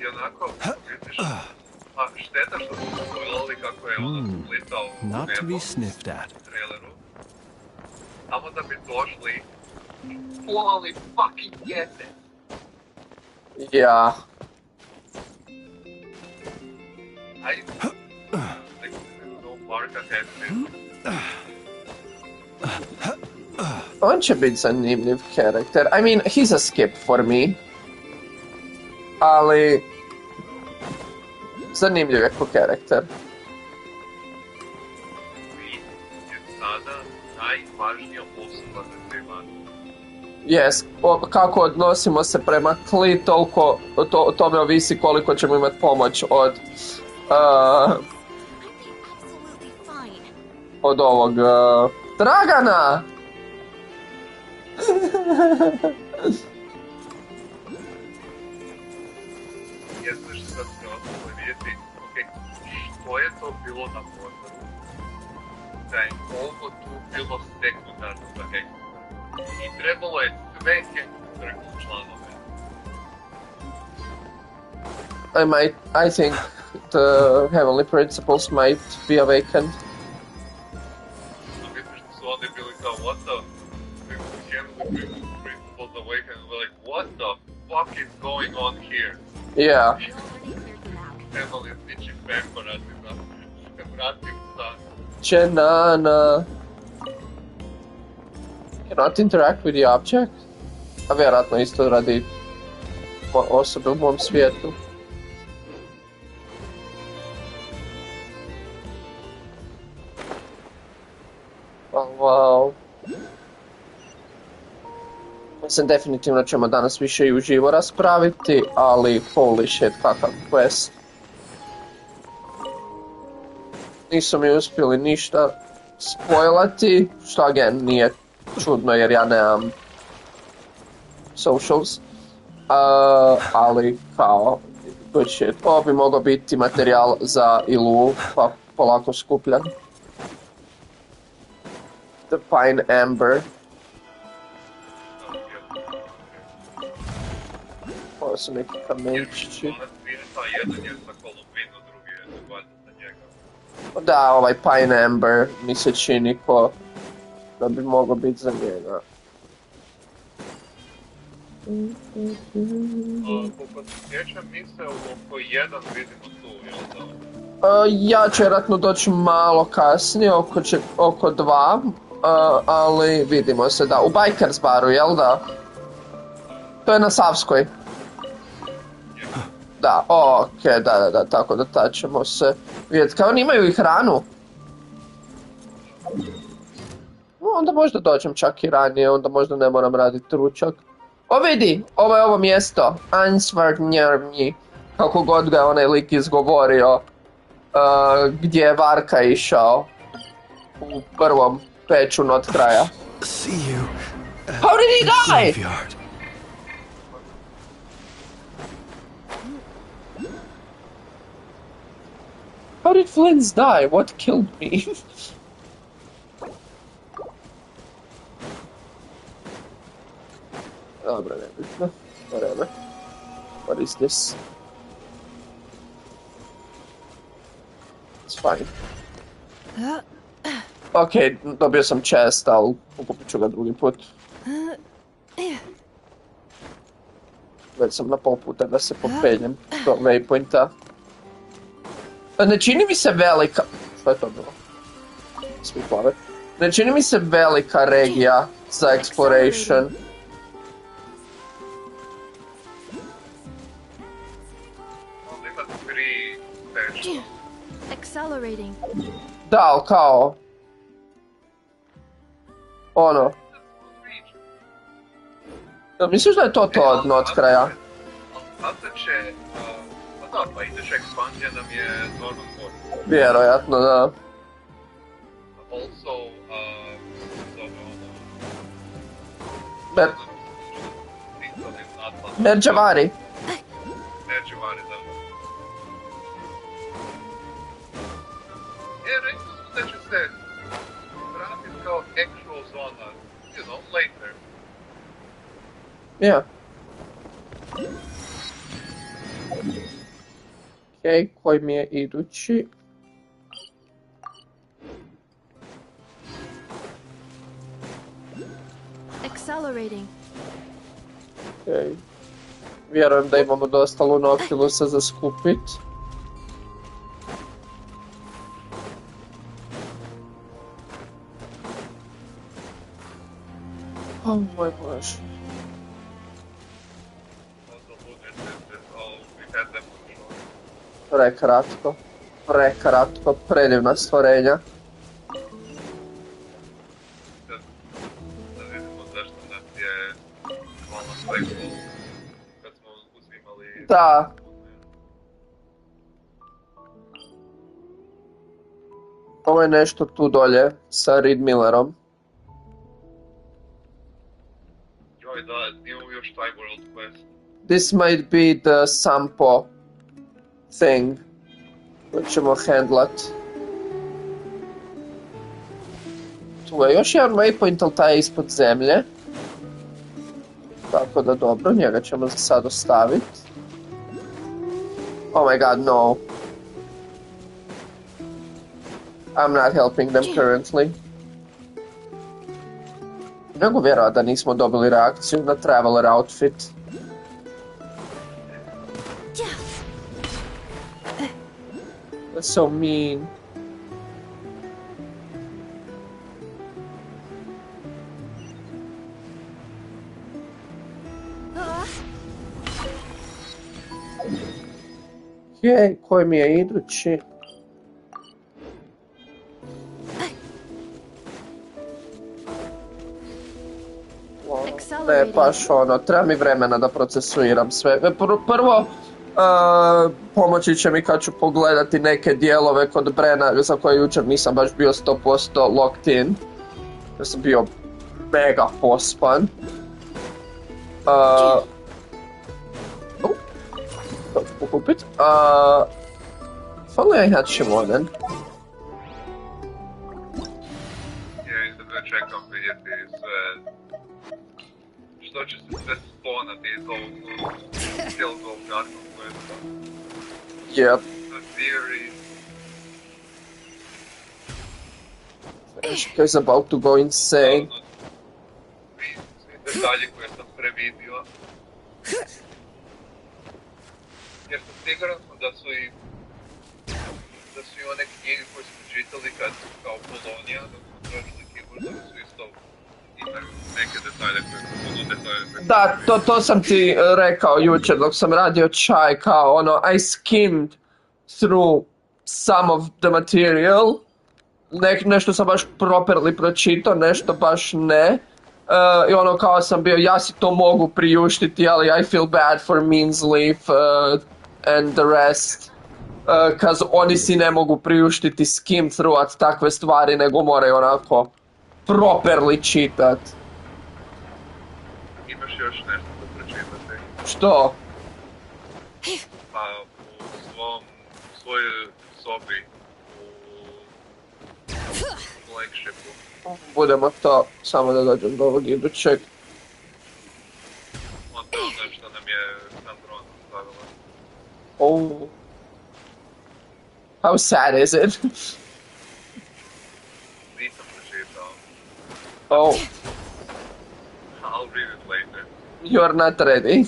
I onako, vidiš, šteta što smo spojlali kako je splitao u nebo u traileru. Samo da bi došli fulali fucking jete. Ja. On će biti zanimljiv karakter. I mean, he's a skip for me. Ali zanimljiv je ko karakter. Je sada najvažnija osoba za te vani. Yes, kako odnosimo se prema Kli, toliko o tome ovisi koliko ćemo imati pomoć od ovog Dragana! Jedno što sad se ostalo vidjeti, što je to bilo na pozoru? Da je ovo tu bilo sekundarno za Hexer. I trebalo je sve Hexer članove. I think the heavenly principles might be awakened. Misliš da su oni bili kao, what the? Heavenly principles awakened, we're like, what the fuck is going on here? Yeah. Trebali je stići prekorati da se vratim sa... Čenana. Cannot interact with the object? A vjerojatno isto radi osobe u mom svijetu. Oh, wow. Mislim, definitivno ćemo danas više i uživo raspraviti, ali holy shit, kakav quest. Nisu mi uspjeli ništa spoilati, što again nije čudno jer ja nemam socials. Ali kao, good shit. Ovo bi mogao biti materijal za Ilu, pa polako skupljan. The Pine Amber. Ovo su neki kamenčići. Jedan je za Kolumbinu, drugi je valjda za njega. Da, ovaj Pine Amber mi se čini ko da bi mogao biti za njega. Koliko se sjećam, mi se oko 1 vidimo tu, jel da? Ja ću vjerojatno doći malo kasnije, oko 2, ali vidimo se, da. U Bikers baru, jel da? To je na Savskoj. Da, okej, da, tako da tad ćemo se vidjeti. Kao oni imaju i hranu. Onda možda dođem čak i ranije, onda možda ne moram raditi ručak. O vidi, ovo je ovo mjesto. Ansvarnjermji. Kako god ga je onaj lik izgovorio. Gdje je Varka išao. U prvom peču od kraja. How did he die? How did Flynns die? What killed me? Dobro, nebitno. Whatever. What is this? It's fine. Okej, dobio sam chest, ali pokupit ću ga drugi put. Već sam na pol puta da se popenjem do waypointa. Ne čini mi se velika... Što je to bilo? Svi plave. Ne čini mi se velika regija za exploration. Accelerating. Da, ali kao... Ono... Misliš da je to od kraja? Sada će... Pa da, pa iduća ekspanzija nam je Norman Force. Vjerojatno, da. Also, Merđavari. Merđavari, da. Rekli su da će se vratiti kao actual zona, you know, later. Yeah. Okej, koji mi je idući? Accelerating. Okej. Vjerujem da imamo dosta lunofilusa za skupit. O moj Bože. Prekratko, predivna stvorenja. Da vidimo zašto nas je malo sveklo kad smo uzimali... Da. Ovo je nešto tu dolje sa Reed Millerom. Joj da, imamo još taj world quest. This might be the Sampo thing. Koji ćemo handlat. Tu je još jedan waypoint, ali taj je ispod zemlje. Tako da dobro, njega ćemo za sad ostaviti. Oh my god, no. I'm not helping them currently. Nego vjerovat da nismo dobili reakciju na Traveler outfit. That's so mean. Okej, koji mi je idući? Ne, baš ono, treba mi vremena da procesuiram sve. Prvo, pomoći će mi kad ću pogledati neke dijelove kod Brena za koje jučer nisam baš bio 100% locked in. Jer sam bio mega pospan. Pokupit. Finally I had Shimonen. Ja izgleda čekam vidjeti sve... Što će se sve sponati iz ovog cijelog ovog garnog questa. Yep. The theory. This guy's about to go insane. Svi detalji koje sam previdio. Jer sam siguran da su i one knjige koje smo čitali kad su kao kolonija, da smo tražili keyboard, da su isto Da, to sam ti rekao jučer dok sam radio čaj, kao ono, I skimmed through some of the material. Nešto sam baš properly pročitao, nešto baš ne. I ono kao sam bio, ja si to mogu priuštiti, ali I feel bad for Meansleaf and the rest. Kaz oni si ne mogu priuštiti skim throughat takve stvari, nego moraju onako properly čitat. Imaš još nešto da pročitate? Što? Pa u svojoj sobi u flagshipu. Budemo to, samo da dođem do ovog idućeg. On to ono što nam je Sandrona stavila. Oh. How sad is it? Nisam pročitao. Oh. I'll read it later. You're not ready.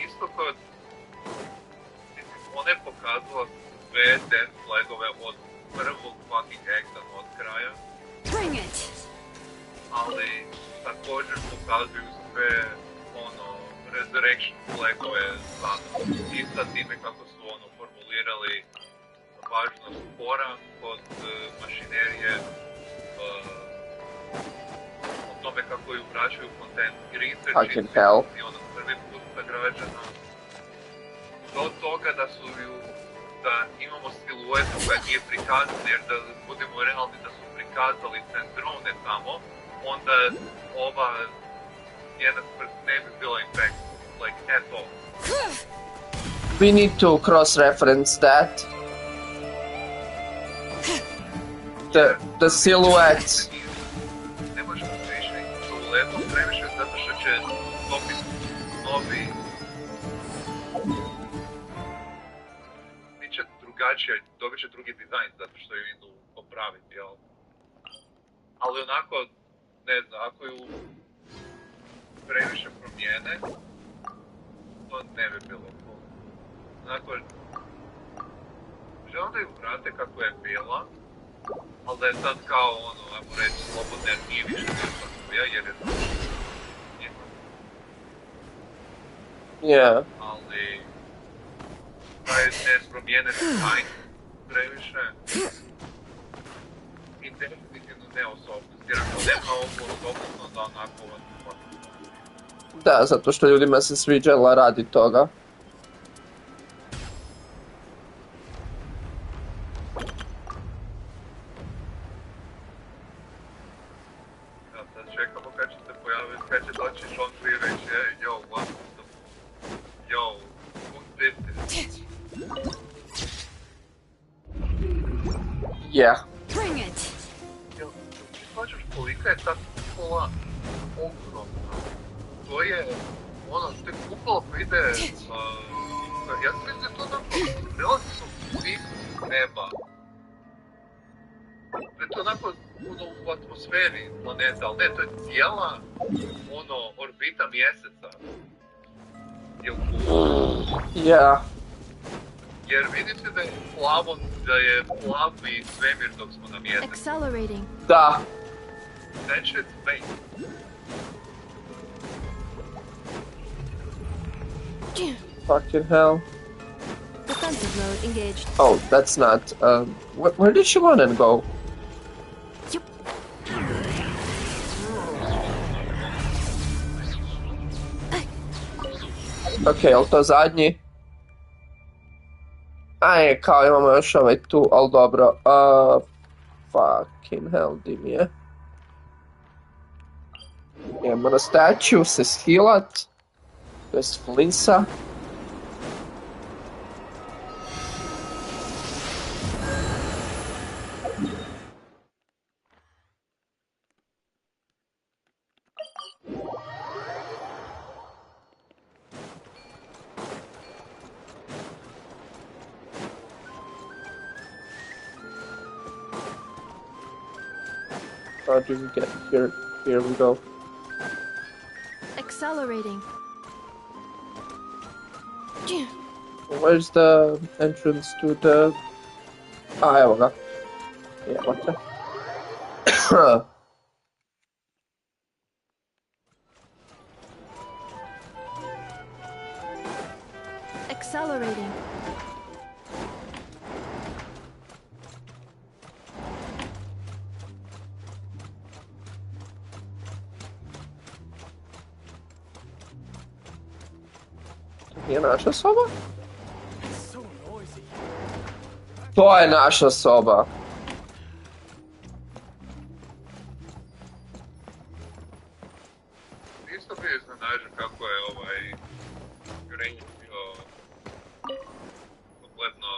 Isto kod... Ona je pokazala sve death flagove od prvog fucking acta od kraja. Bring it! Ali također pokazuju sve resurrection flagove sada. I sa time kako su formulirali važnost spora kod mašinerije, o tome kako ju vraćaju content research i prvi put sagrađeno. Do toga da imamo siluetu koja nije prikazana, jer da budemo realni da su prikazali centrone tamo, onda ova jedna smrt ne bi bila impactful, like at all. We need to cross-reference that. The silhouette. Ne možemo više siluetom previše zato što će dobiti novi... Biće drugačije, dobit će drugi dizajn zato što ju idu popraviti, jel? Ali onako, ne znam, ako ju previše promijene, to ne bi bilo cool. Onako, želim da ju vrate kako je bila, ali da je sad kao ajmo reći, slobodne nije više koja, jer je njima. Yeah. Ali, taj ne promijene dizajn previše i definitivno ne osobnost, jer ako nema ovu osobnost, onda onako Da, zato što ljudima se sviđala radi toga. Ja sad čekamo kad će se pojaviti, kad će doći John Clear i reći, yo, what the... Yo, who did this? Yeah. Bring it! Jel, ti shvaćaš kolika je ta kupola ogromna? To je, te kupola koja ide, ja sam mislim da je to onako relativno blizu neba. Da je to onako u atmosferi planeta, ali ne, to je cijela, orbita mjeseca. Jel Yeah. Jer vidite da je plavi svemir dok smo na mjesecu. Accelerating. Da. That shit's fake. Fucking hell. Defensive mode engaged. Oh, that's not, where did she want to go? Okay, ali to zadnji? Aj, kao imamo još ovaj tu, ali dobro. Fucking hell, di mi je? Idemo na statue, se schilat. To jest flinsa. How do we get here? Here we go. Accelerating. Where's the entrance to the A, evo ga. Evo te. Accelerating. Nije naša soba? To je naša soba. Isto bio iznenađen kako je Grange bio kompletno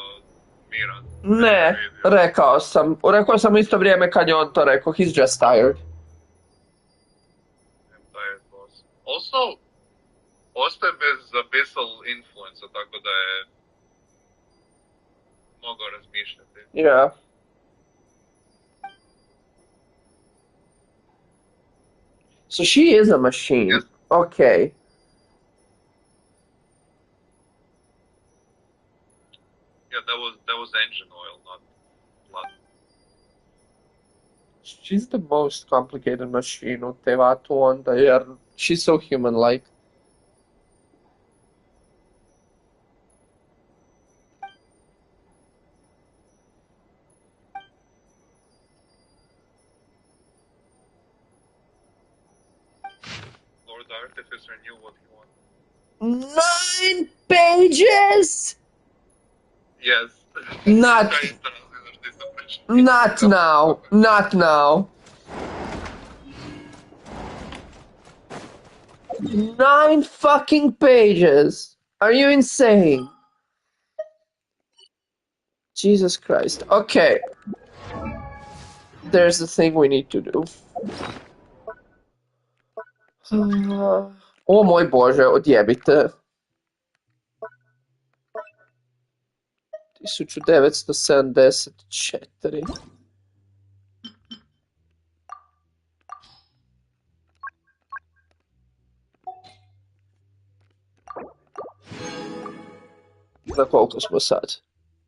miran. Ne, rekao sam u isto vrijeme kad je on to rekao, he's just tired. Tired boss. Also, ostaje bez abyssal influence, tako da je mogao razmišljati. Yeah. So she is a machine. Yes. Okay. Yeah, that was engine oil, not blood. She's the most complicated machine u Tevatu onda, jer she's so human-like. Lord Artificer knew what he wanted. 9 pages? Yes. Not now. Not now. 9 fucking pages. Are you insane? Jesus Christ. Okay. There's the thing we need to do. O moj Bože, odjebite. 1974. Na koliko smo sad?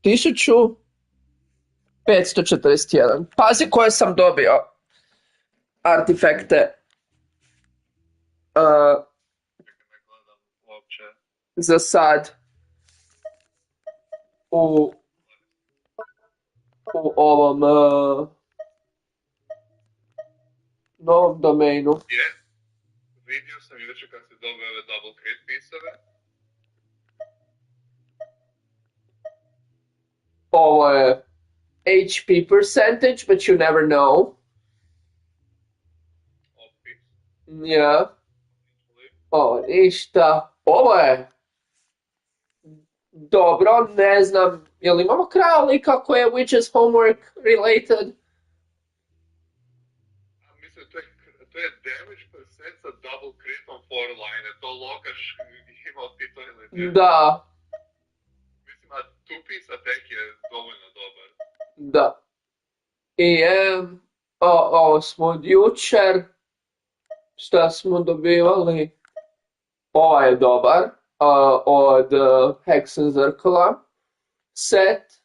1541. Pazi koje sam dobio artifekte. Za sad u ovom novom domainu. Vidio sam jučer kad se dobio ove double crit pisave. Ovo je HP percentage, but you never know. Ja. Ovo ništa. Ovo je dobro, ne znam, jel imamo krali kako je Witch's Homework related? Mislim, to je damage percent sa double critom for line, to Lokaš imao ti to ili Da. Mislim, a two-piece attack je dovoljno dobar. Da. I ovo smo od jučer. Šta smo dobivali? Ovo je dobar. Od Hexenzrkla set.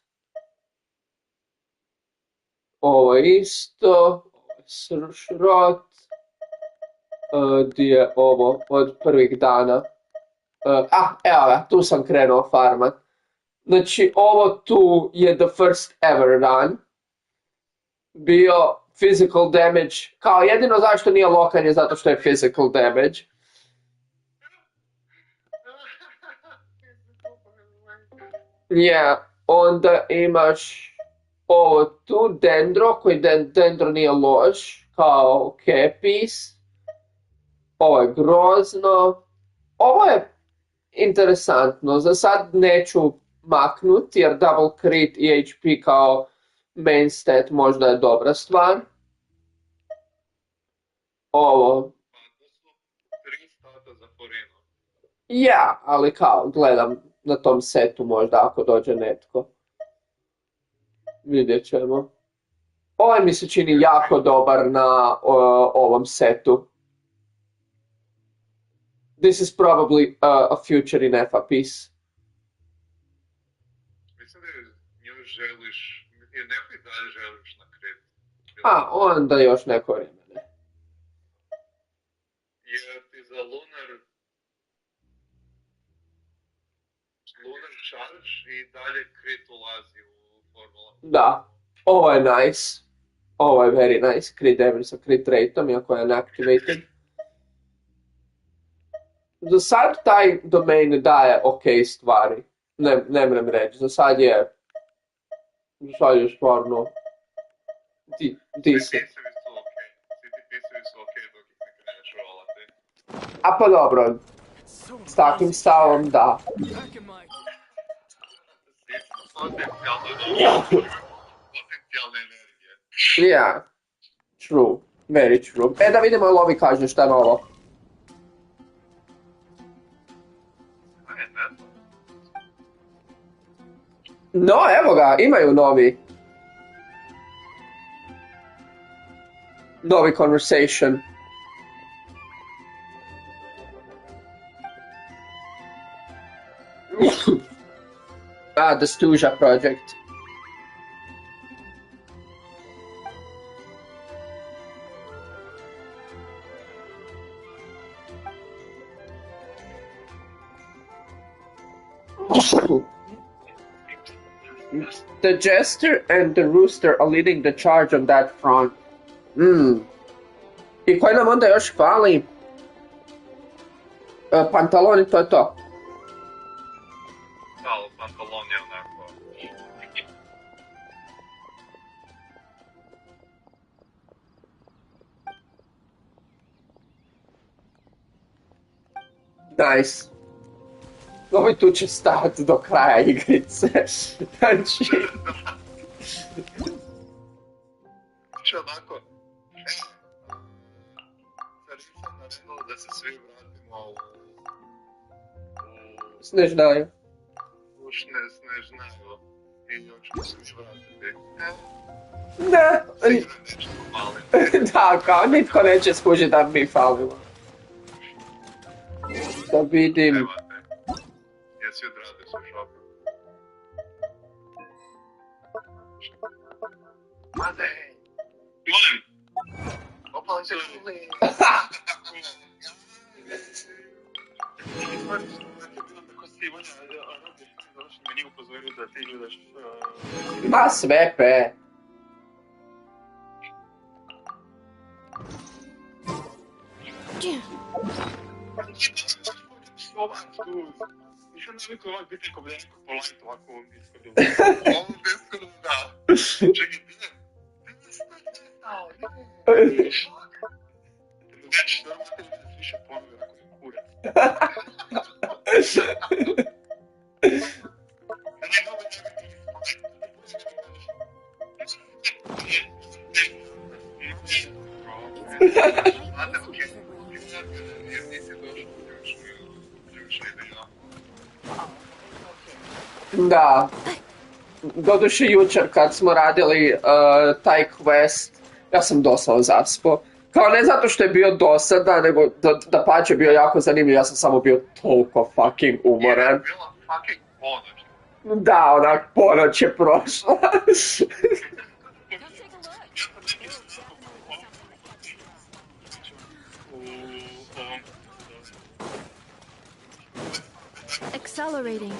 Ovo je isto. Ovo je Sršrot. Gdje je ovo od prvih dana? Evo ga, tu sam krenuo farmat. Znači, ovo tu je the first ever run. Bio physical damage. Kao jedino zašto nije lokan je zato što je physical damage. Onda imaš ovo tu, Dendro, koji Dendro nije loš, kao Kepis. Ovo je grozno. Ovo je interesantno, za sad neću maknuti jer double crit i HP kao main stat možda je dobra stvar. Ovo. Ja, ali kao gledam na tom setu možda ako dođe netko. Vidjet ćemo. Ovaj mi se čini jako dobar na ovom setu. This is probably a future in FA piece. Mislim da nju želiš, ti neko i dalje želiš na Kretu? A, onda još neko vrijeme, ne. Jer ti za Lunar Charge i dalje Kret ulazi u Formula. Da, ovo je nice. Ovo je very nice. Crit damage sa crit rateom, iako je unactivated. Za sad taj domain daje ok stvari. Ne mrem reći, za sad je stvarno decent. Svi ti pisevi su ok dok ih ne kreneš rolati. A pa dobro, s takvim stavom da. Potencijalne energije. Yeah, true, very true. Da vidimo li ovi kaže šta je novo. No, evo ga, imaju novi conversation. The Stuja project. The Jester and the Rooster are leading the charge on that front. I koji nam onda još fali? Pantaloni, to je to. Pantalon je onako... Nice. Ovi tu će stati do kraja igrice. Znači... Znači onako... Sad sam naredilo da se svi vratimo u... Snežnaju. U Snežnaju. I hoćemo se svi vratiti. Ne. Da, kao nitko neće skužiti da mi falimo. Da vidim... Jesi odradio svoj šoping? Mate! Molim! Opala se li? Meni upozorio da ti gledaš... Ma sve pe! Nisam navikao ovak biti neko neko polajt ovako u ovom Discordu. U ovom Discordu, da. Čekaj, ti stao, znači, normalno te da više ponovio ako je kurac. Da. Doduše jučer kad smo radili taj quest, ja sam doslovno zaspo. Kao ne zato što je bio dosadan, nego da pače bio jako zanimljiv, ja sam samo bio toliko fucking umoran. Je bila fucking ponoć. Da, onak ponoć je prošla. Accelerating.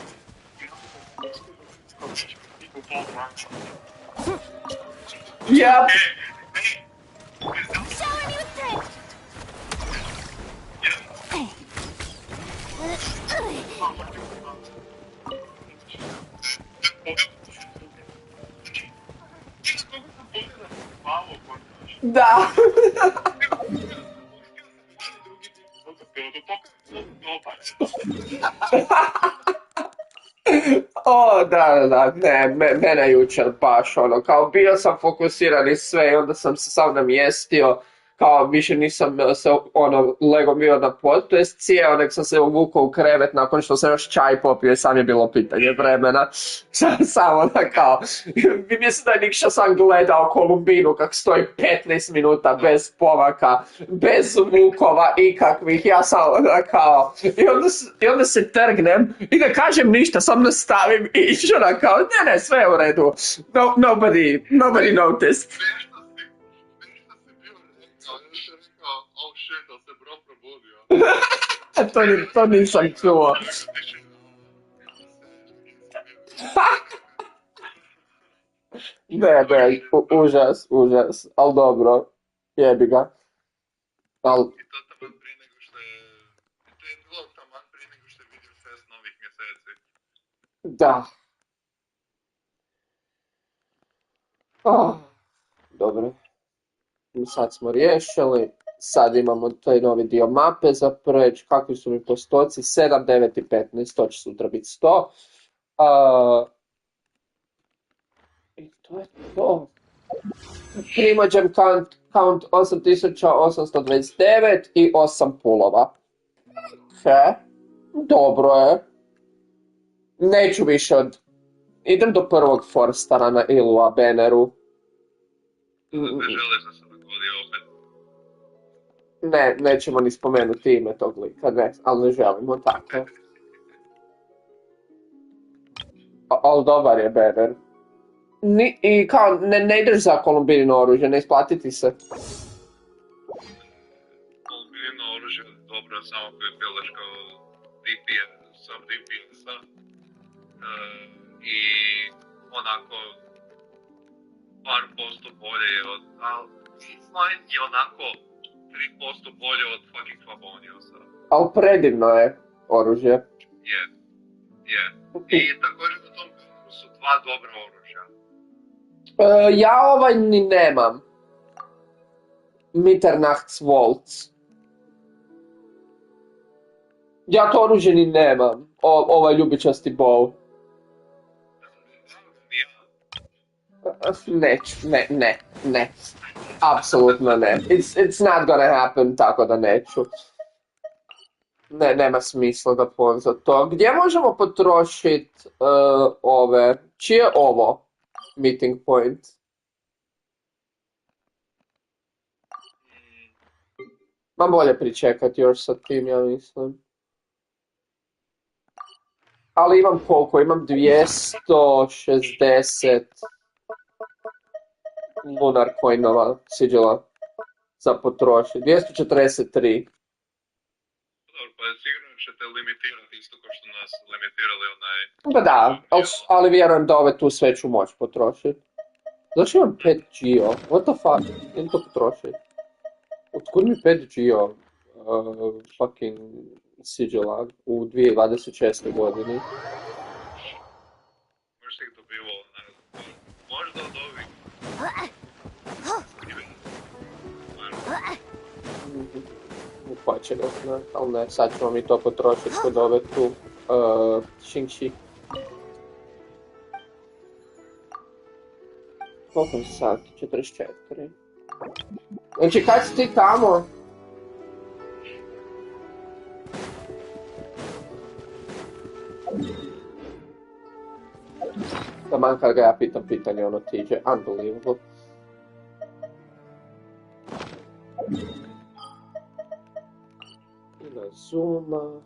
Yep. Shower me with drift! Da. O, da, ne, mene jučer baš ono, kao bio sam fokusiran i sve i onda sam se sam namjestio kao više nisam se legao bio na pod, to jest cijeo nek sam se uvukao u krevet nakon što sam još čaj popio i sam je bilo pitanje vremena. Samo da kao, mislim da je Nikša sam gledao Kolumbinu kak stoji 15 minuta bez pomaka, bez zvukova ikakvih, ja sam da kao, i onda se trgnem i ne kažem ništa, sam nastavim ići, ona kao, ne, sve je u redu, nobody noticed. To nisam čuo. Ne, užas, ali dobro, jebi ga. I to taman prije nego što je... To je bilo taman prije nego što je vidio fest novih mjeseci. Da. Dobro. Sad smo riješili. Sad imamo taj novi dio mape za preć. Kakvi su mi postoci? 7, 9 i 15. To će sutra biti 100. I to je to. Primođem count 8829 i 8 pulova. Dobro je. Neću više od... Idem do prvog Forstara na Ilua Beneru. Ne želiš da se dogodi opet? Ne, nećemo ni spomenuti ime tog lika, ne, ali ne želimo tako. Ali dobar je Bener. I kao, ne ideš za Kolumbinino oružje, ne isplatiti se. Kolumbinino oružje je dobro, samo koje bilaš kao sam DPS-a. I onako par posto bolje od... Fine je onako 3% bolje od fucking Faboniosa. Ali predivno je oružje. Je. I također u tom su dva dobra oružja. Ja ovaj ni nemam. Mitternachtswolz. Ja to oružje ni nemam. Ovaj ljubičasti bow. Ne. Apsolutno ne. It's not gonna happen, tako da neću. Ne, nema smisla da pon za to. Gdje možemo potrošiti ove... Čije je ovo? Meeting point. Mam bolje pričekati još sa tim, ja mislim. Ali imam koliko? Imam 260 lunar coinova siđela za potrošiti. 243. Dobro, pa sigurno ćete limitirati isto kao što nas limitirali onaj... Pa da, ali vjerujem da ove tu sve ću moći potrošiti. Zašto imam 5 Geo? What the fuck? Idem to potrošiti. Otkud mi 5 Geo fucking siđela u 2026. godini? Možda ih dobivao, ne znam. Možda od ovih. Upačeno, ne, ali ne, sad ćemo mi to potrošiti kod ove tu Xingxi. Koliko je sati? 44. Znači, kad si ti tamo? Taman kad ga ja pitam pitanje, ono tiđe. Unbelievable. Zuma.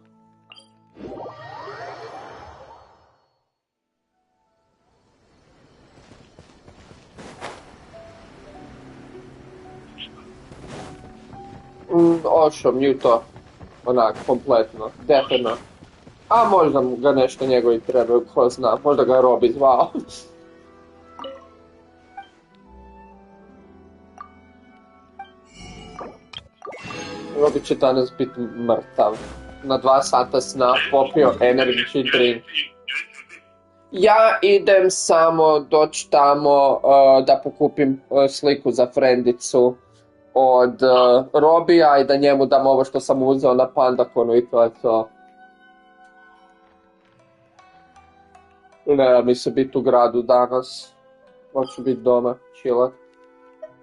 Ošo, mjuto. Onak, kompletno. Definitivno. A možda ga nešto njegovi trebaju, ko zna. Možda ga je Robi zvao. Robi će danas biti mrtav. Na 2 sata sna popio energy drink. Ja idem samo doći tamo da pokupim sliku za frendicu od Robija i da njemu dam ovo što sam uzeo na Pandakonu i to je to. Ne, mi se biti u gradu danas. Hoću biti doma, chillat.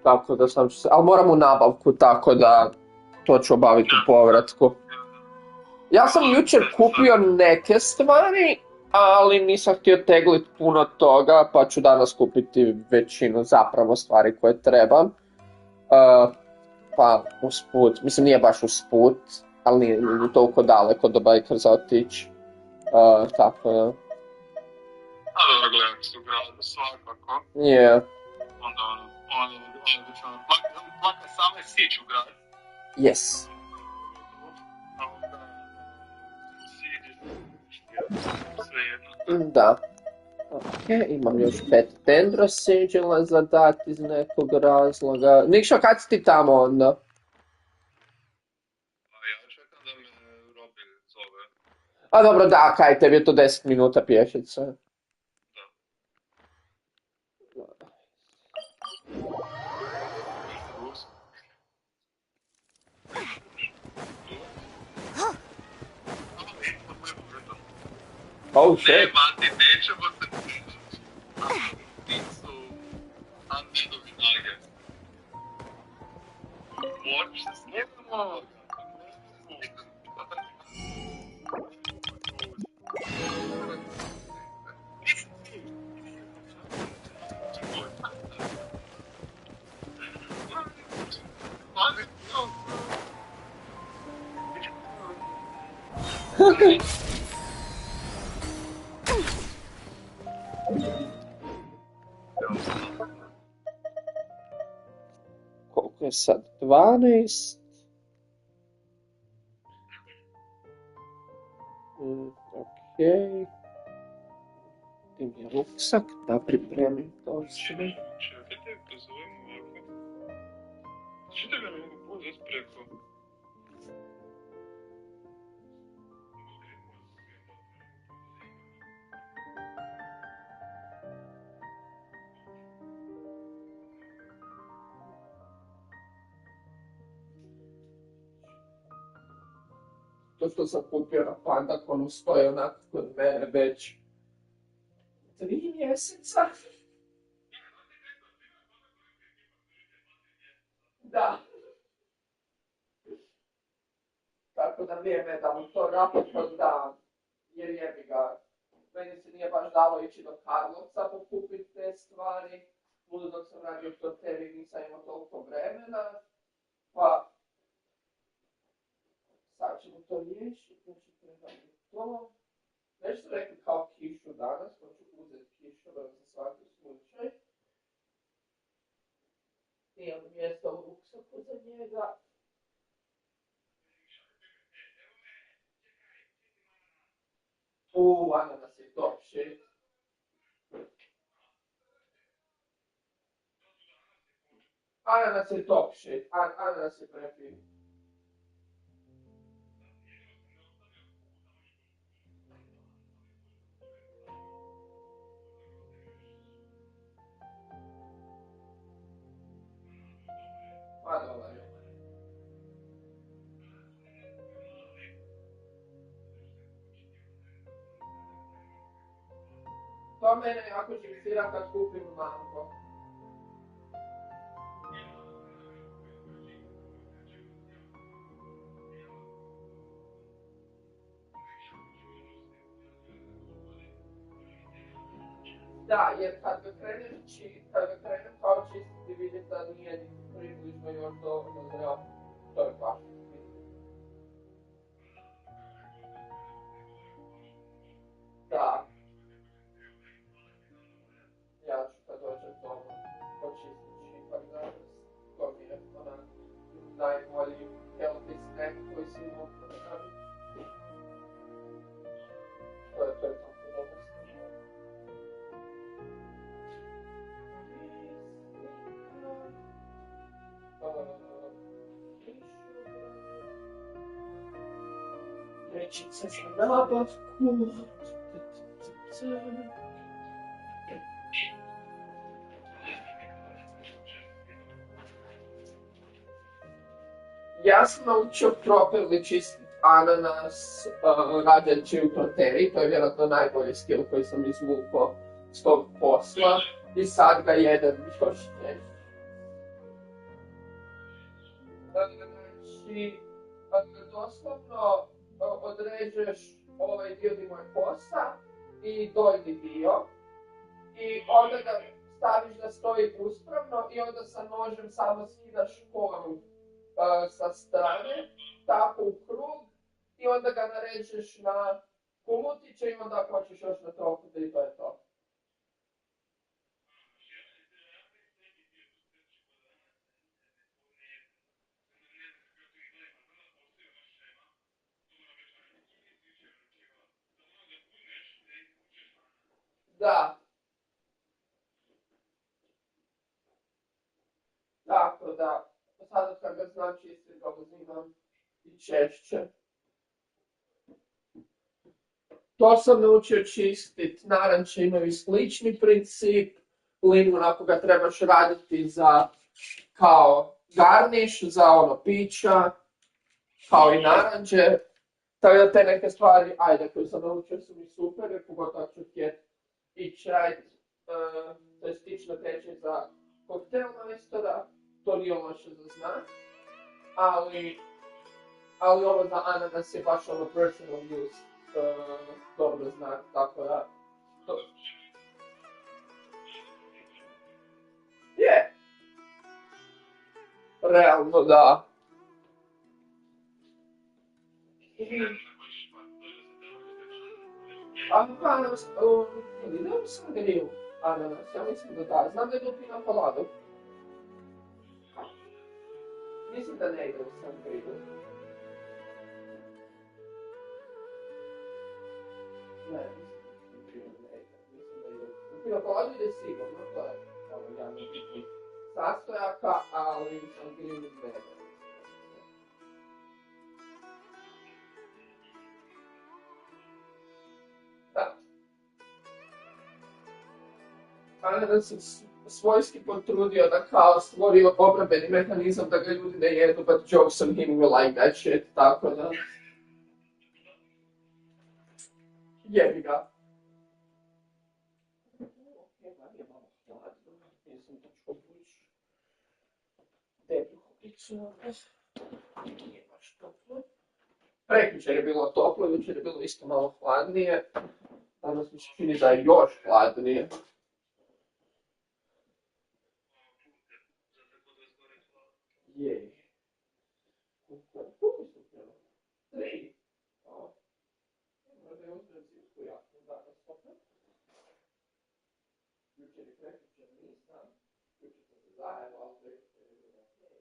Tako da sam ću se... Ali moram u nabavku, tako da to ću obaviti u povratku. Ja sam jučer kupio neke stvari, ali nisam htio teglit puno toga, pa ću danas kupiti većinu zapravo stvari koje trebam. Pa usput, mislim nije baš usput, ali nije toliko daleko do Bajker za otići. Tako da. A dobro, gledam se u gradu, svakako. Yeah. Onda plaka sama je sić u gradu. Yes. A onda sve jedno. Da. Ok, imam još 5 Dendro Sigila za dati iz nekog razloga. Nikšo, kad si ti tamo onda? Ja čekam da me Robin zove. A dobro, da, kaj, tebi je to 10 minuta pješice. Oh shit. Ne, mati, nećemo se ti su Antidovi nage. Možeš se snimamo. Koliko je sad? 12? Okej. Ti mi je ruksak da pripremim to sve. Čekajte, pozovem ovako. Što ga ne mogu pozvat preko? To što sam kupio na Pandakonu stoji onako kod mene već 3 mjeseca. Da. Tako da vrijeme da mu to napokon dam, jer jebi ga. Meni se nije baš dalo ići do Karlovca pokupiti te stvari. Budu dok sam radio to tebi nisam imao toliko vremena. Pa sad ćemo to riješiti, znači trebamo to. Već sam rekli kao kišu danas, pa ću uzeti kišu za svaki slučaj. Imam mjesto u ruksaku za njega. Ananas je top shit. Ananas je top shit, ananas je prefin. Pa dobar je. To mene jako žiksira kad kupim mango. Da, jer kad ga krenem kao čistiti vidim da nije ni približno još dovoljno zreo. To je baš. Da. Ja ću kad dođem doma počistit čipak danas. To mi je onak najbolji healthy snack koji si mogu napraviti. To je tako dobro. Rečica za nabavku. Ja sam naučio properly čistiti ananas radeći u torteri, to je vjerojatno najbolji skill koji sam izvukao s tog posla i sad ga jedem još češće. Znači, doslovno određuješ ovaj dio gdje mu je kosa i donji dio i onda ga staviš da stoji uspravno i onda sa nožem samo skidaš koru sa strane, tako u krug i onda ga narežeš na kumutiće i onda hoćeš još na trokute i to je to. Da. Tako da, sada kad ga znam čistit, ga uzimam i češće. To sam naučio čistit, naranče imaju slični princip, limun ako ga trebaš raditi za kao garniš, za ono pića, kao i naranđe. Tako da te neke stvari, ajde, koje sam naučio su mi super, pogotovo ću htjeti ići raditi, to je stično teče za koktel majstora, to nije loše za znak, ali ovo za ananas je baš ono personal use, dobro znak, tako da... Je! Realno da. Ananas, idem sam griju ananas, ja mislim da da, znam da je dupi na koladu. Mislim da ne ide u sam griju. Ne, mislim da ne ide, mislim da ide. Dupi na koladu ide sigurno, to je ono javno bitnih sastojaka, ali sam griju ne ide. Da. Ananas se svojski potrudio da kao stvori obrambeni mehanizam da ga ljudi ne jedu, but jokes on him will like that shit, tako da... Jebi ga. Prekjučer je bilo toplo, jučer je bilo isto malo hladnije. Danas mi se čini da je još hladnije. Jej. Koliko su pjela? 3. Možda je uzmem zimsku jasno danas opet. Jučer i prekjučer nisam. Jučer sam se zajebao, ali prekjučer je bilo okej.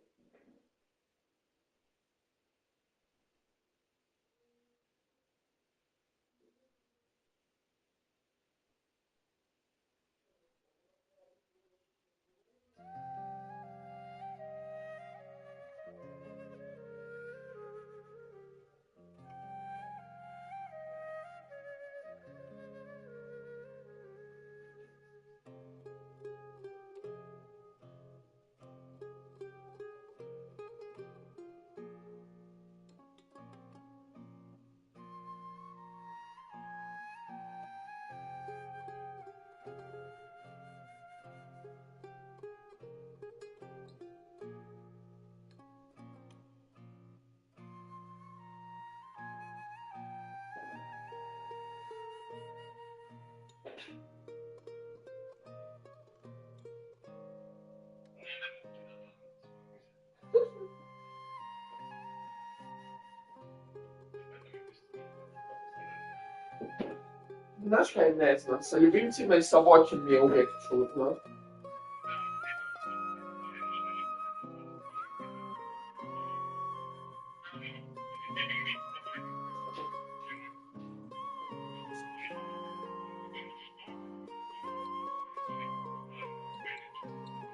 Znaš kaj ne znam, sa ljubimcima i sa voćem mi je uvijek čudno.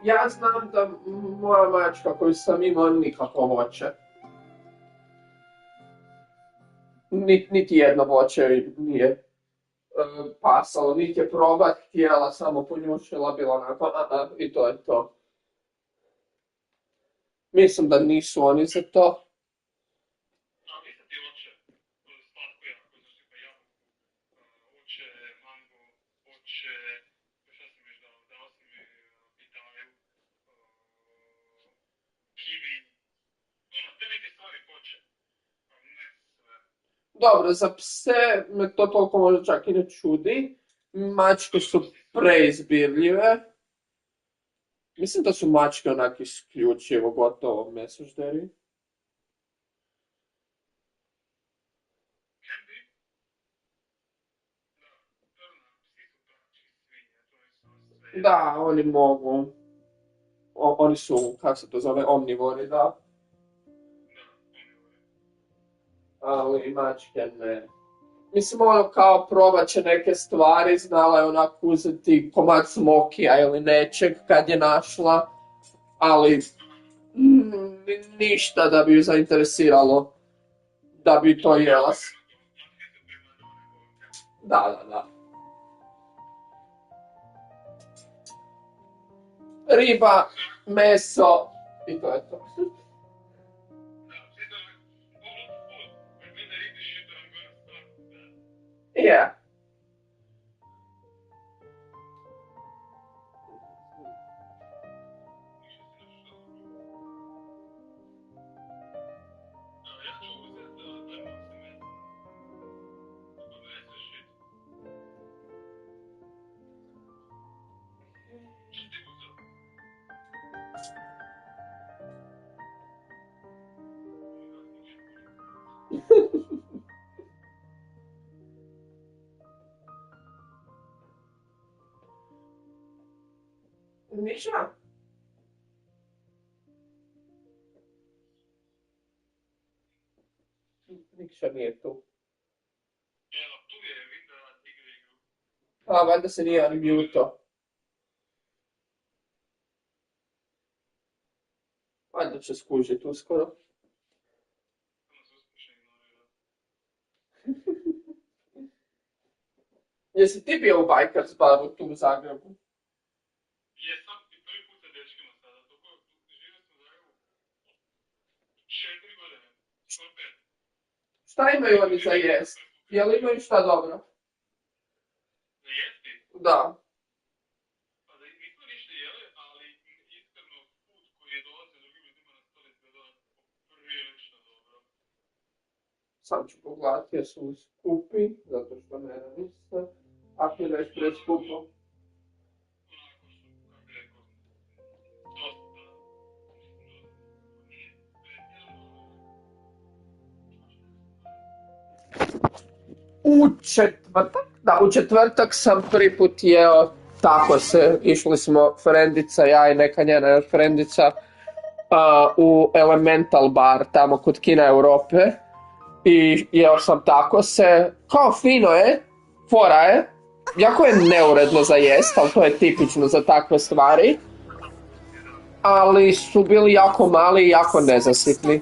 Ja znam da moja mačka koju sam imao nikako voće. Niti jedno voće nije pasalo, niti je probat htjela, samo ponjušila, bilo onako, i to je to. Mislim da nisu oni za to. Dobro, za pse me to toliko možda čak i ne čudi. Mačke su preizbirljive. Mislim da su mačke onak isključivo gotovo mesožderi. Da, oni mogu. Oni su, kako se to zove, omnivori, da. Ali mačke ne. Mislim, ono kao probat će neke stvari, znala je onako uzeti komad smokija ili nečeg kad je našla, ali ništa da bi ju zainteresiralo da bi to jela. Da. Riba, meso i to je to. Yeah. Ništa. Nikša nije tu. A, valjda se nije unmuto. Valjda će skužiti uskoro. Jesi ti bio u Bikers baru tu u Zagrebu? Jesam i prvi put sa dečkima sada, dok živio sam u Zagrebu 4 godine, skoro 5. Šta imaju oni za jest? Jel imaju šta dobro? Za jesti? Da. Pa da nismo ništa jeli, ali iskreno put koji je dolazio drugim ljudima na stol izgledao prilično dobro. Sam ću pogledati jesu skupi, zato što ne radi se. Ako je već preskupo. U četvrtak? Da, u četvrtak sam prvi put jeo takose. Išli smo frendica, ja i neka njena frendica u Elemental bar, tamo kod Kina Europe. I jeo sam takose. Kao fino je, fora je. Jako je neuredno za jest, ali to je tipično za takve stvari. Ali su bili jako mali i jako nezasitni.